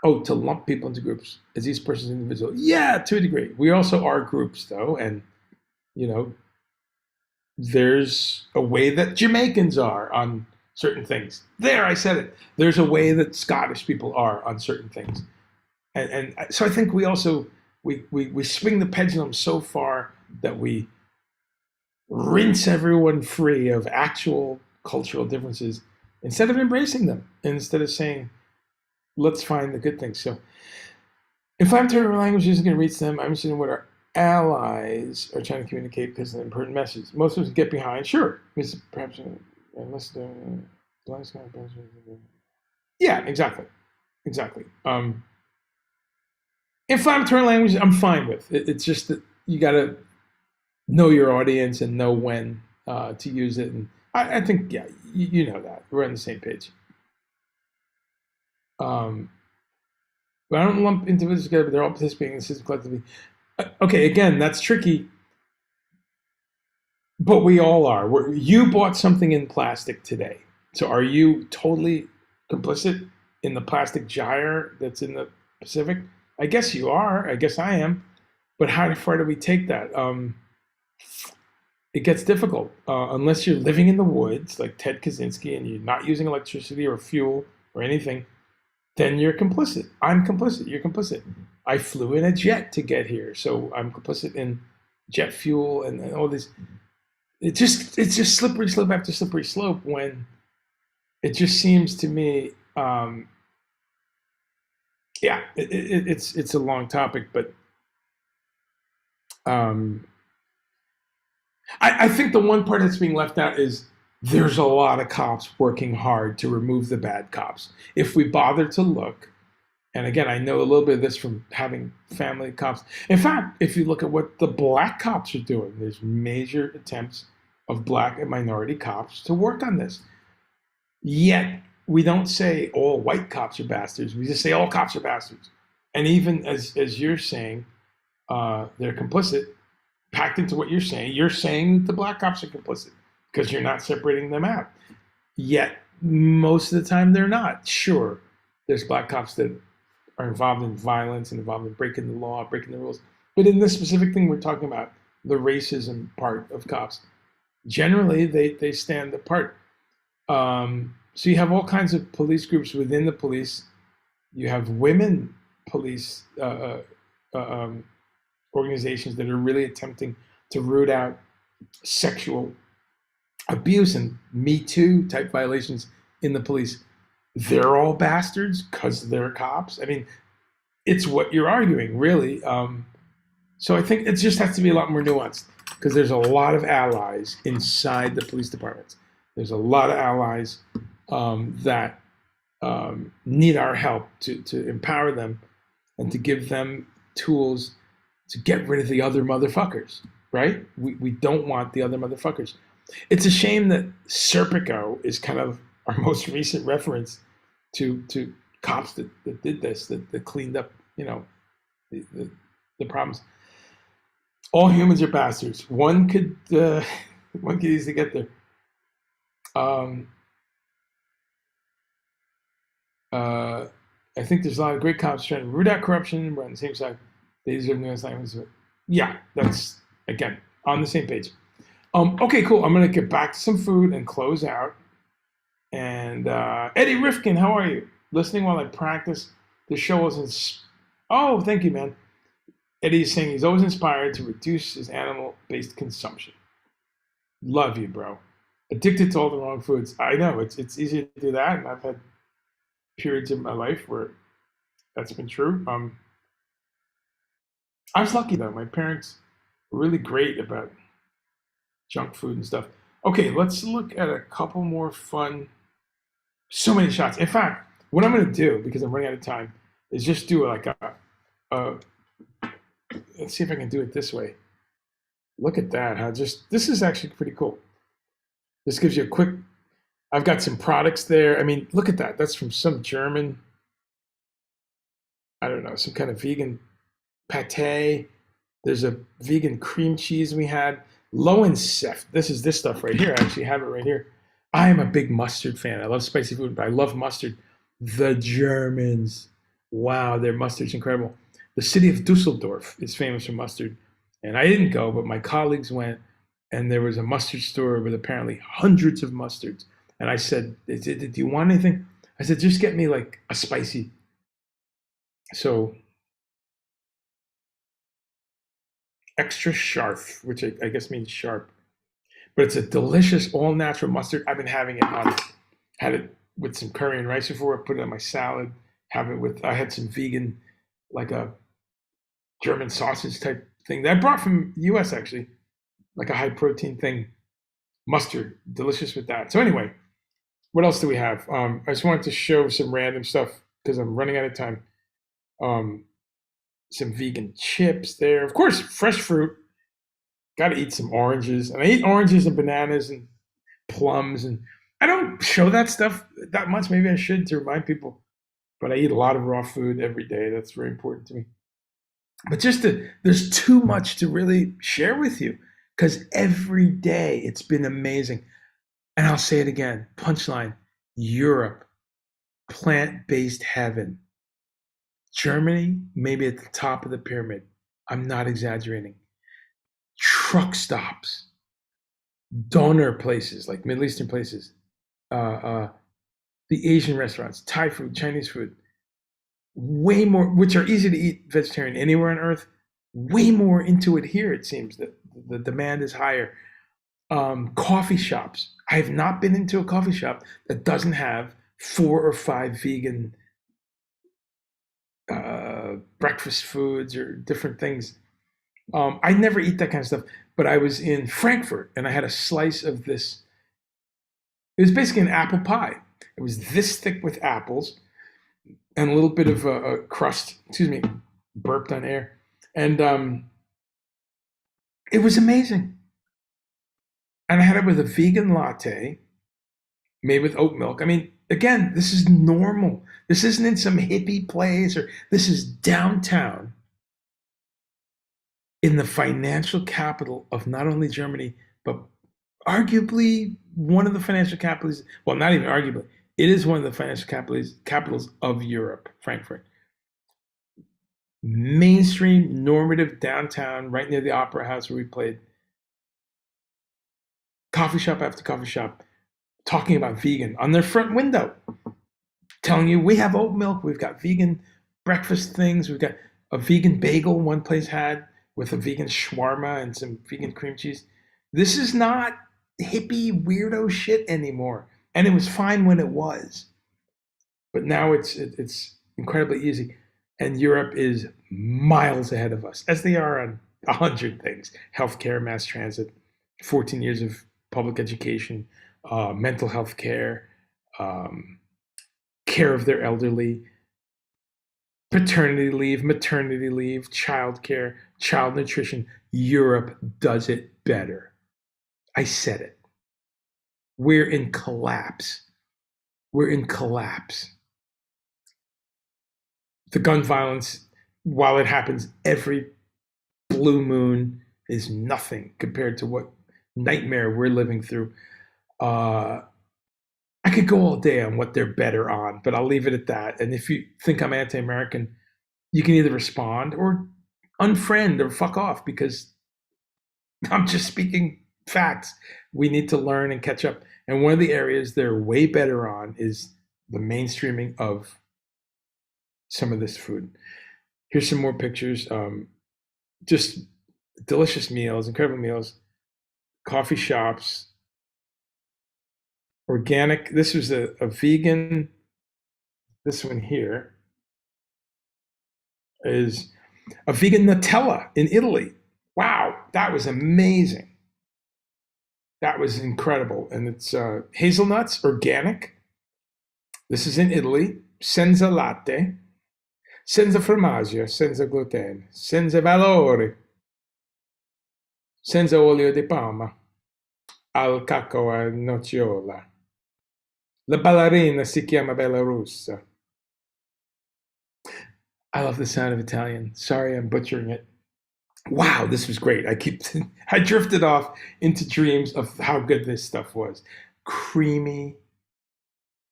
to lump people into groups as each person's individual. Yeah, to a degree. We also are groups, though. And, you know, there's a way that Jamaicans are on certain things. There, I said it. There's a way that Scottish people are on certain things. And so I think we also, we swing the pendulum so far that we rinse everyone free of actual cultural differences instead of embracing them, instead of saying, let's find the good things. So if I'm turning language isn't going to reach them, I'm interested in what our allies are trying to communicate because of an important message. Most of us get behind, sure. Perhaps unless the yeah, exactly. Exactly. Inflammatory language, I'm fine with. It's just that you got to know your audience and know when to use it. And I think, yeah, you know that. We're on the same page. But I don't lump individuals together, but they're all participating in the system collectively. Okay, again, that's tricky, but we all are. You bought something in plastic today. So are you totally complicit in the plastic gyre that's in the Pacific? I guess you are. I guess I am. But how far do we take that? It gets difficult unless you're living in the woods like Ted Kaczynski and you're not using electricity or fuel or anything. Then you're complicit. I'm complicit. You're complicit. I flew in a jet to get here, so I'm complicit in jet fuel and all this. It's just slippery slope after slippery slope when it just seems to me. Yeah, it's a long topic, but I think the one part that's being left out is there's a lot of cops working hard to remove the bad cops. If we bother to look, and again, I know a little bit of this from having family cops. In fact, if you look at what the black cops are doing, there's major attempts of black and minority cops to work on this. Yet, we don't say all white cops are bastards. We just say all cops are bastards. And even as you're saying, they're complicit, packed into what you're saying the black cops are complicit because you're not separating them out. Yet, most of the time, they're not. Sure, there's black cops that are involved in violence and involved in breaking the law, breaking the rules. But in this specific thing, we're talking about the racism part of cops. Generally, they stand apart. So you have all kinds of police groups within the police. You have women police organizations that are really attempting to root out sexual abuse and Me Too type violations in the police. They're all bastards because they're cops. I mean, it's what you're arguing, really. So I think it just has to be a lot more nuanced because there's a lot of allies inside the police departments. There's a lot of allies that need our help to empower them and to give them tools to get rid of the other motherfuckers, right? We don't want the other motherfuckers. It's a shame that Serpico is kind of our most recent reference to cops that did this, that cleaned up, the problems. All humans are bastards. One could easily get there. I think there's a lot of great cops trying to root out corruption. We're on the same side. They deserve no assignments. Yeah, that's again on the same page. Okay, cool. I'm gonna get back to some food and close out. And Eddie Rifkin, how are you? Listening while I practice. The show wasn't. Oh, thank you, man. Eddie is saying he's always inspired to reduce his animal-based consumption. Love you, bro. Addicted to all the wrong foods. I know it's easy to do that, and I've had periods in my life where that's been true. I was lucky though. My parents were really great about junk food and stuff. Okay, let's look at a couple more fun. So many shots. In fact, what I'm going to do because I'm running out of time is just do like a. Let's see if I can do it this way. Look at that. Huh? This is actually pretty cool. This gives you a quick I've got some products there. I mean, look at that. That's from some German, I don't know, some kind of vegan pate. There's a vegan cream cheese we had. Lowensaft. This is this stuff right here. I actually have it right here. I am a big mustard fan. I love spicy food, but I love mustard. The Germans. Wow, their mustard's incredible. The city of Dusseldorf is famous for mustard. And I didn't go, but my colleagues went, and there was a mustard store with apparently hundreds of mustards. And I said, do you want anything? I said, just get me like a spicy. So extra sharp, which I guess means sharp. But it's a delicious all natural mustard. I've been having it on, had it with some curry and rice before. I put it on my salad. Have it with, I had some vegan, like a German sausage type thing that I brought from the US actually, like a high protein thing. Mustard, delicious with that. So anyway, what else do we have? I just wanted to show some random stuff because I'm running out of time. Um, some vegan chips there. Of course, fresh fruit. Got to eat some oranges. And I eat oranges and bananas and plums. And I don't show that stuff that much. Maybe I should to remind people. But I eat a lot of raw food every day. That's very important to me. But there's too much to really share with you because every day it's been amazing. And I'll say it again, punchline, Europe, plant-based heaven. Germany, maybe at the top of the pyramid. I'm not exaggerating. Truck stops, doner places, like Middle Eastern places, the Asian restaurants, Thai food, Chinese food, way more, which are easy to eat vegetarian anywhere on earth, way more into it here, it seems that the demand is higher. Coffee shops. I have not been into a coffee shop that doesn't have 4 or 5 vegan breakfast foods or different things. I never eat that kind of stuff, but I was in Frankfurt and I had a slice of this. It was basically an apple pie. It was this thick with apples and a little bit of a crust. Excuse me, burped on air. And it was amazing. And I had it with a vegan latte made with oat milk. I mean, again, this is normal. This isn't in some hippie place, or this is downtown in the financial capital of not only Germany, but arguably one of the financial capitals. Well, not even arguably, it is one of the financial capitals of Europe, Frankfurt. Mainstream, normative downtown, right near the opera house where we played. Coffee shop after coffee shop, talking about vegan on their front window, telling you we have oat milk, we've got vegan breakfast things, we've got a vegan bagel one place had with a vegan shawarma and some vegan cream cheese. This is not hippie weirdo shit anymore, and it was fine when it was, but now it's incredibly easy, and Europe is miles ahead of us, as they are on 100 things: healthcare, mass transit, 14 years of public education, mental health care, care of their elderly, paternity leave, maternity leave, child care, child nutrition. Europe does it better. I said it. We're in collapse. We're in collapse. The gun violence, while it happens every blue moon, is nothing compared to what nightmare we're living through. I could go all day on what they're better on, but I'll leave it at that. And if you think I'm anti-American, you can either respond or unfriend or fuck off because I'm just speaking facts. We need to learn and catch up. And one of the areas they're way better on is the mainstreaming of some of this food. Here's some more pictures. Just delicious meals, incredible meals, coffee shops, organic. This was a vegan. This one here is a vegan Nutella in Italy. Wow, that was amazing. That was incredible. And it's hazelnuts, organic. This is in Italy. Senza latte, senza formaggio, senza gluten, senza valore, senza olio di palma, al cacao e nocciola. La ballerina si chiama Belarus. I love the sound of Italian. Sorry, I'm butchering it. Wow, this was great. I drifted off into dreams of how good this stuff was. Creamy,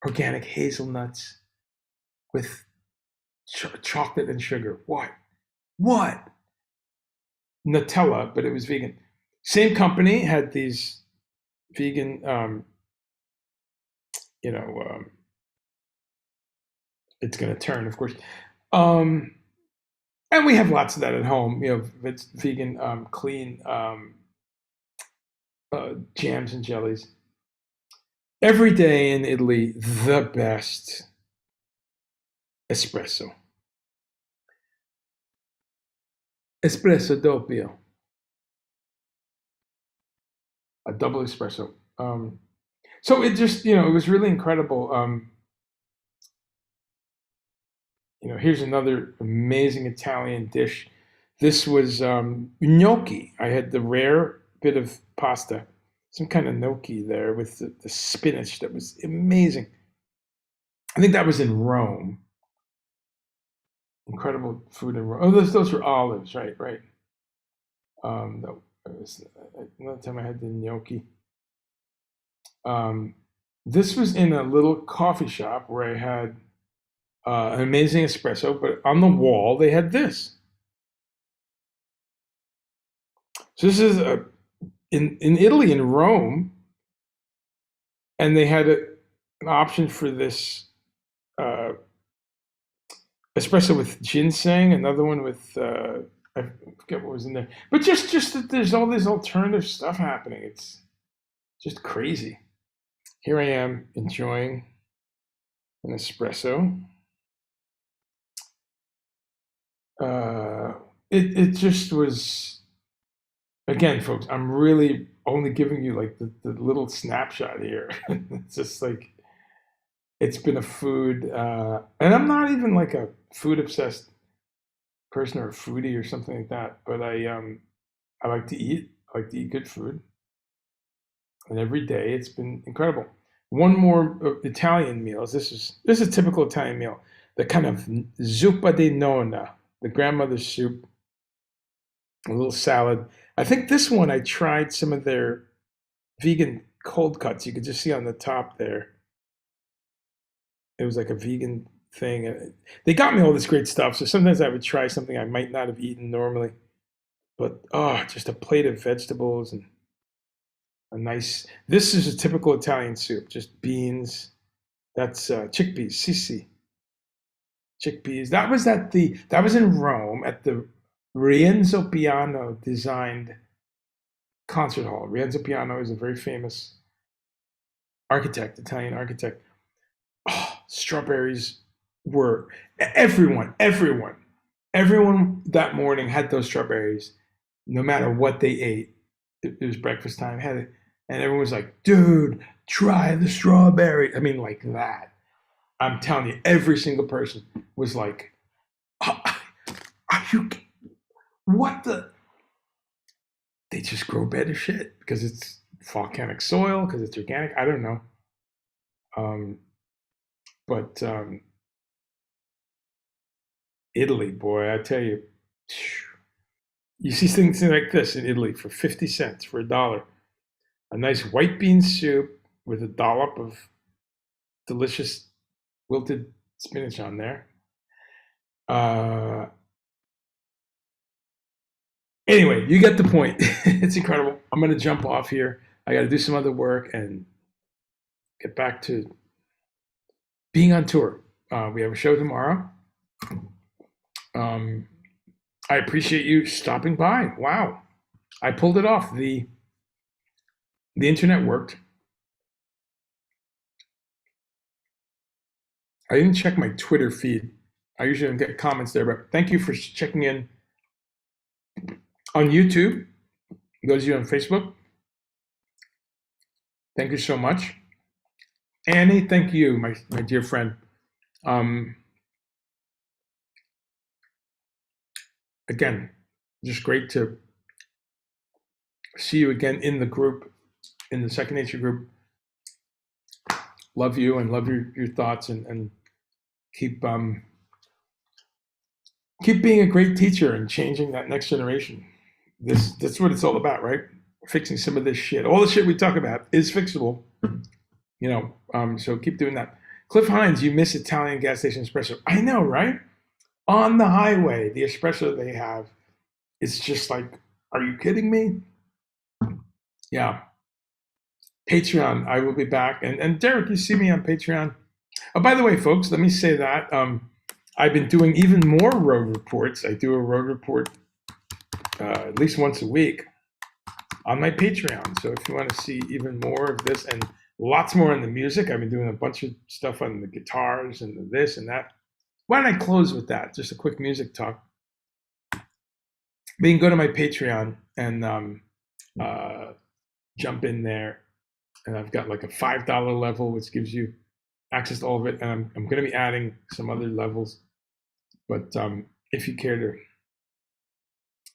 organic hazelnuts with chocolate and sugar. What? What? Nutella, but it was vegan. Same company had these vegan, you know, it's going to turn, of course. Um, and we have lots of that at home. It's vegan, clean jams and jellies. Every day in Italy, the best espresso. Espresso doppio. A double espresso. So it just, it was really incredible. Here's another amazing Italian dish. This was gnocchi. I had the rare bit of pasta, some kind of gnocchi there with the spinach that was amazing. I think that was in Rome. Incredible food in Rome. Oh, those were olives, right? That was another time I had the gnocchi. This was in a little coffee shop where I had an amazing espresso, but on the wall they had this. So this is in Italy, in Rome, and they had an option for this espresso with ginseng, another one with I forget what was in there, but just that there's all this alternative stuff happening. It's just crazy. Here I am enjoying an espresso. It just was, again, folks. I'm really only giving you like the little snapshot here. It's just like it's been a food, and I'm not even like a food obsessed person or a foodie or something like that. But I like to eat. I like to eat good food, and every day it's been incredible. One more Italian meals. This is a typical Italian meal. The kind of zuppa di nonna, the grandmother's soup, a little salad. I think this one I tried some of their vegan cold cuts. You could just see on the top there. It was like a vegan thing. And they got me all this great stuff. So sometimes I would try something I might not have eaten normally. But just a plate of vegetables and a nice. This is a typical Italian soup, just beans. That's chickpeas, sisi. Chickpeas. That was in Rome at the Rienzo Piano designed concert hall. Rienzo Piano is a very famous architect, Italian architect. Strawberries were everyone that morning had those strawberries, no matter what they ate. It was breakfast time, had it, and everyone was like, "Dude, try the strawberry." I mean, like that. I'm telling you, every single person was like, "Are you? What the?" They just grow better shit because it's volcanic soil, because it's organic. I don't know. But Italy, boy, I tell you, you see things like this in Italy for 50 cents, for $1. A nice white bean soup with a dollop of delicious wilted spinach on there. Anyway, you get the point. It's incredible. I'm going to jump off here. I got to do some other work and get back to being on tour. We have a show tomorrow. I appreciate you stopping by. Wow, I pulled it off. The internet worked. I didn't check my Twitter feed. I usually don't get comments there, but thank you for checking in on YouTube. Those of you on Facebook, thank you so much. Annie, thank you, my dear friend. Again, just great to see you again in the group, in the Second Nature group. love you and love your thoughts, and keep keep being a great teacher and changing that next generation. That's what it's all about, right? Fixing some of this shit. All the shit we talk about is fixable, so keep doing that. Cliff Hines, you miss Italian gas station espresso. I know, right? On the highway, the espresso they have, it's just like, are you kidding me? Yeah. Patreon, I will be back. And Derek, you see me on Patreon. Oh, by the way, folks, let me say that I've been doing even more road reports. I do a road report at least once a week on my Patreon. So if you want to see even more of this and lots more on the music, I've been doing a bunch of stuff on the guitars and the this and that. Why don't I close with that? Just a quick music talk. But you can go to my Patreon and jump in there. And I've got like a $5 level, which gives you access to all of it. And I'm going to be adding some other levels. But if you care to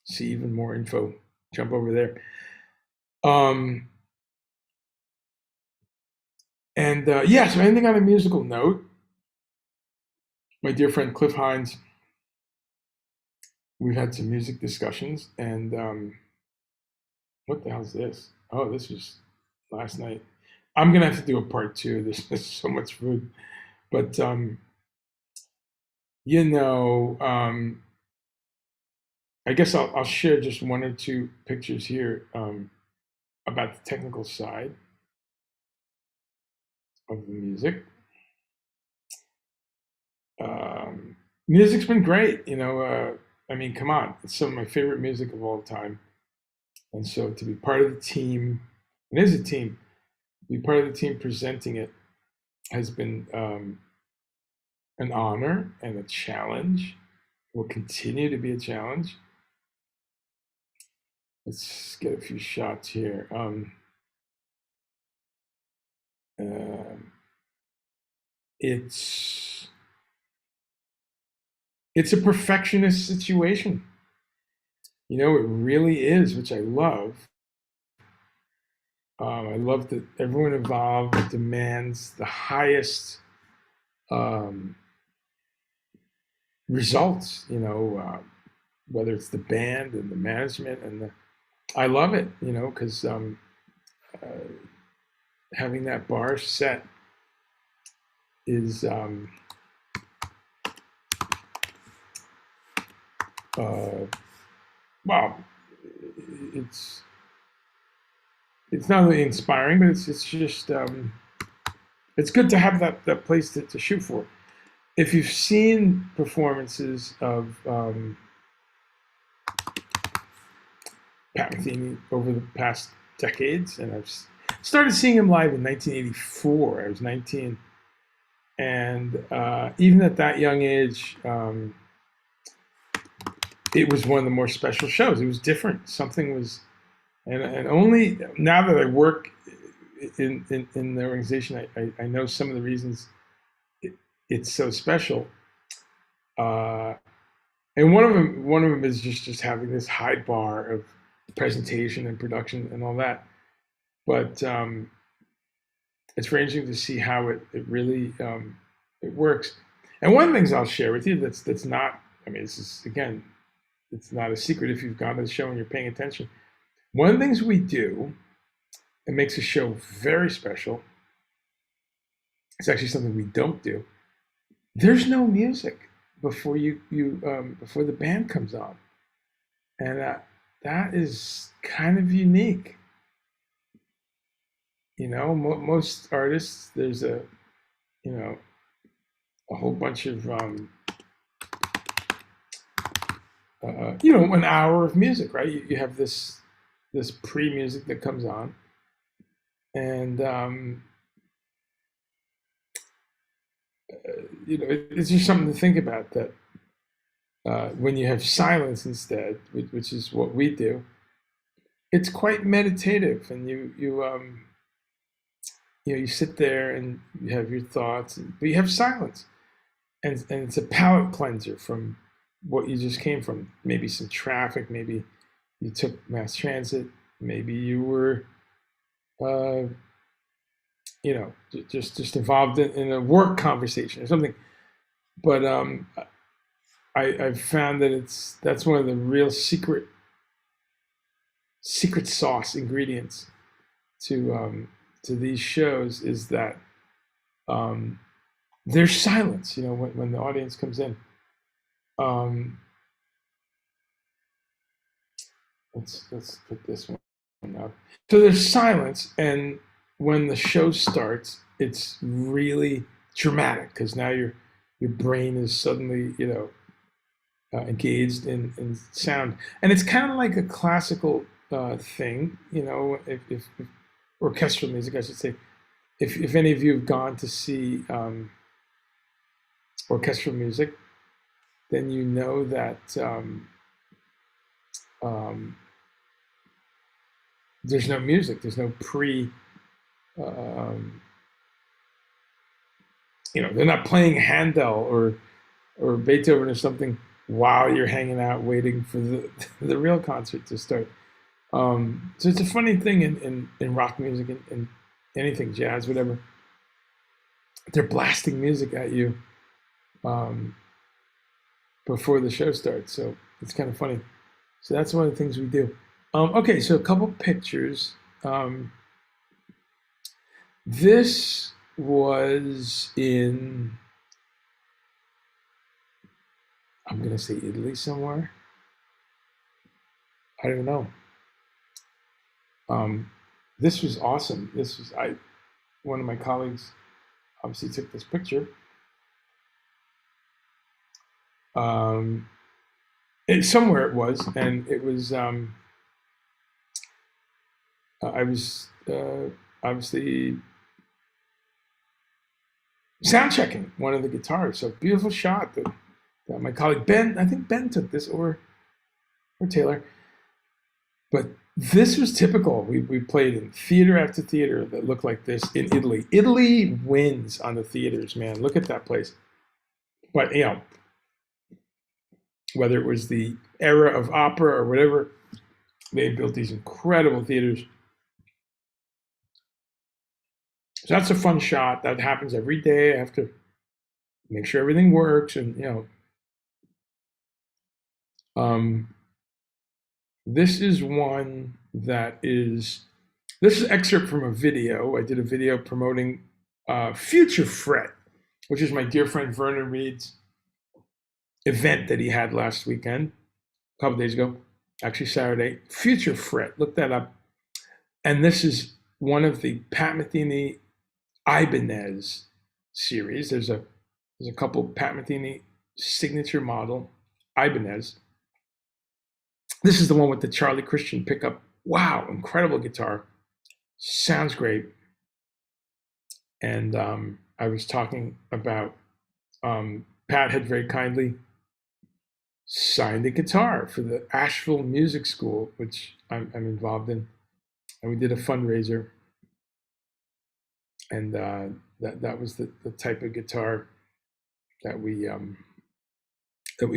see even more info, jump over there. So ending on a musical note, my dear friend Cliff Hines, we've had some music discussions, and what the hell is this? Oh, this was last night. I'm gonna have to do a part two. There's so much food, but I guess I'll share just one or two pictures here about the technical side of the music. Music's been great, I mean, come on, it's some of my favorite music of all time. And so to be part of the team, it is a team, be part of the team presenting it has been an honor and a challenge. Will continue to be a challenge. Let's get a few shots here. It's a perfectionist situation. It really is, which I love. I love that everyone involved demands the highest results, whether it's the band and the management I love it, because having that bar set is wow, it's not really inspiring, but it's just it's good to have that place to shoot for. If you've seen performances of Pat Metheny over the past decades, and I've started seeing him live in 1984. I was 19, and even at that young age, it was one of the more special shows. It was different. Something was, and only now that I work in the organization, I know some of the reasons it's so special. And one of them is just having this high bar of presentation and production and all that. But it's very interesting to see how it really it works. And one of the things I'll share with you that's not, I mean, this is, again, it's not a secret if you've gone to the show and you're paying attention. One of the things we do that makes a show very special, it's actually something we don't do. There's no music before before the band comes on, and that is kind of unique. Most artists, there's a whole bunch of an hour of music, right? You have this pre-music that comes on, and it's just something to think about, that when you have silence instead, which is what we do, it's quite meditative, and you sit there and you have your thoughts, but you have silence, and it's a palate cleanser from what you just came from. Maybe some traffic, maybe you took mass transit, maybe you were just involved in a work conversation or something. But I've found that that's one of the real secret sauce ingredients to these shows is that um, there's silence. When the audience comes in. Um, let's put this one up. So there's silence, and when the show starts, it's really dramatic because now your brain is suddenly engaged in sound, and it's kind of like a classical thing. If orchestral music, I should say. If any of you have gone to see orchestral music, then you know that um, there's no music, there's no um, they're not playing Handel or Beethoven or something while you're hanging out waiting for the the real concert to start. So it's a funny thing in rock music and anything, jazz, whatever. They're blasting music at you um, before the show starts. So it's kind of funny. So that's one of the things we do. Okay, so a couple pictures. This was in, I'm going to say Italy somewhere. I don't know. This was awesome. One of my colleagues obviously took this picture. Somewhere it was, and it was, I was obviously sound checking one of the guitars. So beautiful shot that my colleague Ben, I think Ben took this, or Taylor. But this was typical. We played in theater after theater that looked like this in Italy. Italy wins on the theaters, man. Look at that place. But whether it was the era of opera or whatever, they built these incredible theaters. So that's a fun shot. That happens every day. I have to make sure everything works, and um, this is one that is. This is an excerpt from a video. I did a video promoting Future Fret, which is my dear friend Vernon Reed's event that he had last weekend, a couple days ago, actually Saturday. Future Fret, look that up. And this is one of the Pat Metheny Ibanez series. There's a couple Pat Metheny signature model Ibanez. This is the one with the Charlie Christian pickup. Wow, incredible guitar. Sounds great. And I was talking about Pat had very kindly signed a guitar for the Asheville Music School, which I'm involved in, and we did a fundraiser, and that was the type of guitar that we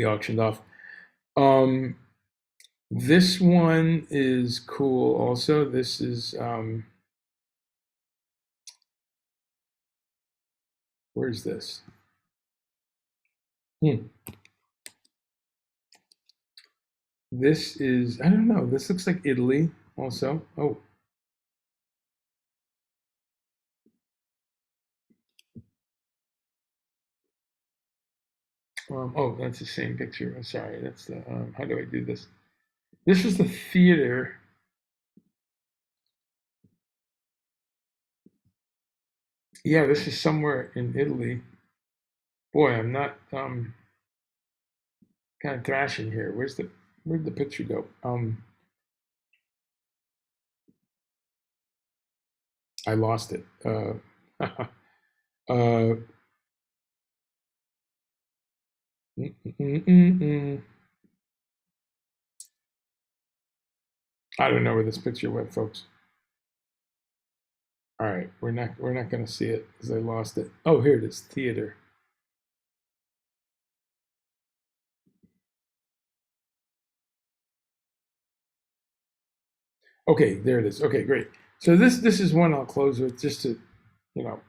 auctioned off. This one is cool. Also, this is where's this? This is, I don't know. This looks like Italy. Also, oh. Oh, that's the same picture. I'm sorry. That's the. How do I do this? This is the theater. Yeah, this is somewhere in Italy. Boy, I'm not kind of thrashing here. Where'd the picture go? I lost it. Mm, mm, mm, mm. I don't know where this picture went, folks. All right, we're not going to see it because I lost it. Oh, here it is, theater. Okay, there it is. Okay, great. So this is one I'll close with just to you know,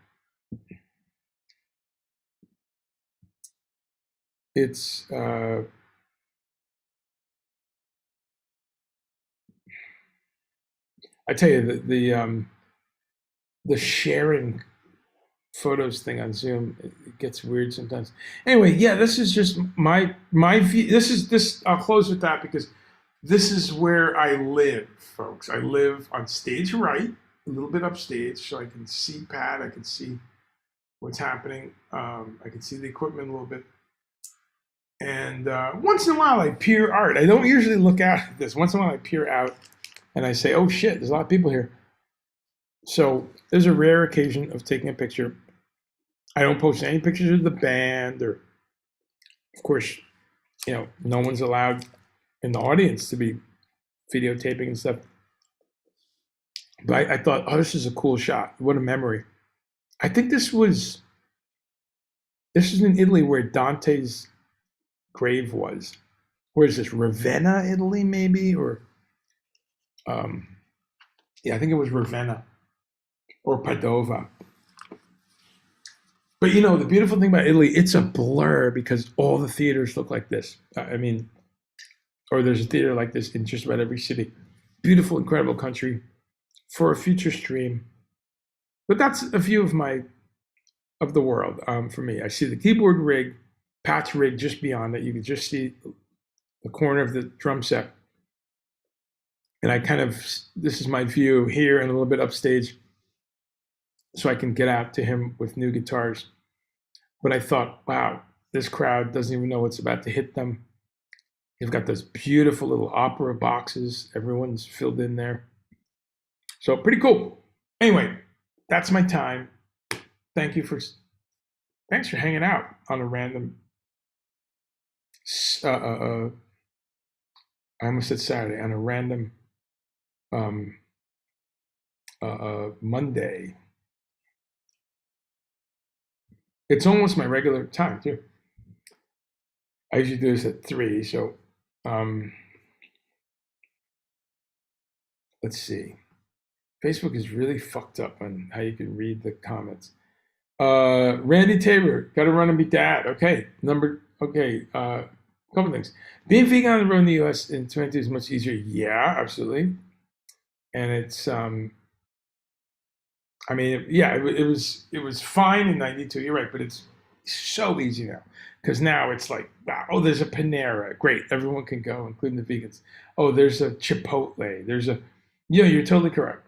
it's I tell you the sharing photos thing on Zoom, it gets weird sometimes. Anyway, yeah, this is just my view. This. I'll close with that because this is where I live, folks. I live on stage right, a little bit upstage, so I can see Pat. I can see what's happening. I can see the equipment a little bit. And once in a while, I peer art. I don't usually look out at this. Once in a while, I peer out and I say, "Oh shit, there's a lot of people here." So there's a rare occasion of taking a picture. I don't post any pictures of the band, or, of course, no one's allowed in the audience to be videotaping and stuff. But I thought, oh, this is a cool shot. What a memory. I think this was in Italy where Dante's grave was. Where is this? Ravenna, Italy, maybe? Or, yeah, I think it was Ravenna or Padova. But the beautiful thing about Italy, it's a blur because all the theaters look like this. I mean, or there's a theater like this in just about every city. Beautiful, incredible country for a future stream. But that's a view of the world for me. I see the keyboard rig, Pat's rig just beyond it. You can just see the corner of the drum set. And this is my view here and a little bit upstage, so I can get out to him with new guitars. But I thought, wow, this crowd doesn't even know what's about to hit them. You've got those beautiful little opera boxes. Everyone's filled in there. So pretty cool. Anyway, that's my time. Thanks for hanging out on a random, I almost said Saturday, on a random Monday. It's almost my regular time too. I usually do this at 3, so let's see. Facebook is really fucked up on how you can read the comments. Randy Tabor, gotta run and be dad. Okay, couple things. Being vegan on the road in the US in 2022 is much easier. Yeah, absolutely. And it's I mean, yeah, it was fine in 92. You're right, but it's so easy now because now it's like, wow, oh, there's a Panera, great, everyone can go, including the vegans. Oh, there's a Chipotle. You're totally correct.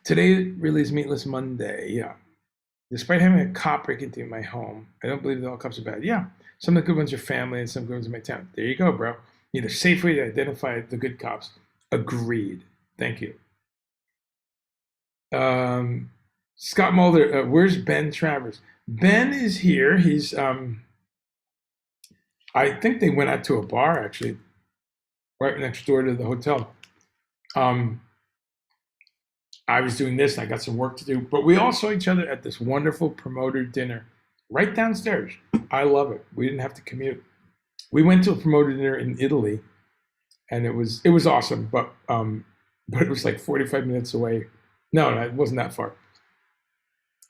Today really is Meatless Monday. Yeah, despite having a cop break into my home, I don't believe that all cops are bad. Yeah, some of the good ones are family, and some good ones are my town. There you go, bro. You need a safe way to identify the good cops. Agreed. Thank you. Scott Mulder, where's Ben Travers? Ben is here. He's I think they went out to a bar actually, right next door to the hotel. I was doing this, and I got some work to do, but we all saw each other at this wonderful promoter dinner right downstairs. I love it. We didn't have to commute. We went to a promoter dinner in Italy, and it was awesome, but it was like 45 minutes away. No, it wasn't that far.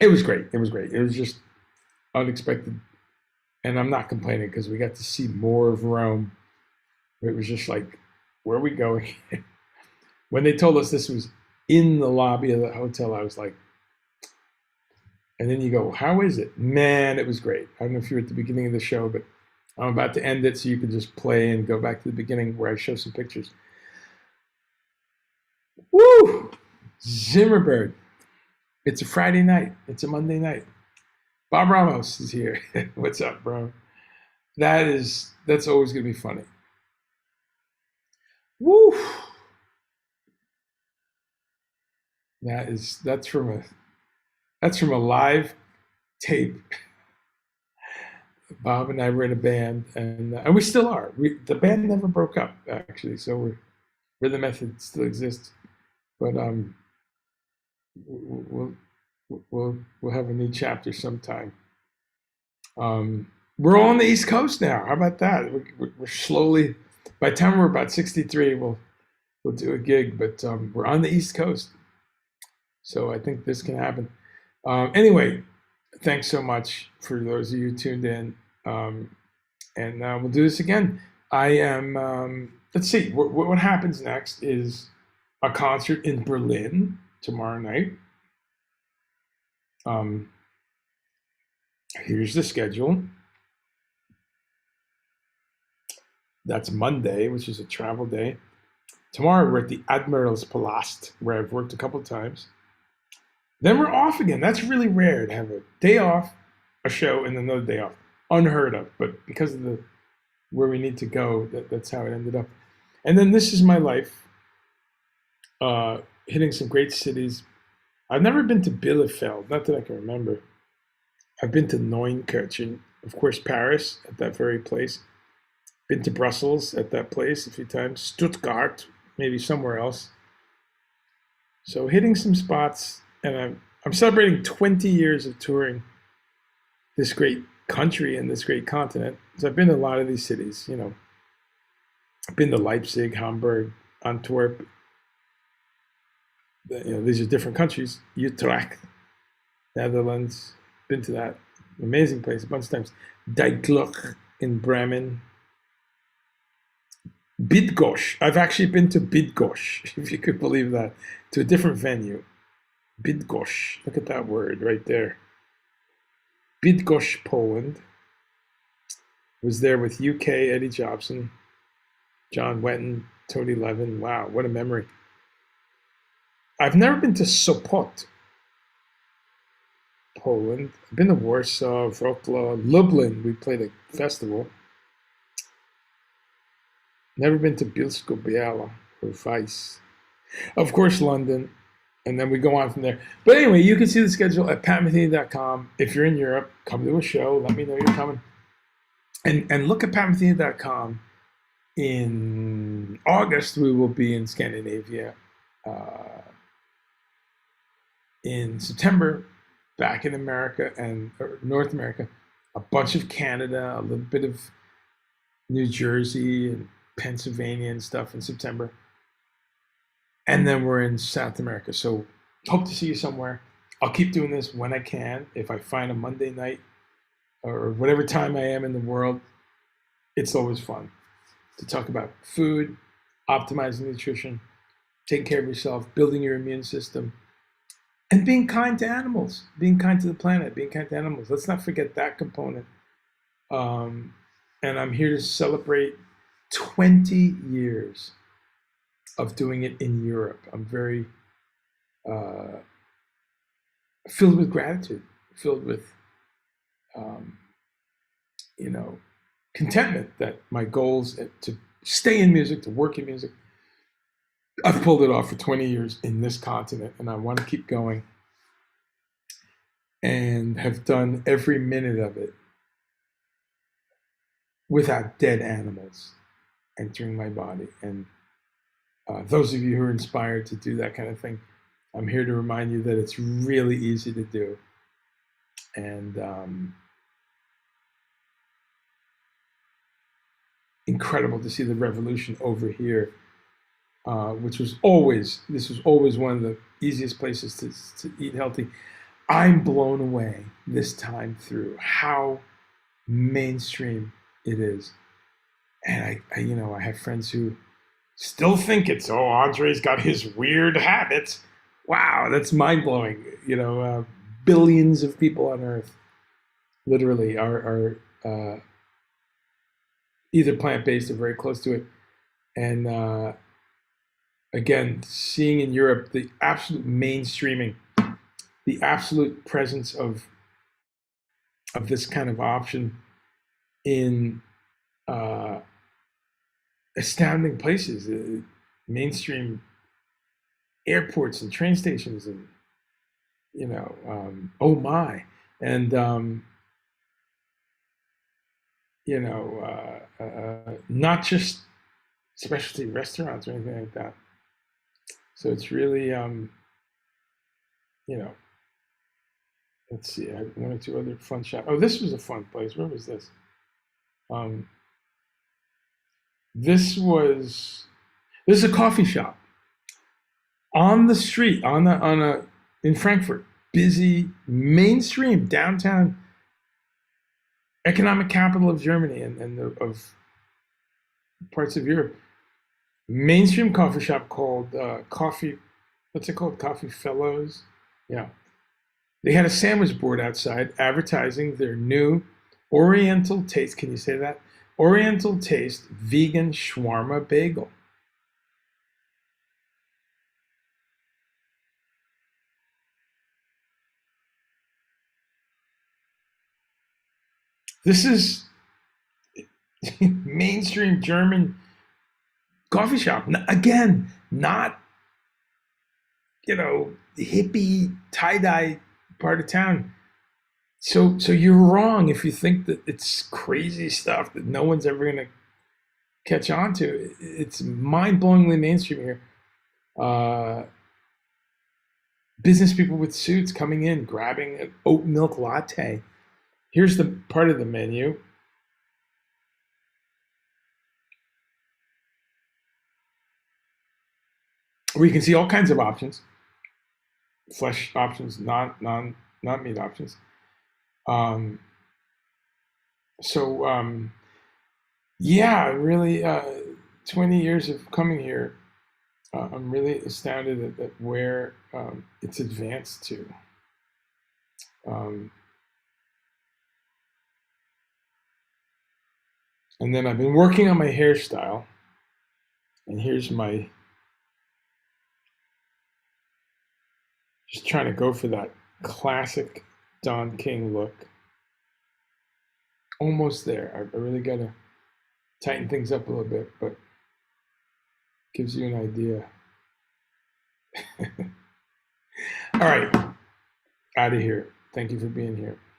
It was great. It was just unexpected. And I'm not complaining because we got to see more of Rome. It was just like, where are we going? When they told us this was in the lobby of the hotel, I was like, and then you go, how is it? Man, it was great. I don't know if you were at the beginning of the show, but I'm about to end it so you can just play and go back to the beginning where I show some pictures. Woo! Zimmerbird. It's a Friday night. It's a Monday night. Bob Ramos is here. What's up, bro? That's always gonna be funny. Woo! That's from a live tape. Bob and I were in a band, and we still are. The band never broke up, actually. So we're the Method still exists, but we'll have a new chapter sometime. We're all on the East Coast now. How about that? We're slowly. By the time we're about 63, we'll do a gig. But we're on the East Coast, so I think this can happen. Anyway, thanks so much for those of you tuned in. And we'll do this again. I am, let's see, what happens next is a concert in Berlin tomorrow night. Here's the schedule. That's Monday, which is a travel day. Tomorrow we're at the Admiralspalast, where I've worked a couple times. Then we're off again. That's really rare to have a day off, a show, and another day off. Unheard of, but because of the where we need to go, that's how it ended up. And then this is my life, hitting some great cities. I've never been to Bielefeld, not that I can remember. I've been to Neunkirchen, of course, Paris at that very place. Been to Brussels at that place a few times. Stuttgart, maybe somewhere else. So hitting some spots, and I'm celebrating 20 years of touring this great country and this great continent. So I've been to a lot of these cities, you know. I've been to Leipzig, Hamburg, Antwerp. You know, these are different countries. Utrecht, Netherlands. Been to that amazing place a bunch of times. Dijkloch in Bremen. Bydgoszcz. I've actually been to Bydgoszcz, if you could believe that, to a different venue. Bydgoszcz. Look at that word right there. Bydgoszcz, Poland. Was there with UK, Eddie Jobson, John Wetton, Tony Levin. Wow, what a memory. I've never been to Sopot, Poland. I've been to Warsaw, Wrocław, Lublin. We played a festival. Never been to Bielsko-Biała or Weiss. Of course, London. And then we go on from there. But anyway, you can see the schedule at patmetheny.com. If you're in Europe, come to a show. Let me know you're coming. And look at patmetheny.com. In August, we will be in Scandinavia. In September, back in America and North America. A bunch of Canada, a little bit of New Jersey and Pennsylvania and stuff in September. And then we're in South America. So hope to see you somewhere. I'll keep doing this when I can. If I find a Monday night or whatever time I am in the world, it's always fun to talk about food, optimizing nutrition, taking care of yourself, building your immune system, and being kind to animals, being kind to the planet, being kind to animals. Let's not forget that component. And I'm here to celebrate 20 years of doing it in Europe. I'm very filled with gratitude, filled with, you know, contentment that my goals to stay in music, to work in music, I've pulled it off for 20 years in this continent, and I want to keep going and have done every minute of it without dead animals entering my body. And those of you who are inspired to do that kind of thing, I'm here to remind you that it's really easy to do. And incredible to see the revolution over here, this was always one of the easiest places to eat healthy. I'm blown away this time through how mainstream it is. And I have friends who still think it's, oh, Andre's got his weird habits. Wow, that's mind blowing. Billions of people on Earth literally are either plant based or very close to it. And again, seeing in Europe the absolute mainstreaming, the absolute presence of this kind of option in astounding places, mainstream airports and train stations, and oh my, and not just specialty restaurants or anything like that. So it's really let's see, I have one or two other fun shops. Oh, this was a fun place. Where was this? This is a coffee shop on the street in Frankfurt. busy, mainstream downtown economic capital of Germany and of parts of Europe. Mainstream coffee shop called Coffee. What's it called? Coffee Fellows. Yeah. They had a sandwich board outside advertising their new Oriental Taste. Can you say that? Oriental Taste vegan shawarma bagel. This is mainstream German coffee shop. Again, not, hippie tie dye part of town. So you're wrong if you think that it's crazy stuff that no one's ever gonna catch on to. It's mind-blowingly mainstream here. Uh, Business people with suits coming in, grabbing an oat milk latte. Here's the part of the menu. Where you can see all kinds of options, flesh options, not meat options. Um, so yeah, really, 20 years of coming here, I'm really astounded at where it's advanced to. Um, and then I've been working on my hairstyle, and here's my just trying to go for that classic Don King look. Almost there. I really got to tighten things up a little bit, but gives you an idea. All right, out of here. Thank you for being here.